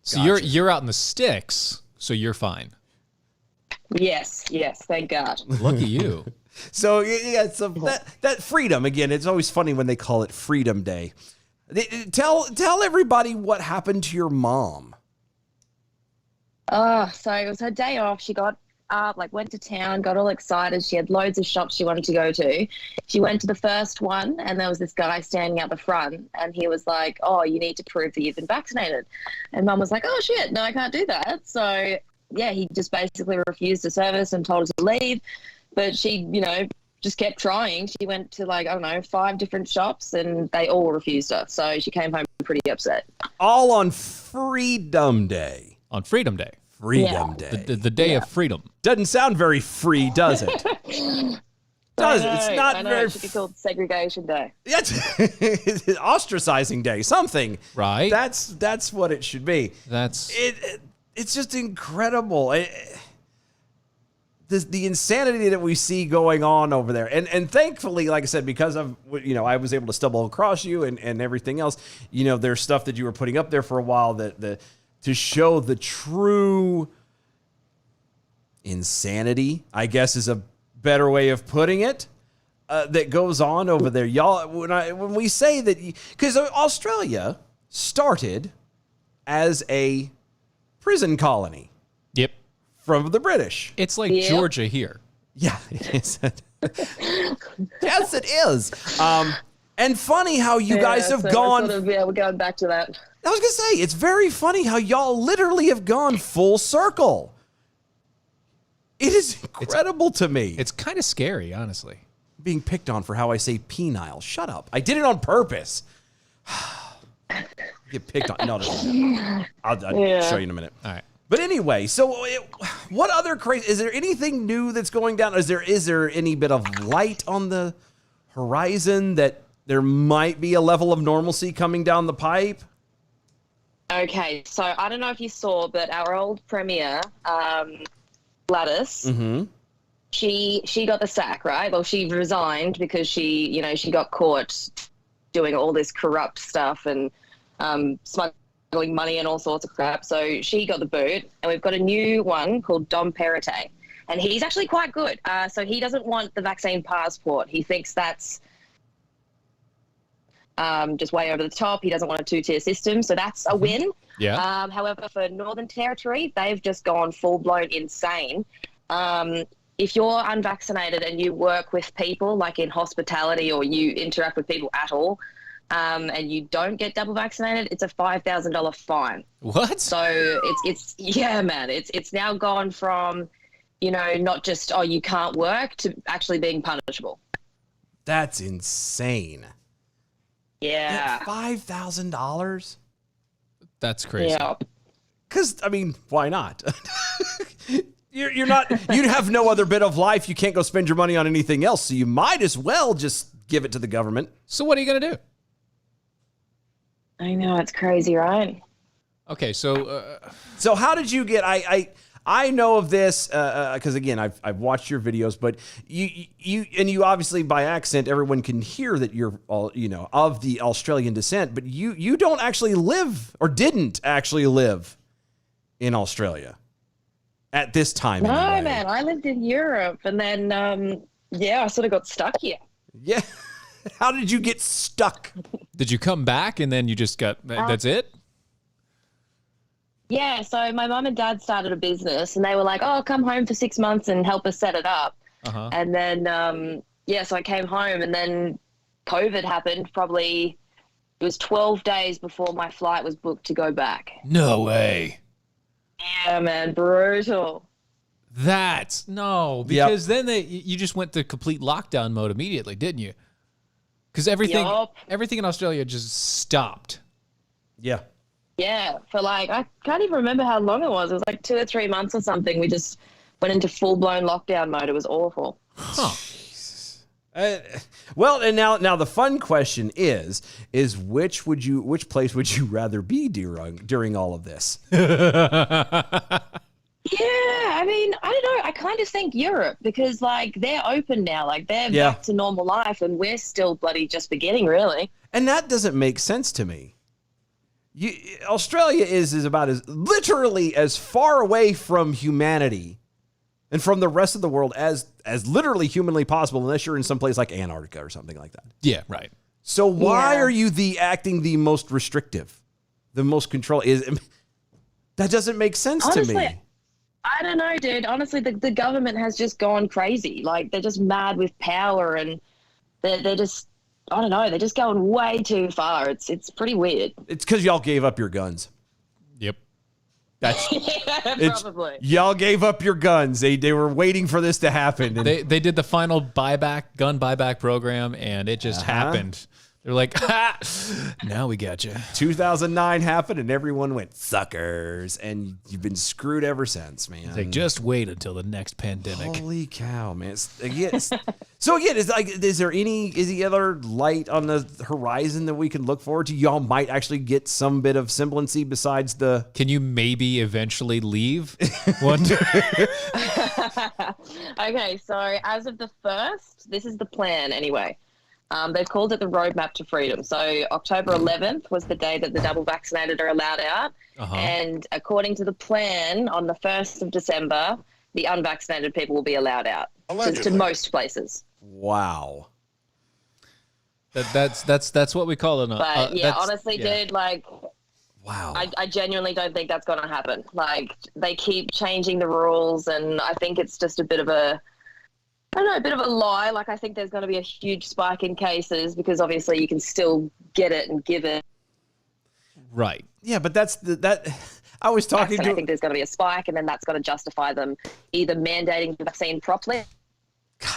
Speaker 3: So you're out in the sticks, so you're fine.
Speaker 10: Yes, thank God.
Speaker 3: Lucky you.
Speaker 2: So yeah, so that freedom, again, it's always funny when they call it Freedom Day. Tell everybody what happened to your mom.
Speaker 10: So it was her day off. She got up, went to town, got all excited. She had loads of shops she wanted to go to. She went to the first one, and there was this guy standing out the front, and he was like, "Oh, you need to prove that you've been vaccinated." And Mum was like, "Oh shit, no, I can't do that." So yeah, he just basically refused the service and told her to leave. But she, just kept trying. She went to 5 different shops, and they all refused her. So she came home pretty upset.
Speaker 2: All on Freedom Day.
Speaker 3: On Freedom Day.
Speaker 2: Freedom Day.
Speaker 3: The day of freedom.
Speaker 2: Doesn't sound very free, does it? Does it? It's not very.
Speaker 10: It should be called Segregation Day.
Speaker 2: It's ostracizing day. Something.
Speaker 3: Right.
Speaker 2: That's what it should be. It's just incredible. The insanity that we see going on over there. And thankfully, like I said, because of, I was able to stumble across you and everything else, there's stuff that you were putting up there for a while that to show the true insanity, I guess is a better way of putting it, that goes on over there. Y'all, when we say that, because Australia started as a prison colony.
Speaker 3: Yep.
Speaker 2: From the British.
Speaker 3: It's like Georgia here.
Speaker 2: Yeah, it is. Yes, it is. And funny how you guys have gone.
Speaker 10: We're going back to that.
Speaker 2: I was going to say, it's very funny how y'all literally have gone full circle. It is incredible to me.
Speaker 3: It's kind of scary, honestly.
Speaker 2: Being picked on for how I say penile. Shut up. I did it on purpose. Get picked on. No. I'll show you in a minute.
Speaker 3: All right.
Speaker 2: But anyway, so what other crazy? Is there anything new that's going down? Is there any bit of light on the horizon that there might be a level of normalcy coming down the pipe?
Speaker 10: Okay, so I don't know if you saw, but our old premier, Gladys, she got the sack, right? Well, she resigned because she got caught doing all this corrupt stuff and smuggling money and all sorts of crap. So she got the boot, and we've got a new one called Dom Perrottet, and he's actually quite good. So he doesn't want the vaccine passport. He thinks that's just way over the top. He doesn't want a 2-tier system, so that's a win.
Speaker 3: Yeah.
Speaker 10: However, for Northern Territory, they've just gone full-blown insane. If you're unvaccinated and you work with people, like in hospitality, or you interact with people at all, and you don't get double vaccinated, it's a $5,000 fine.
Speaker 3: What?
Speaker 10: So it's yeah, man. It's now gone from, not just, oh, you can't work, to actually being punishable.
Speaker 2: That's insane.
Speaker 10: Yeah.
Speaker 2: $5,000?
Speaker 3: That's crazy.
Speaker 10: Yeah.
Speaker 2: Because, why not? You're not, you have no other bit of life. You can't go spend your money on anything else. So you might as well just give it to the government.
Speaker 3: So what are you going to do?
Speaker 10: I know, it's crazy, right?
Speaker 3: Okay, so
Speaker 2: how did you get, I know of this because again, I've watched your videos, but you obviously by accent, everyone can hear that you're all, of the Australian descent, but you don't actually live, or didn't actually live, in Australia at this time.
Speaker 10: No,
Speaker 2: anyway.
Speaker 10: man, I lived in Europe, and then I sort of got stuck here.
Speaker 2: Yeah. How did you get stuck?
Speaker 3: Did you come back and then you just got, that's it?
Speaker 10: Yeah, so my mum and dad started a business, and they were like, oh, come home for 6 months and help us set it up.
Speaker 3: Uh-huh.
Speaker 10: And then, so I came home, and then COVID happened. Probably it was 12 days before my flight was booked to go back.
Speaker 3: No way.
Speaker 10: Yeah, man, brutal.
Speaker 3: Because then you just went to complete lockdown mode immediately, didn't you? Because everything in Australia just stopped.
Speaker 2: Yeah.
Speaker 10: Yeah, for like, I can't even remember how long it was. It was like 2 or 3 months or something. We just went into full-blown lockdown mode. It was awful.
Speaker 2: Well, and now the fun question is which place would you rather be during all of this?
Speaker 10: Yeah, I mean, I don't know. I kind of think Europe because, like, they're open now. Like, they're back to normal life, and we're still bloody just beginning, really.
Speaker 2: And that doesn't make sense to me. Australia is about as literally as far away from humanity and from the rest of the world as literally humanly possible, unless you're in some place like Antarctica or something like that.
Speaker 3: Yeah, right.
Speaker 2: So why are you acting the most restrictive, the most control? That doesn't make sense to me.
Speaker 10: I don't know, dude. Honestly, the government has just gone crazy. Like, they're just mad with power, and they're just, I don't know, they're just going way too far. It's pretty weird.
Speaker 2: It's because y'all gave up your guns.
Speaker 3: Yep.
Speaker 2: That's
Speaker 10: probably.
Speaker 2: Y'all gave up your guns. They were waiting for this to happen. And
Speaker 3: They did the final gun buyback program, and it just happened. They're like, ha! Now we got you.
Speaker 2: 2009 happened, and everyone went suckers, and you've been screwed ever since, man.
Speaker 3: It's like, just wait until the next pandemic.
Speaker 2: Holy cow, man! Is there any other light on the horizon that we can look forward to? Y'all might actually get some bit of semblancy besides the.
Speaker 3: Can you maybe eventually leave? One.
Speaker 10: Okay, so as of the 1st, this is the plan anyway. They've called it the Roadmap to Freedom. So October 11th was the day that the double vaccinated are allowed out. And according to the plan, on the 1st of December, the unvaccinated people will be allowed out to most places.
Speaker 2: Wow.
Speaker 3: That's what we call it.
Speaker 10: But honestly, dude, like,
Speaker 2: wow.
Speaker 10: I genuinely don't think that's going to happen. Like, they keep changing the rules, and I think it's just a bit of a lie. Like, I think there's going to be a huge spike in cases because obviously you can still get it and give it.
Speaker 3: Right.
Speaker 2: Yeah, but I was talking to.
Speaker 10: I think there's going to be a spike, and then that's going to justify them either mandating the vaccine properly.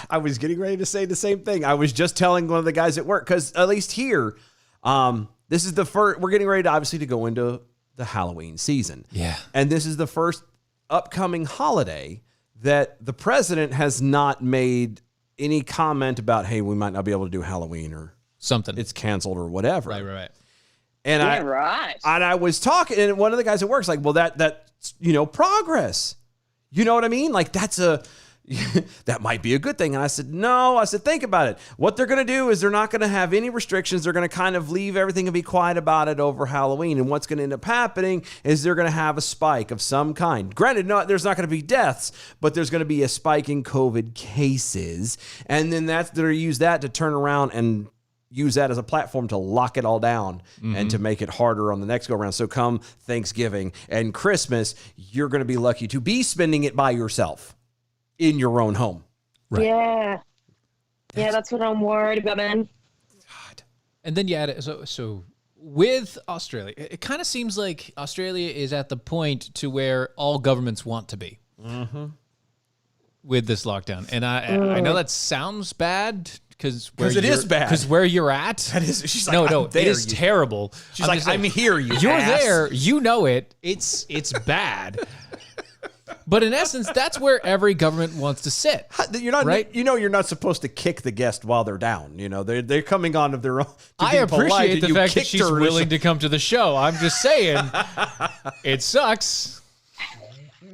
Speaker 2: I was getting ready to say the same thing. I was just telling one of the guys at work, because at least here, this is the first. We're getting ready to obviously to go into the Halloween season.
Speaker 3: Yeah.
Speaker 2: And this is the first upcoming holiday that the president has not made any comment about, hey, we might not be able to do Halloween or
Speaker 3: something.
Speaker 2: It's canceled or whatever.
Speaker 3: Right.
Speaker 2: And I was talking, and one of the guys at work's like, well, that's progress. You know what I mean? Like, that might be a good thing. And I said, no. I said, think about it. What they're going to do is they're not going to have any restrictions. They're going to kind of leave everything and be quiet about it over Halloween. And what's going to end up happening is they're going to have a spike of some kind. Granted, there's not going to be deaths, but there's going to be a spike in COVID cases. And then they're going to use that to turn around and use that as a platform to lock it all down and to make it harder on the next go around. So come Thanksgiving and Christmas, you're going to be lucky to be spending it by yourself in your own home.
Speaker 3: Right.
Speaker 10: Yeah, that's what I'm worried about, man.
Speaker 3: God. And then so with Australia, it kind of seems like Australia is at the point to where all governments want to be with this lockdown. And I know that sounds bad because
Speaker 2: it is bad.
Speaker 3: Because where you're at,
Speaker 2: she's like,
Speaker 3: no, it is terrible.
Speaker 2: She's like, I'm here.
Speaker 3: You're there. You know it. It's bad. But in essence, that's where every government wants to sit.
Speaker 2: You're not
Speaker 3: right.
Speaker 2: You're not supposed to kick the guest while they're down. They're coming on of their own.
Speaker 3: I appreciate the fact that she's willing to come to the show. I'm just saying, it sucks.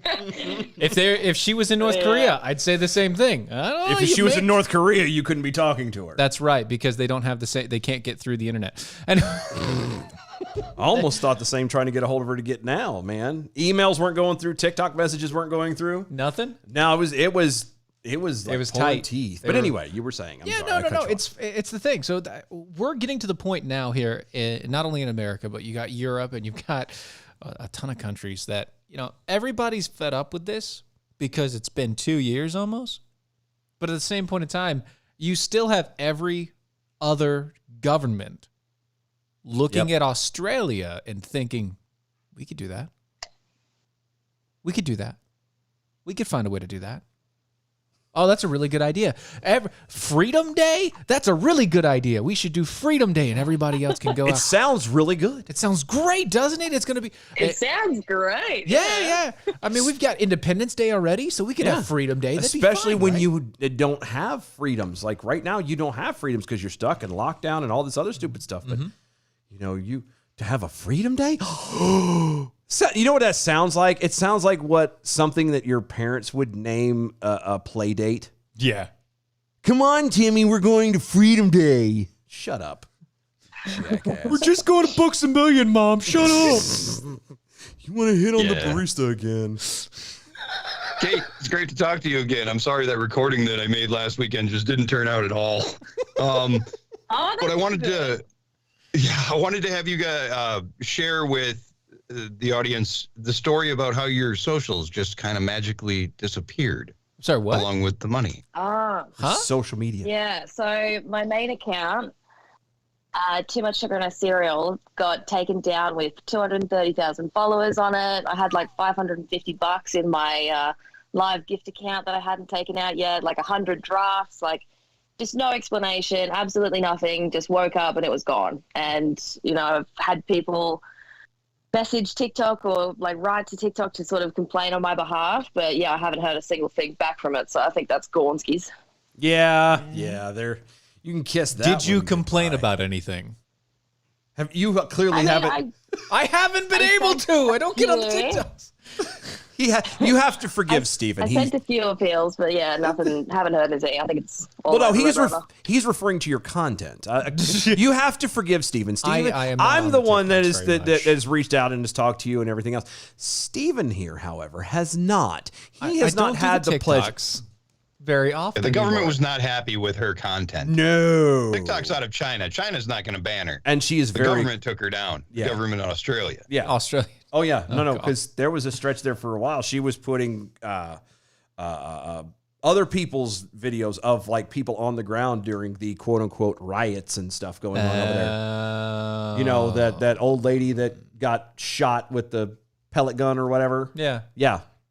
Speaker 3: If she was in North Korea, I'd say the same thing.
Speaker 2: If she was in North Korea, you couldn't be talking to her.
Speaker 3: That's right, because they don't have they can't get through the internet. And
Speaker 2: I almost thought the same trying to get a hold of her to get now, man. Emails weren't going through. TikTok messages weren't going through.
Speaker 3: Nothing.
Speaker 2: No, it was like
Speaker 3: tight
Speaker 2: teeth. But anyway, you were saying. I'm sorry,
Speaker 3: no. It's the thing. So we're getting to the point now here, not only in America, but you got Europe and you've got a ton of countries that everybody's fed up with this because it's been 2 years almost. But at the same point in time, you still have every other government looking at Australia and thinking, we could do that. We could do that. We could find a way to do that. Oh, that's a really good idea. Freedom Day? That's a really good idea. We should do Freedom Day and everybody else can go
Speaker 2: It
Speaker 3: out.
Speaker 2: sounds really good.
Speaker 3: It sounds great, doesn't it? It's going to be...
Speaker 10: It sounds great.
Speaker 3: Yeah. I mean, we've got Independence Day already, so we could have Freedom Day. That'd be
Speaker 2: Especially
Speaker 3: fine,
Speaker 2: when
Speaker 3: right?
Speaker 2: you don't have freedoms. Like right now, you don't have freedoms because you're stuck in lockdown and all this other stupid stuff. But, to have a Freedom Day? So, you know what that sounds like? It sounds like something that your parents would name a play date.
Speaker 3: Yeah.
Speaker 2: Come on, Timmy, we're going to Freedom Day. Shut up.
Speaker 3: We're just going to Books A Million, Mom. Shut up.
Speaker 2: You want to hit on the
Speaker 4: Yeah.
Speaker 2: barista again?
Speaker 4: Kate, it's great to talk to you again. I'm sorry that recording that I made last weekend just didn't turn out at all. But I wanted to have you guys share with the audience the story about how your socials just kind of magically disappeared.
Speaker 3: Sorry, what?
Speaker 4: Along with the money.
Speaker 2: Social media.
Speaker 10: Yeah, so my main account, Too Much Sugar in a Cereal, got taken down with 230,000 followers on it. I had like $550 in my live gift account that I hadn't taken out yet, like 100 drafts, like just no explanation, absolutely nothing. Just woke up and it was gone. And, I've had people message TikTok or like write to TikTok to sort of complain on my behalf. But yeah, I haven't heard a single thing back from it. So I think that's Gornski's.
Speaker 2: Yeah. You can kiss that.
Speaker 3: Did you
Speaker 2: one
Speaker 3: complain
Speaker 2: goodbye.
Speaker 3: about anything?
Speaker 2: Have you clearly haven't?
Speaker 3: I haven't been able to. I don't get on the TikToks.
Speaker 2: You have to forgive Steven.
Speaker 10: I sent a few appeals, but yeah, nothing. Haven't heard anything. I think it's all
Speaker 2: Well, no,
Speaker 10: over.
Speaker 2: he's referring to your content. You have to forgive Steven. Steven,
Speaker 3: I am not
Speaker 2: I'm
Speaker 3: on
Speaker 2: the
Speaker 3: the
Speaker 2: one that
Speaker 3: TikToks
Speaker 2: is
Speaker 3: very
Speaker 2: that
Speaker 3: much.
Speaker 2: has reached out and has talked to you and everything else. Steven here, however, has not. He has
Speaker 3: I don't
Speaker 2: not had
Speaker 3: do
Speaker 2: the pleasure.
Speaker 3: TikToks very often.
Speaker 4: The government
Speaker 3: anymore.
Speaker 4: was not happy with her content.
Speaker 2: No.
Speaker 4: TikTok's out of China. China's not going to ban her.
Speaker 2: And she is
Speaker 4: The
Speaker 2: very.
Speaker 4: government took her down.
Speaker 2: Yeah.
Speaker 4: The government in Australia.
Speaker 2: Yeah.
Speaker 3: Australia.
Speaker 2: Oh yeah, no,
Speaker 3: God.
Speaker 2: because there was a stretch there for a while. She was putting other people's videos of like people on the ground during the quote unquote riots and stuff going on over there. You know that old lady that got shot with the pellet gun or whatever.
Speaker 3: Yeah.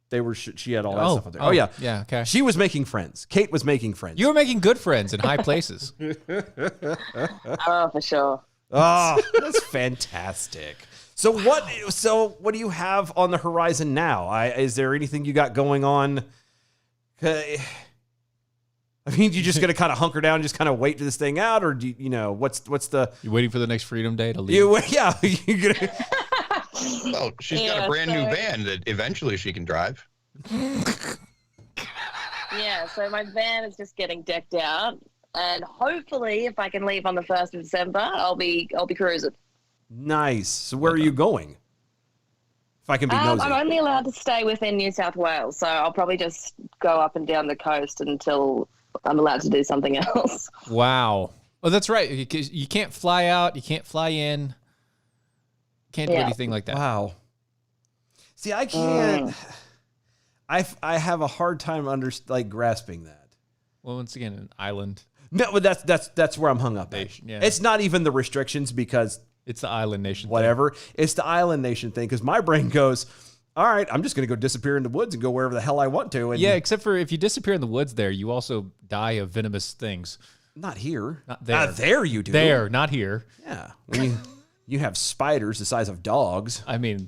Speaker 2: They were. She had all that stuff up there.
Speaker 3: oh,
Speaker 2: Oh yeah,
Speaker 3: yeah, okay.
Speaker 2: She was making friends. Kate was making friends.
Speaker 3: You were making good friends in high places.
Speaker 10: Oh, for sure.
Speaker 2: Oh, that's fantastic. So what do you have on the horizon now? Is there anything you got going on? I mean, you just gonna kind of hunker down, and just kind of wait this thing out, or do what's the?
Speaker 3: You waiting for the next Freedom Day to leave?
Speaker 2: You gonna.
Speaker 4: Well, she's got a brand new van that eventually she can drive.
Speaker 10: Yeah, so my van is just getting decked out, and hopefully, if I can leave on the 1st of December, I'll be cruising.
Speaker 2: Nice. So where are you going? If I can be nosy.
Speaker 10: I'm only allowed to stay within New South Wales, so I'll probably just go up and down the coast until I'm allowed to do something else.
Speaker 3: Wow. Oh, that's right. You can't fly out. You can't fly in. Can't do anything like that.
Speaker 2: Wow. See, I can't. I have a hard time grasping that.
Speaker 3: Well, once again, an island.
Speaker 2: No, but that's where I'm hung up.
Speaker 3: Nation, yeah.
Speaker 2: It's not even the restrictions because
Speaker 3: it's the island nation.
Speaker 2: Whatever. It's the island nation thing because my brain goes, all right, I'm just going to go disappear in the woods and go wherever the hell I want to. And
Speaker 3: yeah, except for if you disappear in the woods there, you also die of venomous things.
Speaker 2: Not here.
Speaker 3: Not there.
Speaker 2: There you do.
Speaker 3: There, not here.
Speaker 2: Yeah. When you have spiders the size of dogs.
Speaker 3: I mean,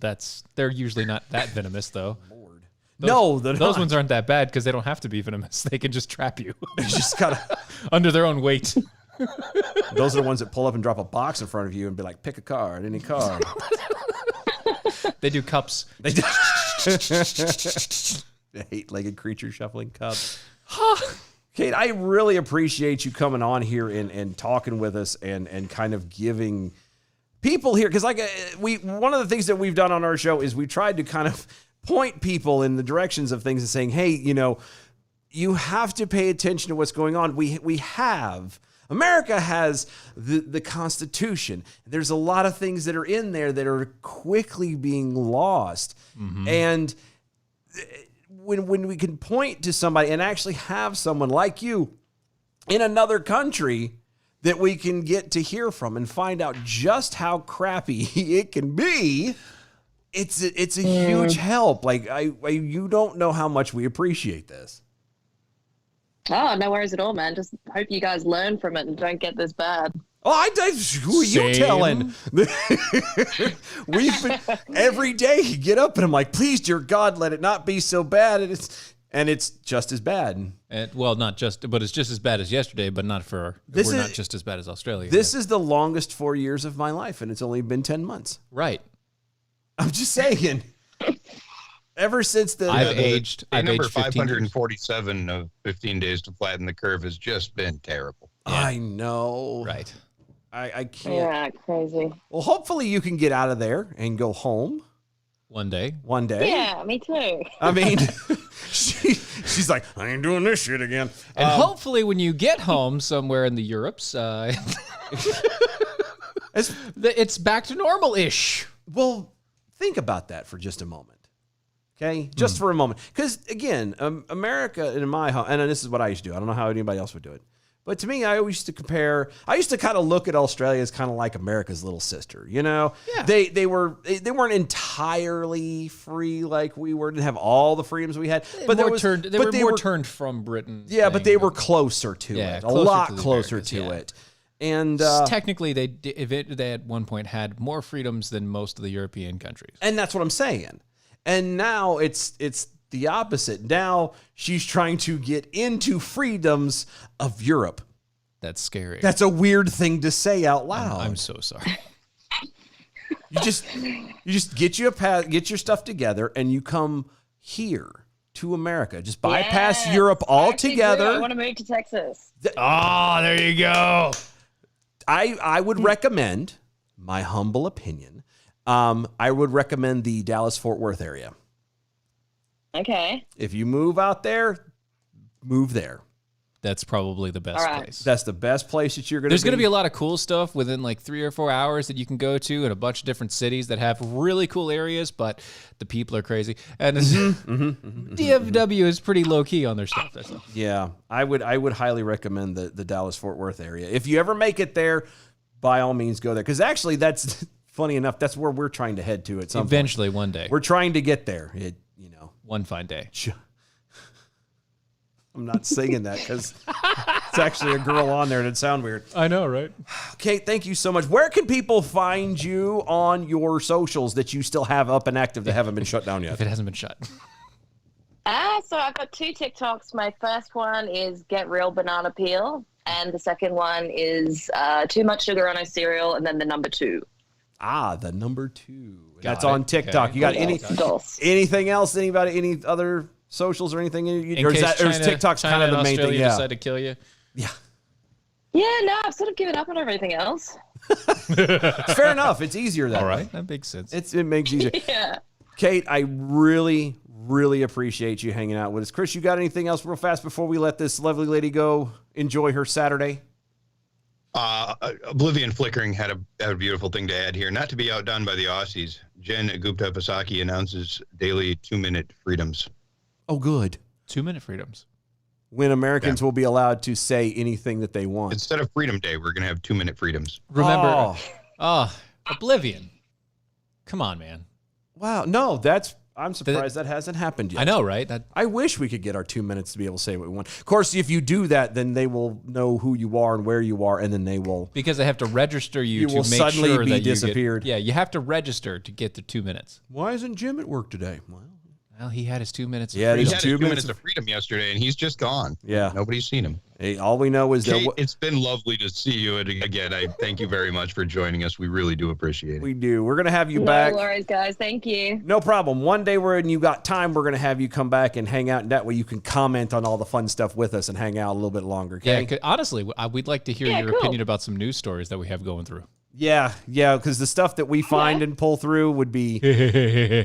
Speaker 3: they're usually not that venomous though.
Speaker 2: Lord.
Speaker 3: Those ones aren't that bad because they don't have to be venomous. They can just trap you.
Speaker 2: They just gotta
Speaker 3: under their own weight.
Speaker 2: Those are the ones that pull up and drop a box in front of you and be like, pick a card, any card.
Speaker 3: They do cups.
Speaker 2: They do. Eight-legged creature shuffling cups. Kate, I really appreciate you coming on here and talking with us and kind of giving people here, because one of the things that we've done on our show is we tried to kind of point people in the directions of things and saying, hey, you have to pay attention to what's going on. America has the Constitution. There's a lot of things that are in there that are quickly being lost. Mm-hmm. And when we can point to somebody and actually have someone like you in another country that we can get to hear from and find out just how crappy it can be, it's a huge help. You don't know how much we appreciate this.
Speaker 10: Oh, no worries at all, man. Just hope you guys learn from it and don't get this bad.
Speaker 2: Oh, who are you
Speaker 3: Same.
Speaker 2: telling? We've been every day you get up and I'm like, please, dear God, let it not be so bad. And it's just as bad.
Speaker 3: And, well, not just, but it's just as bad as yesterday, but not for, we're not just as bad as Australia.
Speaker 2: This is the longest 4 years of my life, and it's only been 10 months.
Speaker 3: Right.
Speaker 2: I'm just saying. Ever since the
Speaker 3: I've aged 15 years.
Speaker 4: 547 of 15 days to flatten the curve has just been terrible.
Speaker 2: I know.
Speaker 3: Right.
Speaker 2: I can't.
Speaker 10: Yeah, crazy.
Speaker 2: Well, hopefully you can get out of there and go home
Speaker 3: One day.
Speaker 2: one day.
Speaker 10: Yeah, me too.
Speaker 2: I mean, she's like, I ain't doing this shit again.
Speaker 3: And hopefully when you get home somewhere in the Europes, it's back to normal-ish.
Speaker 2: Well, think about that for just a moment. Okay? Just for a moment. Because, again, America in my home, and this is what I used to do. I don't know how anybody else would do it. But to me, I always used to compare. I used to kind of look at Australia as kind of like America's little sister. You know,
Speaker 3: Yeah.
Speaker 2: they weren't entirely free like we were. Didn't have all the freedoms we had, but
Speaker 3: they
Speaker 2: they
Speaker 3: were turned from Britain.
Speaker 2: Yeah, but
Speaker 3: thing.
Speaker 2: they were closer to
Speaker 3: Yeah,
Speaker 2: it, a
Speaker 3: closer
Speaker 2: lot
Speaker 3: to the
Speaker 2: closer
Speaker 3: Americas,
Speaker 2: to
Speaker 3: yeah.
Speaker 2: it. And
Speaker 3: Technically, they at one point had more freedoms than most of the European countries.
Speaker 2: and that's what I'm saying. And now it's the opposite. Now she's trying to get into freedoms of Europe.
Speaker 3: That's scary.
Speaker 2: That's a weird thing to say out loud.
Speaker 3: I'm so sorry.
Speaker 2: You just get your stuff together and you come here to America. Just bypass
Speaker 10: Yeah,
Speaker 2: Europe
Speaker 10: I
Speaker 2: altogether.
Speaker 10: want to move to Texas.
Speaker 2: Oh, there you go. I would recommend, my humble opinion, I would recommend the Dallas-Fort Worth area.
Speaker 10: Okay.
Speaker 2: If you move out there, move there.
Speaker 3: That's probably the best
Speaker 10: All right.
Speaker 3: place.
Speaker 2: That's the best place that you're going to be.
Speaker 3: There's going to be a lot of cool stuff within like 3 or 4 hours that you can go to in a bunch of different cities that have really cool areas, but the people are crazy. And DFW is pretty low key on their stuff. That's all.
Speaker 2: Yeah, I would highly recommend the Dallas-Fort Worth area. If you ever make it there, by all means go there. Because actually, that's funny enough. That's where we're trying to head to at some point.
Speaker 3: Eventually, one day.
Speaker 2: We're trying to get there.
Speaker 3: One fine day.
Speaker 2: I'm not singing that because it's actually a girl on there and it'd sound weird.
Speaker 3: I know, right?
Speaker 2: Okay, thank you so much. Where can people find you on your socials that you still have up and active that haven't been shut down yet?
Speaker 3: If it hasn't been shut.
Speaker 10: So I've got 2 TikToks. My first one is Get Real Banana Peel, and the second one is Too Much Sugar on a Cereal, and then the number 2.
Speaker 2: The number 2. That's
Speaker 3: it.
Speaker 2: on TikTok.
Speaker 3: Okay.
Speaker 2: You got
Speaker 10: Dos.
Speaker 2: anything else? Anybody? Any other socials or anything?
Speaker 3: In
Speaker 2: Or is
Speaker 3: case
Speaker 2: or is TikTok's
Speaker 3: China
Speaker 2: kind of the
Speaker 3: and
Speaker 2: main thing?
Speaker 3: Australia
Speaker 2: Yeah.
Speaker 3: decide to kill you.
Speaker 10: Yeah, no, I've sort of given up on everything else.
Speaker 2: It's fair enough. It's easier that
Speaker 3: All
Speaker 2: way.
Speaker 3: right, that makes sense.
Speaker 2: It makes easier.
Speaker 10: Yeah.
Speaker 2: Kate, I really, really appreciate you hanging out with us. Chris, you got anything else real fast before we let this lovely lady go enjoy her Saturday?
Speaker 4: Oblivion Flickering had a beautiful thing to add here. Not to be outdone by the Aussies, Jen Gupta Pasaki announces daily 2-minute freedoms.
Speaker 2: Oh, good.
Speaker 3: 2-minute freedoms.
Speaker 2: When Americans will be allowed to say anything that they want.
Speaker 4: Instead of Freedom Day, we're going to have 2-minute freedoms.
Speaker 3: Remember, Oblivion. Come on, man.
Speaker 2: Wow. No, I'm surprised that hasn't happened yet.
Speaker 3: I know, right?
Speaker 2: I wish we could get our 2 minutes to be able to say what we want. Of course, if you do that, then they will know who you are and where you are, and then they will.
Speaker 3: Because they have to register you to
Speaker 2: will
Speaker 3: make
Speaker 2: suddenly
Speaker 3: sure
Speaker 2: be
Speaker 3: that
Speaker 2: disappeared.
Speaker 3: You you have to register to get the 2 minutes.
Speaker 2: Why isn't Jim at work today?
Speaker 3: Well, he had his 2 minutes.
Speaker 2: Yeah,
Speaker 3: of
Speaker 4: He
Speaker 3: freedom.
Speaker 4: had 2 minutes of freedom yesterday, and he's just gone.
Speaker 2: Yeah.
Speaker 4: Nobody's seen him.
Speaker 2: Hey, all we know is
Speaker 4: Kate,
Speaker 2: that
Speaker 4: it's been lovely to see you again. I thank you very much for joining us. We really do appreciate it.
Speaker 2: we do. We're gonna have you
Speaker 10: No
Speaker 2: back.
Speaker 10: worries, guys. Thank you.
Speaker 2: No problem. One day when you got time, we're gonna have you come back and hang out, and that way you can comment on all the fun stuff with us and hang out a little bit longer. Okay?
Speaker 3: Yeah, honestly, we'd like to hear
Speaker 10: Yeah,
Speaker 3: your
Speaker 10: cool.
Speaker 3: opinion about some news stories that we have going through.
Speaker 2: Yeah, because the stuff that we find and pull through would be.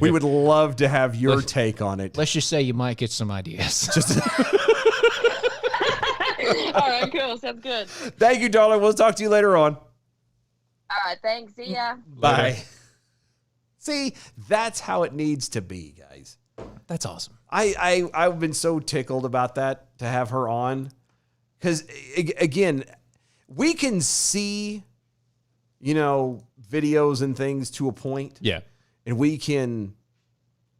Speaker 2: We would love to have your take on it.
Speaker 3: Let's just say you might get some ideas.
Speaker 10: All right, cool. Sounds good.
Speaker 2: Thank you, darling. We'll talk to you later on.
Speaker 10: All right, thanks. See ya.
Speaker 2: Bye. See, that's how it needs to be, guys.
Speaker 3: That's awesome.
Speaker 2: I've been so tickled about that to have her on, because again, we can see, videos and things to a point.
Speaker 3: Yeah.
Speaker 2: And we can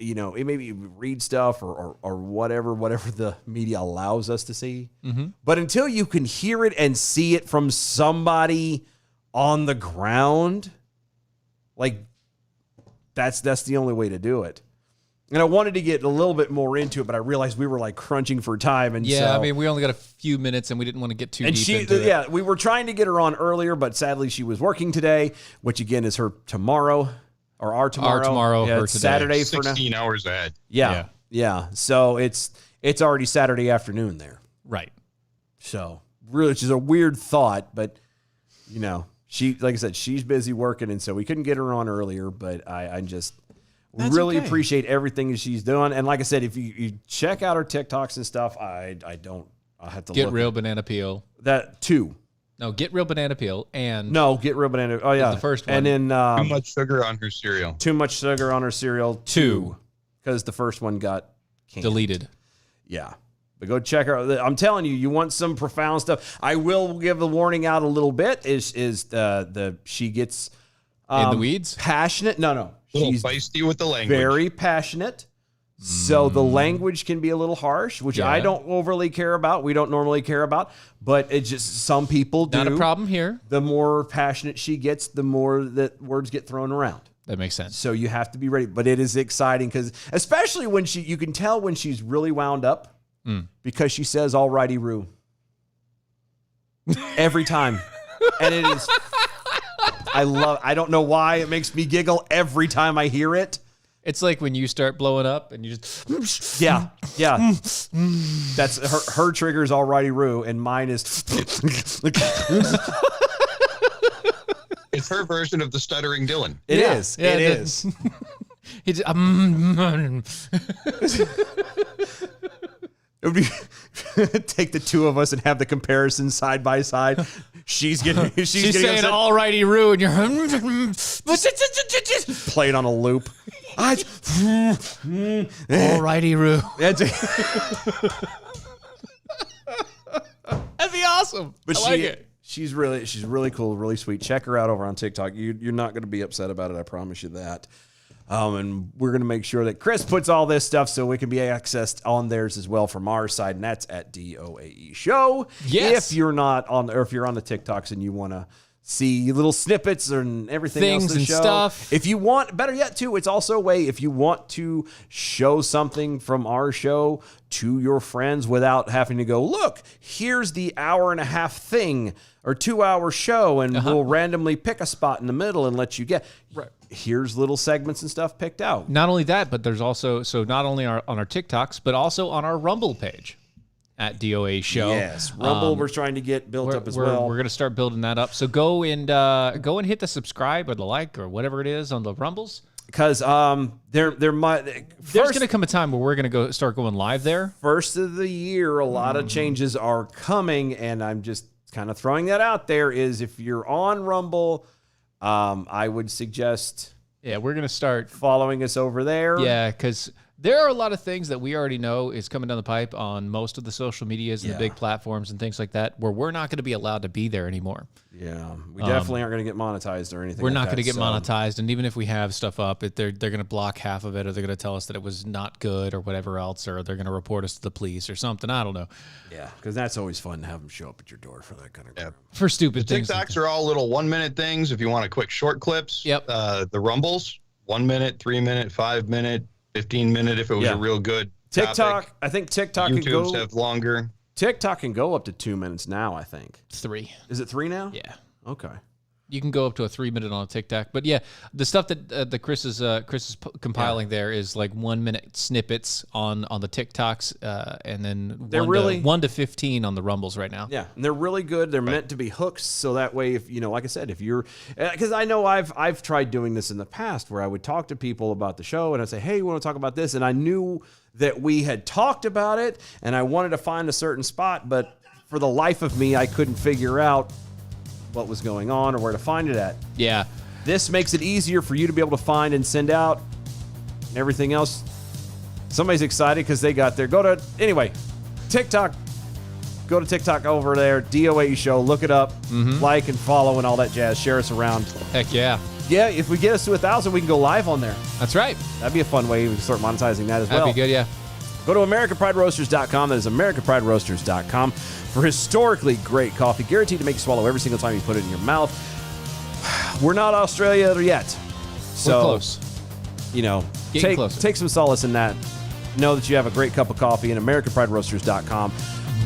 Speaker 2: maybe read stuff or whatever the media allows us to see. But until you can hear it and see it from somebody on the ground, like that's the only way to do it. And I wanted to get a little bit more into it, but I realized we were like crunching for time. And
Speaker 3: yeah,
Speaker 2: so,
Speaker 3: I mean, we only got a few minutes and we didn't want to get too
Speaker 2: and
Speaker 3: deep into it.
Speaker 2: yeah, we were trying to get her on earlier, but sadly she was working today, which again is her tomorrow or our tomorrow.
Speaker 3: Our tomorrow,
Speaker 2: yeah,
Speaker 3: her
Speaker 2: it's
Speaker 3: today.
Speaker 2: Saturday for now.
Speaker 4: 16 hours ahead.
Speaker 2: Yeah. So it's already Saturday afternoon there.
Speaker 3: Right.
Speaker 2: So really, which is a weird thought, but she, like I said, she's busy working, and so we couldn't get her on earlier. But I just really appreciate everything that she's doing. And like I said, if you check out her TikToks and stuff, I'll have to
Speaker 3: Get
Speaker 2: look.
Speaker 3: Real Banana Peel.
Speaker 2: That too.
Speaker 3: No, Get Real Banana Peel and
Speaker 2: No, Get Real Banana. Oh yeah,
Speaker 3: the first one.
Speaker 2: And then
Speaker 4: Too much sugar on her cereal.
Speaker 2: Too much sugar on her cereal. 2, because the first one got canned.
Speaker 3: deleted.
Speaker 2: Yeah. But go check her out. I'm telling you, you want some profound stuff. I will give the warning out a little bit. She gets
Speaker 3: In the weeds?
Speaker 2: passionate. No.
Speaker 4: A little
Speaker 2: She's
Speaker 4: feisty with the language.
Speaker 2: very passionate. So the language can be a little harsh, which I don't overly care about. We don't normally care about, but it's just some people do.
Speaker 3: Not a problem here.
Speaker 2: The more passionate she gets, the more that words get thrown around.
Speaker 3: That makes sense.
Speaker 2: So you have to be ready. But it is exciting because, especially when you can tell when she's really wound up because she says "alrighty, Roo" every time, and it is. I don't know why it makes me giggle every time I hear it.
Speaker 3: It's like when you start blowing up and you just
Speaker 2: Yeah. That's her trigger's "alrighty, Roo," and mine is.
Speaker 4: It's her version of the stuttering Dylan.
Speaker 2: It is.
Speaker 3: Yeah,
Speaker 2: It
Speaker 3: it
Speaker 2: is.
Speaker 3: He just,
Speaker 2: It would be take the two of us and have the comparison side by side. She's saying
Speaker 3: saying "alrighty, Roo," and you're
Speaker 2: play it on a loop.
Speaker 3: "alrighty, Roo." That'd be awesome.
Speaker 2: But
Speaker 3: I like it.
Speaker 2: She's really cool, really sweet. Check her out over on TikTok. You're not going to be upset about it. I promise you that. And we're going to make sure that Chris puts all this stuff so it can be accessed on theirs as well from our side, and that's at DOAE Show.
Speaker 3: Yes.
Speaker 2: If you're not on, or if you're on the TikToks and you want to see little snippets and everything
Speaker 3: Things
Speaker 2: else to
Speaker 3: and
Speaker 2: show.
Speaker 3: stuff.
Speaker 2: If you want, better yet too, it's also a way if you want to show something from our show to your friends without having to go, look, here's the hour-and-a-half thing or 2-hour show, and we'll randomly pick a spot in the middle and let you get. Right. Here's little segments and stuff picked out.
Speaker 3: Not only that, but there's also, so not only on our TikToks, but also on our Rumble page at DOA Show.
Speaker 2: Yes, Rumble we're trying to get built up as well.
Speaker 3: We're going to start building that up. So go and hit the subscribe or the like or whatever it is on the Rumbles.
Speaker 2: Because there's
Speaker 3: going to come a time where we're going to start going live there.
Speaker 2: First of the year, a lot of changes are coming, and I'm just kind of throwing that out there. Is if you're on Rumble, I would suggest
Speaker 3: we're going to start
Speaker 2: following us over there.
Speaker 3: Yeah, because there are a lot of things that we already know is coming down the pipe on most of the social medias and the big platforms and things like that, where we're not going to be allowed to be there anymore.
Speaker 2: Yeah, we definitely aren't going to get monetized or anything.
Speaker 3: We're
Speaker 2: like
Speaker 3: not going to
Speaker 2: that,
Speaker 3: get monetized, and even if we have stuff up, they're going to block half of it, or they're going to tell us that it was not good or whatever else, or they're going to report us to the police or something. I don't know.
Speaker 2: Yeah, because that's always fun to have them show up at your door for that kind of crap.
Speaker 3: For stupid things.
Speaker 4: TikToks are all little 1-minute things. If you want a quick short clips,
Speaker 3: Yep.
Speaker 4: The Rumbles, 1 minute, 3 minute, 5 minute, 15 minute. If it was a real good
Speaker 2: TikTok,
Speaker 4: topic.
Speaker 2: I think TikTok can go.
Speaker 4: YouTube's have longer.
Speaker 2: TikTok can go up to 2 minutes now. I think
Speaker 3: 3.
Speaker 2: Is it 3 now?
Speaker 3: Yeah.
Speaker 2: Okay.
Speaker 3: You can go up to a 3-minute on a TikTok, but yeah, the stuff that the Chris is compiling there is like 1-minute snippets on the TikToks, and then
Speaker 2: They're
Speaker 3: 1 to 15 on the Rumbles right now.
Speaker 2: Yeah, and they're really good. They're meant to be hooks, so that way, if like I said, if you're, because I know I've tried doing this in the past, where I would talk to people about the show, and I'd say, hey, you want to talk about this? And I knew that we had talked about it, and I wanted to find a certain spot, but for the life of me, I couldn't figure out what was going on or where to find it at.
Speaker 3: Yeah.
Speaker 2: This makes it easier for you to be able to find and send out and everything else. Somebody's excited because they got there. Anyway, TikTok. Go to TikTok over there, DOA Show. Look it up, like and follow and all that jazz. Share us around.
Speaker 3: Heck yeah.
Speaker 11: Yeah, if we get us to 1,000, we can go live on there.
Speaker 3: That's right.
Speaker 11: That'd be a fun way we can start monetizing that as well.
Speaker 3: That'd be good, yeah.
Speaker 11: Go to AmericanPrideRoasters.com. That is AmericanPrideRoasters.com for historically great coffee, guaranteed to make you swallow every single time you put it in your mouth. We're not Australia yet, so
Speaker 3: We're close.
Speaker 11: You know,
Speaker 3: Getting closer.
Speaker 11: take some solace in that. Know that you have a great cup of coffee at AmericanPrideRoasters.com.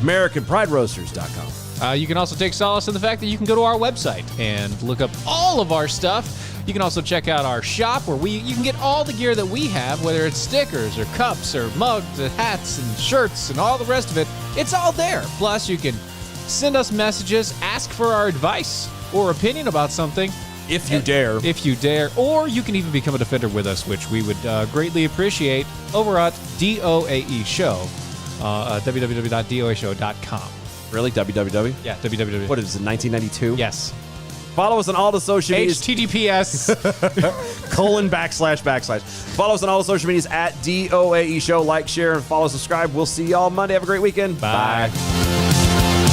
Speaker 11: AmericanPrideRoasters.com.
Speaker 3: You can also take solace in the fact that you can go to our website and look up all of our stuff. You can also check out our shop where you can get all the gear that we have, whether it's stickers or cups or mugs and hats and shirts and all the rest of it. It's all there. Plus, you can send us messages, ask for our advice or opinion about something.
Speaker 11: If you dare.
Speaker 3: If you dare. Or you can even become a defender with us, which we would greatly appreciate over at DOAE Show, www.doashow.com.
Speaker 11: Really? www?
Speaker 3: Yeah, www.
Speaker 11: What is it, 1992?
Speaker 3: Yes.
Speaker 11: Follow us on all the social medias.
Speaker 3: HTTPS. ://.
Speaker 11: Follow us on all the social medias at DOAE Show. Like, share, and follow, subscribe. We'll see y'all Monday. Have a great weekend.
Speaker 3: Bye.
Speaker 11: Bye.